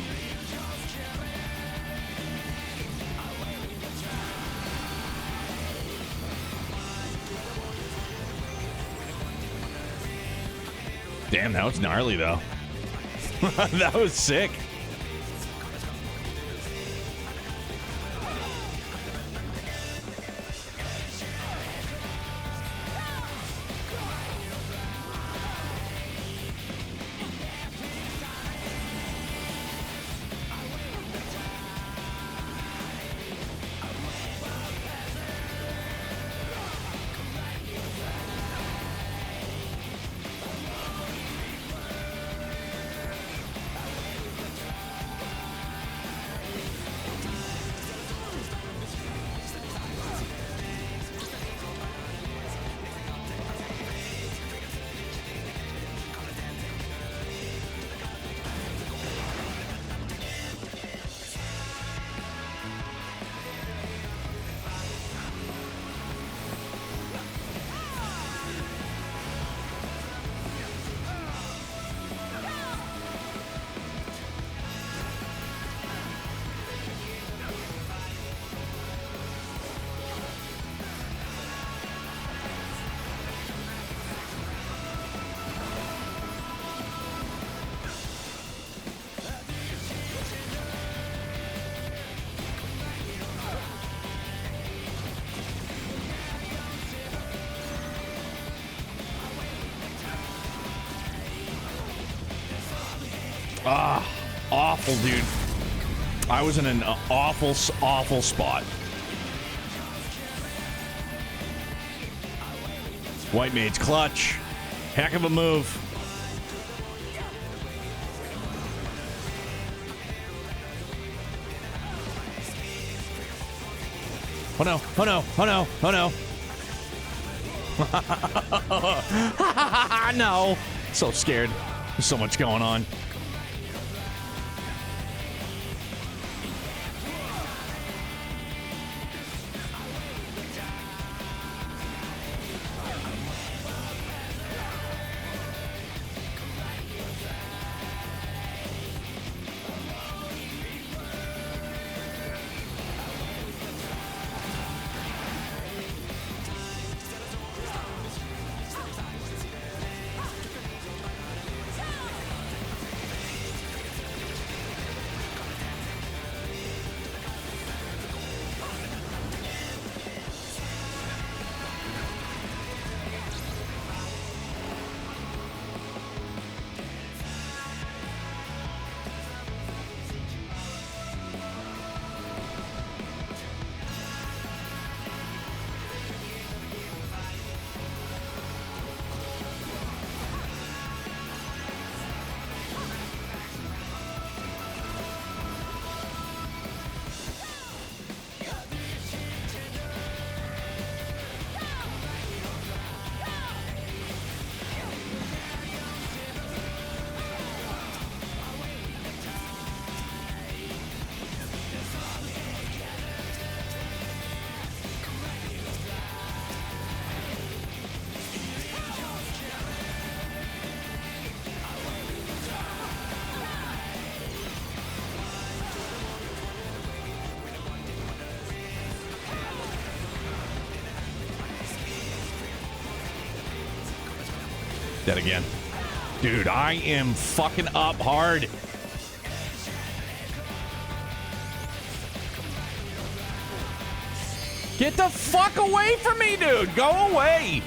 A: Damn, that was gnarly, though. That was sick. Ah, awful, dude. I was in an awful spot. White Maid's clutch. Heck of a move. Oh no, oh no, oh no, oh no. No. So scared. There's so much going on. Dead again. Dude, I am fucking up hard. Get the fuck away from me, dude. Go away.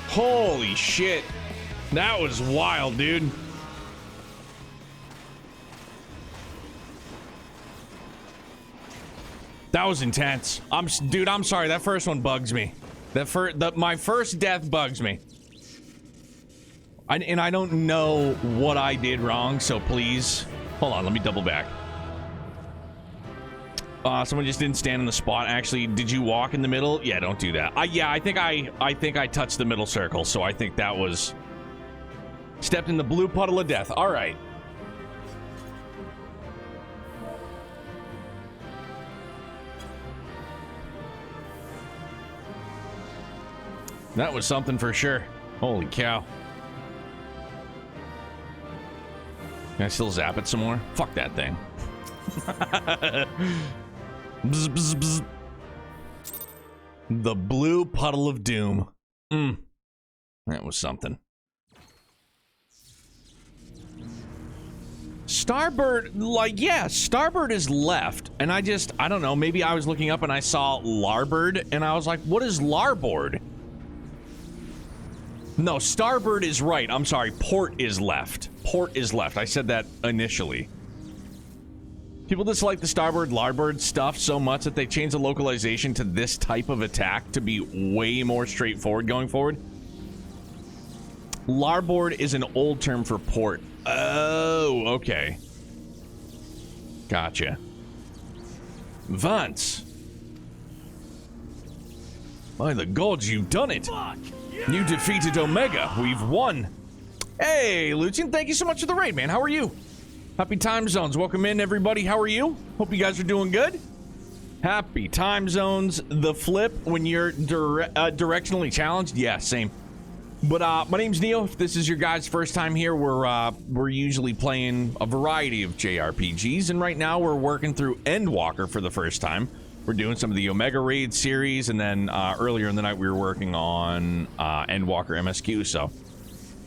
A: Holy shit. That was wild, dude. That was intense. Dude, I'm sorry. That first one bugs me. My first death bugs me. And I don't know what I did wrong, so please. Hold on, let me double back. Someone just didn't stand in the spot. Actually, did you walk in the middle? Yeah, don't do that. I think I touched the middle circle, so I think that was stepped in the blue puddle of death. All right. That was something for sure. Holy cow. Can I still zap it some more? Fuck that thing. Bzz, bzz, bzz. The blue puddle of doom. That was something. Starboard, like, yeah, starboard is left. And I don't know, maybe I was looking up and I saw larboard and I was like, what is larboard? No, starboard is right. I'm sorry, port is left. Port is left. I said that initially. People dislike the starboard, larboard stuff so much that they change the localization to this type of attack to be way more straightforward going forward. Larboard is an old term for port. Oh, okay. Gotcha. Vance. By the gods, you've done it. You defeated Omega. We've won. Hey, Lucian, thank you so much for the raid, man. How are you? Happy time zones. Welcome in, everybody. How are you? Hope you guys are doing good. Happy time zones. The flip when you're directionally challenged. Yeah, same. But my name's Neo. If this is your guys' first time here, we're usually playing a variety of JRPGs, and right now we're working through Endwalker for the first time. We're doing some of the Omega Raid series, and then earlier in the night we were working on Endwalker MSQ. So,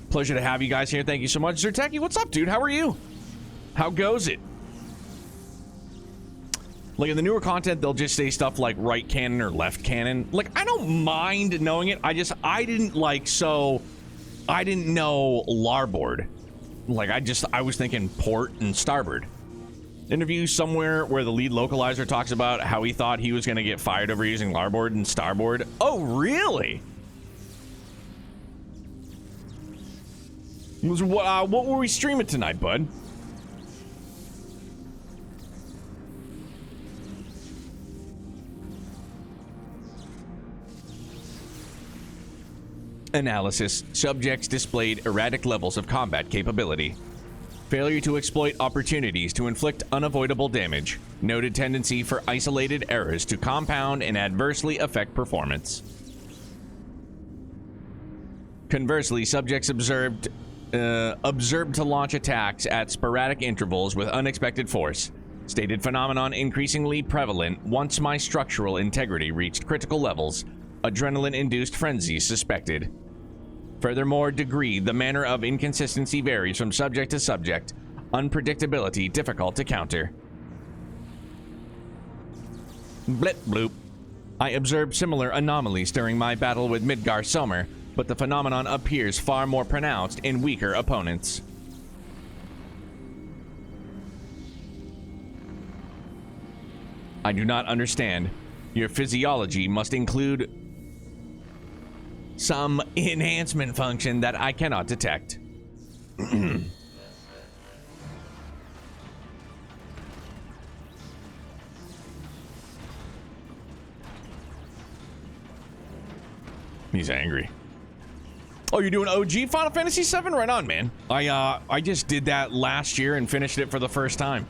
A: pleasure to have you guys here. Thank you so much. Zerteki, what's up, dude? How are you? How goes it? Like in the newer content, they'll just say stuff like right cannon or left cannon. Like, I don't mind knowing it. I didn't know larboard. Like, I was thinking port and starboard. Interview somewhere where the lead localizer talks about how he thought he was going to get fired over using larboard and starboard. Oh, really? What were we streaming tonight, bud? Analysis. Subjects displayed erratic levels of combat capability. Failure to exploit opportunities to inflict unavoidable damage. Noted tendency for isolated errors to compound and adversely affect performance. Conversely, subjects observed to launch attacks at sporadic intervals with unexpected force. Stated phenomenon increasingly prevalent once my structural integrity reached critical levels. Adrenaline-induced frenzy suspected. Furthermore, degree, the manner of inconsistency varies from subject to subject. Unpredictability difficult to counter. Blip bloop. I observed similar anomalies during my battle with Midgar Sommer, but the phenomenon appears far more pronounced in weaker opponents. I do not understand. Your physiology must include some enhancement function that I cannot detect. He's angry. Oh, you're doing OG Final Fantasy VII? Right on, man. I just did that last year and finished it for the first time.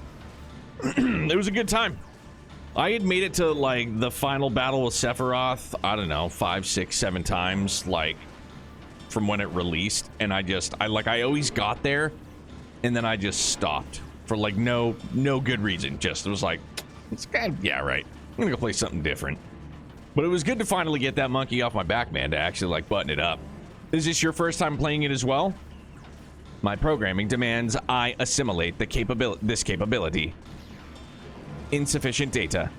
A: It was a good time. I had made it to, like, the final battle with Sephiroth, I don't know, 5, 6, 7 times, like, from when it released. And I always got there, and then I just stopped for, like, no good reason. Just, it was like, it's kind of, yeah, right. I'm gonna go play something different. But it was good to finally get that monkey off my back, man, to actually, like, button it up. Is this your first time playing it as well? My programming demands I assimilate this capability. Insufficient data.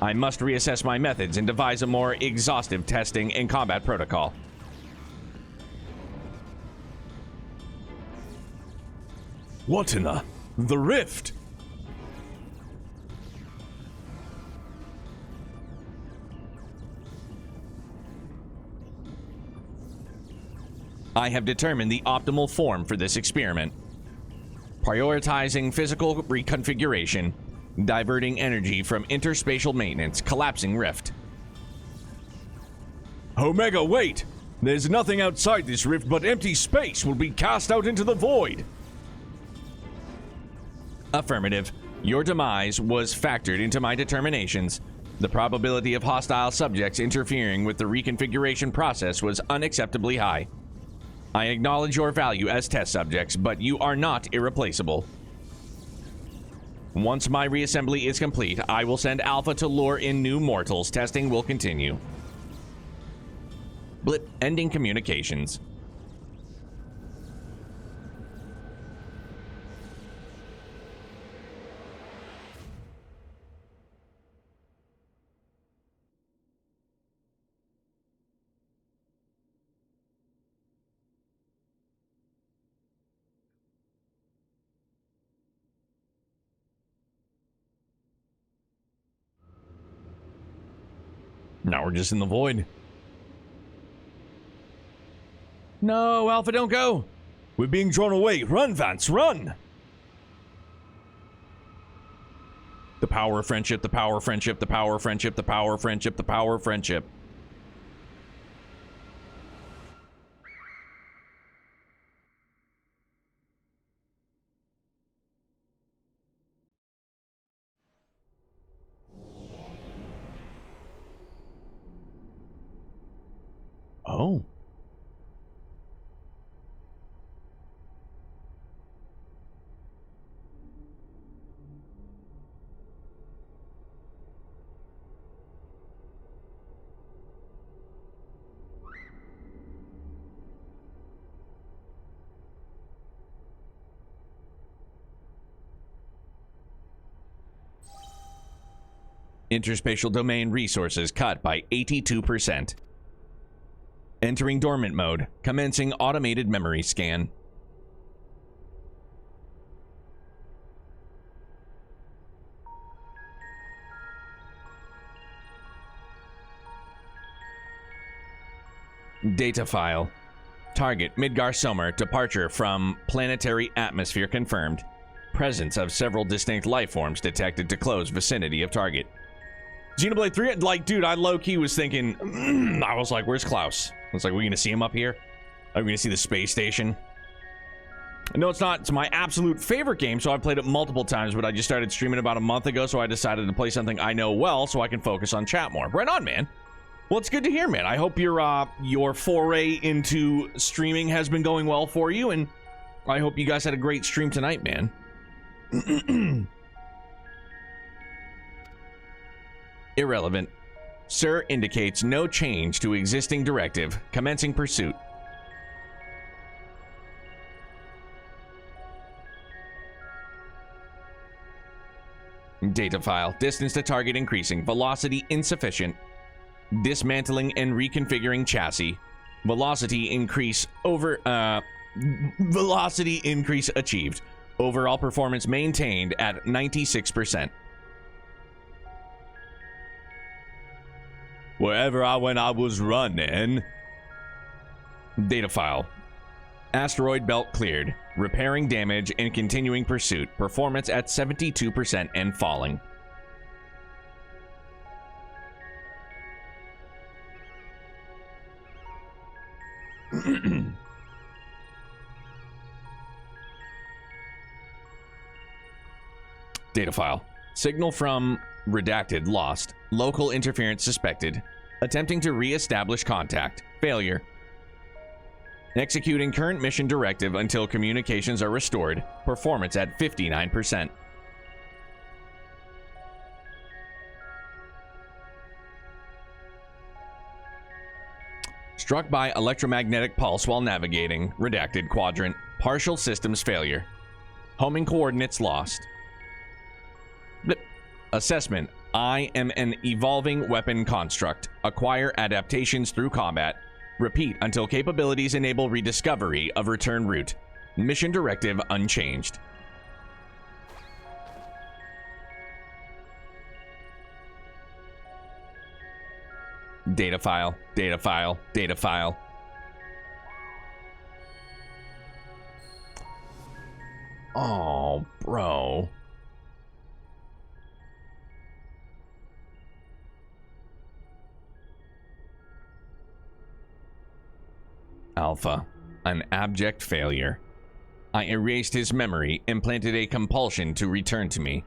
A: I must reassess my methods and devise a more exhaustive testing and combat protocol. What in the rift? I have determined the optimal form for this experiment. Prioritizing physical reconfiguration, diverting energy from interspatial maintenance, collapsing rift. Omega, wait! There's nothing outside this rift but empty space will be cast out into the void. Affirmative. Your demise was factored into my determinations. The probability of hostile subjects interfering with the reconfiguration process was unacceptably high. I acknowledge your value as test subjects, but you are not irreplaceable. Once my reassembly is complete, I will send Alpha to lure in new mortals. Testing will continue. Blip, ending communications. Now we're just in the void. No, Alpha, don't go. We're being drawn away. Run, Vance, run. The power of friendship, the power of friendship, the power of friendship, the power of friendship, the power of friendship. Oh. Interspatial domain resources cut by 82%. Entering dormant mode. Commencing automated memory scan. Data file. Target Midgar Sommer. Departure from planetary atmosphere confirmed. Presence of several distinct life forms detected to close vicinity of target. Xenoblade 3, like, dude, I low-key was thinking, I was like, where's Klaus? I was like, we gonna see him up here? Are we gonna see the space station? No, it's not. It's my absolute favorite game, so I've played it multiple times, but I just started streaming about a month ago, so I decided to play something I know well so I can focus on chat more. Right on, man. Well, it's good to hear, man. I hope your foray into streaming has been going well for you, and I hope you guys had a great stream tonight, man. Irrelevant. Sir indicates no change to existing directive. Commencing pursuit. Data file. Distance to target increasing. Velocity insufficient. Dismantling and reconfiguring chassis. Velocity increase achieved. Overall performance maintained at 96%. Wherever I went, I was running. Data file. Asteroid belt cleared. Repairing damage and continuing pursuit. Performance at 72% and falling. Data file. Signal from redacted lost. Local interference suspected. Attempting to re-establish contact. Failure. Executing current mission directive until communications are restored. Performance at 59%. Struck by electromagnetic pulse while navigating. Redacted quadrant. Partial systems failure. Homing coordinates lost. Blip. Assessment. I am an evolving weapon construct. Acquire adaptations through combat. Repeat until capabilities enable rediscovery of return route. Mission directive unchanged. Data file, data file, data file. Oh, bro. Alpha, an abject failure. I erased his memory, implanted a compulsion to return to me.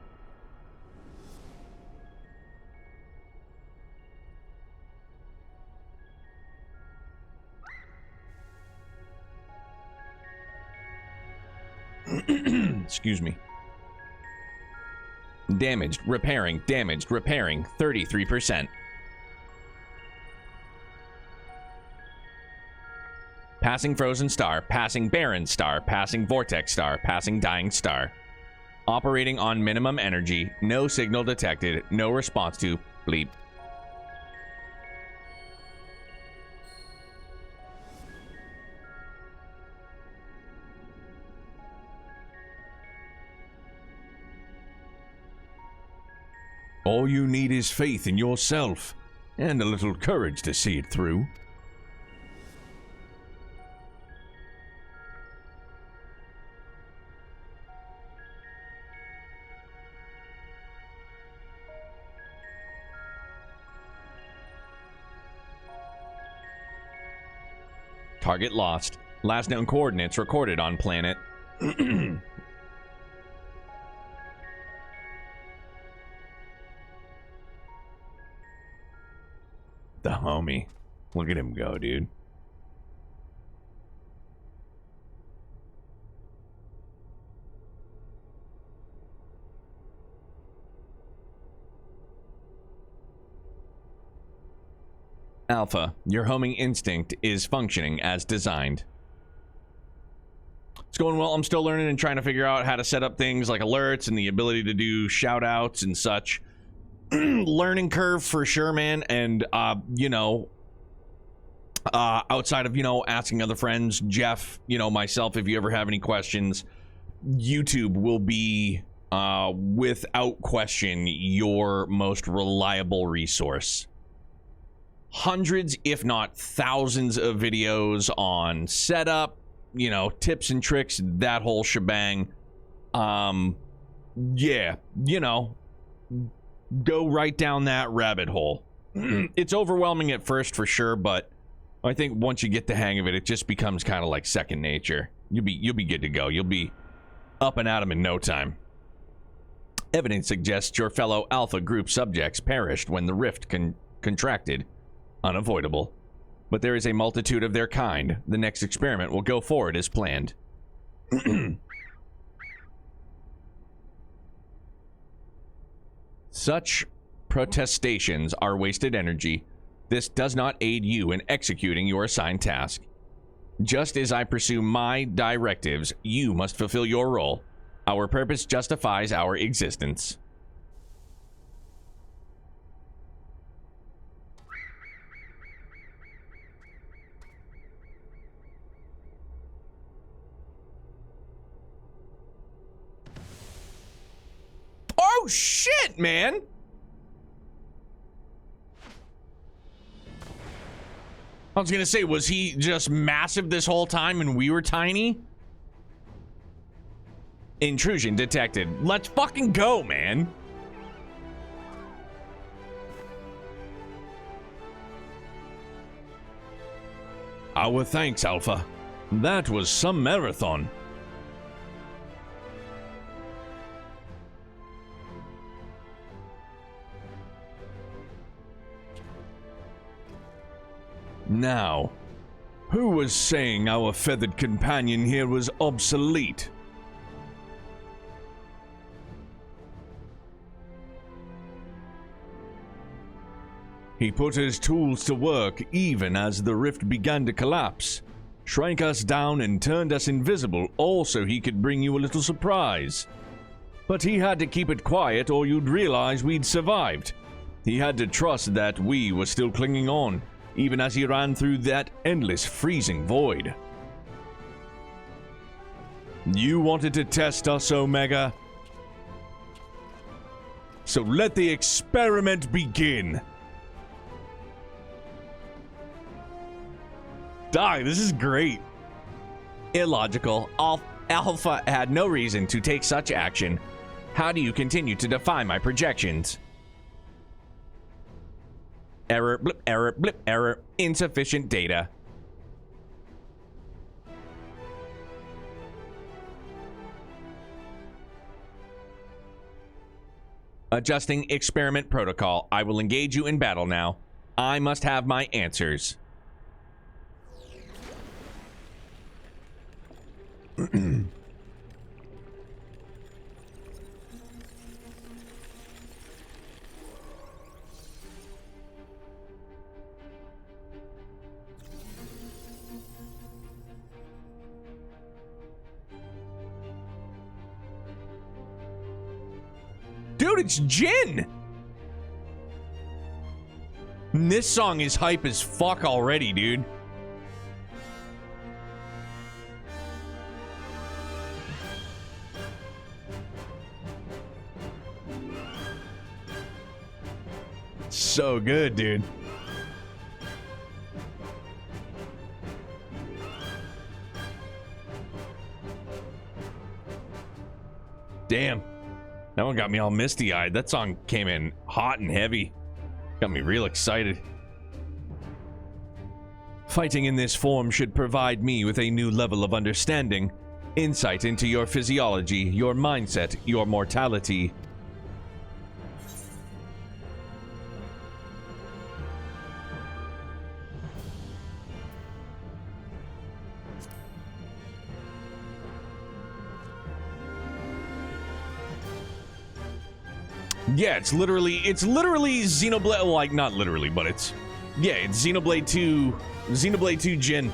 A: Excuse me. Damaged, repairing, 33%. Passing frozen star, passing barren star, passing vortex star, passing dying star. Operating on minimum energy, no signal detected, no response to bleep. All you need is faith in yourself, and a little courage to see it through. Target lost. Last known coordinates recorded on planet. The homie. Look at him go, dude. Alpha, your homing instinct is functioning as designed. It's going well. I'm still learning and trying to figure out how to set up things like alerts and the ability to do shout outs and such. Learning curve for sure, man. And, outside of, asking other friends, Jeff, myself, if you ever have any questions, YouTube will be, without question, your most reliable resource. Hundreds, if not thousands of videos on setup, tips and tricks, that whole shebang. Yeah, go right down that rabbit hole. It's overwhelming at first for sure, but I think once you get the hang of it, it just becomes kind of like second nature. You'll be good to go. You'll be up and at 'em in no time. Evidence suggests your fellow Alpha Group subjects perished when the rift contracted. Unavoidable. But there is a multitude of their kind. The next experiment will go forward as planned. Such protestations are wasted energy. This does not aid you in executing your assigned task. Just as I pursue my directives, you must fulfill your role. Our purpose justifies our existence. Oh shit, man! I was gonna say, was he just massive this whole time and we were tiny? Intrusion detected. Let's fucking go, man. Our thanks, Alpha. That was some marathon. Now, who was saying our feathered companion here was obsolete? He put his tools to work even as the rift began to collapse, shrank us down and turned us invisible all so he could bring you a little surprise. But he had to keep it quiet or you'd realize we'd survived. He had to trust that we were still clinging on, even as he ran through that endless freezing void. You wanted to test us, Omega? So let the experiment begin. Dog, this is great. Illogical. Alpha had no reason to take such action. How do you continue to defy my projections? Error, blip, error, blip, error. Insufficient data. Adjusting experiment protocol. I will engage you in battle now. I must have my answers. Dude, it's Jin! This song is hype as fuck already, dude. So good, dude. Damn. That one got me all misty-eyed. That song came in hot and heavy. Got me real excited. Fighting in this form should provide me with a new level of understanding, insight into your physiology, your mindset, your mortality. Yeah, it's literally Xenoblade, like not literally, but it's Xenoblade 2 Jin.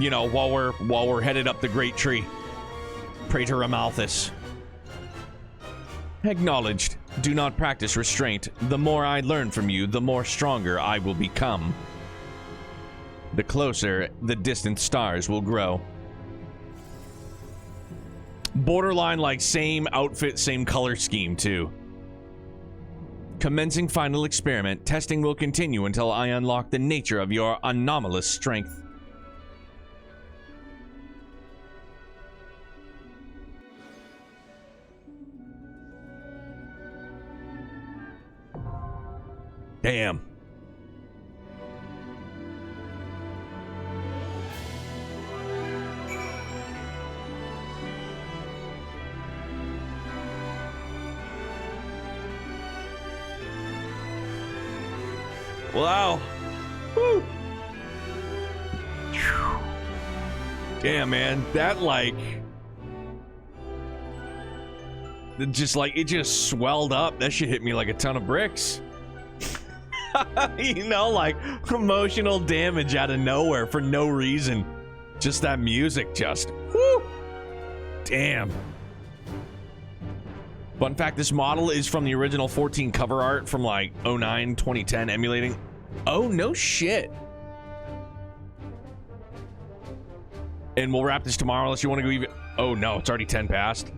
A: You know, while we're headed up the Great Tree. Praetor Amalthus. Acknowledged. Do not practice restraint. The more I learn from you, the more stronger I will become. The closer, the distant stars will grow. Borderline like same outfit, same color scheme too. Commencing final experiment. Testing will continue until I unlock the nature of your anomalous strength. Damn. Wow. Woo. Damn, man. That, like... It just swelled up. That shit hit me like a ton of bricks. You know, like, emotional damage out of nowhere for no reason. Just that music just... Woo. Damn. Fun fact, this model is from the original 14 cover art from like 09, 2010, emulating. Oh, no shit. And we'll wrap this tomorrow unless you want to go even... Oh, no, it's already 10 past.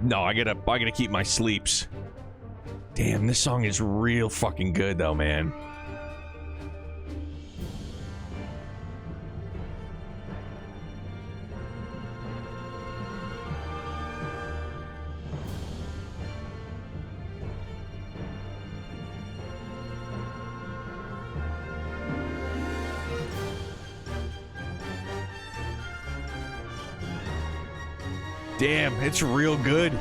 A: No, I gotta keep my sleeps. Damn, this song is real fucking good though, man. Damn, it's real good.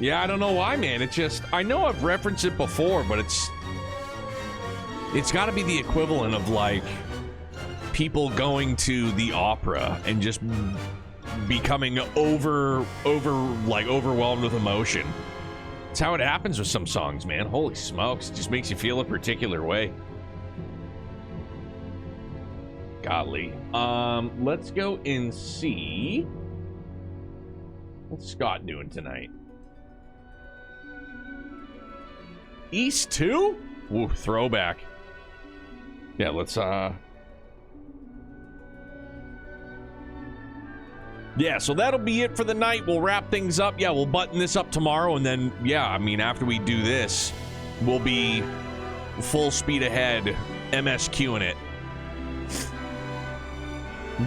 A: Yeah, I don't know why, man. It's just, I know I've referenced it before, but it's got to be the equivalent of like people going to the opera and just becoming overwhelmed with emotion. It's how it happens with some songs, man. Holy smokes, it just makes you feel a particular way. Golly. Let's go and see what's Scott doing tonight. East 2? Ooh, throwback. Yeah, let's yeah, so that'll be it for the night. We'll wrap things up. Yeah, we'll button this up tomorrow, and then, yeah, I mean, after we do this, we'll be full speed ahead MSQing it.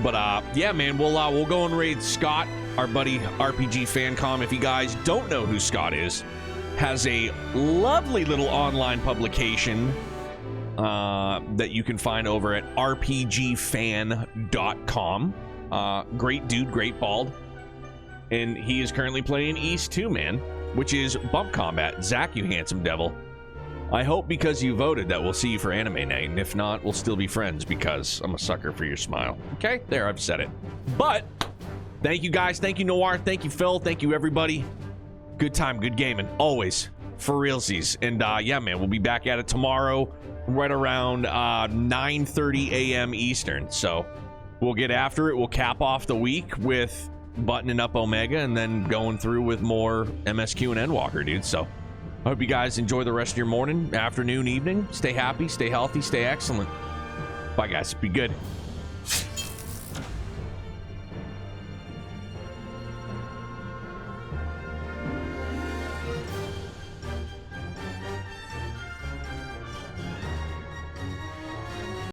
A: But, yeah, man, we'll go and raid Scott, our buddy RPG Fancom. If you guys don't know who Scott is, has a lovely little online publication that you can find over at rpgfan.com. Great dude, great bald. And he is currently playing East 2, man, which is bump combat. Zach, you handsome devil. I hope because you voted that we'll see you for anime night, and if not, we'll still be friends because I'm a sucker for your smile. Okay, there, I've said it. But thank you guys, thank you Noir, thank you Phil, thank you everybody. Good time, good gaming, always, for realsies. And yeah, man, we'll be back at it tomorrow, right around 9:30 a.m. Eastern. So we'll get after it. We'll cap off the week with buttoning up Omega and then going through with more MSQ and Endwalker, dude. So I hope you guys enjoy the rest of your morning, afternoon, evening. Stay happy, stay healthy, stay excellent. Bye, guys. Be good.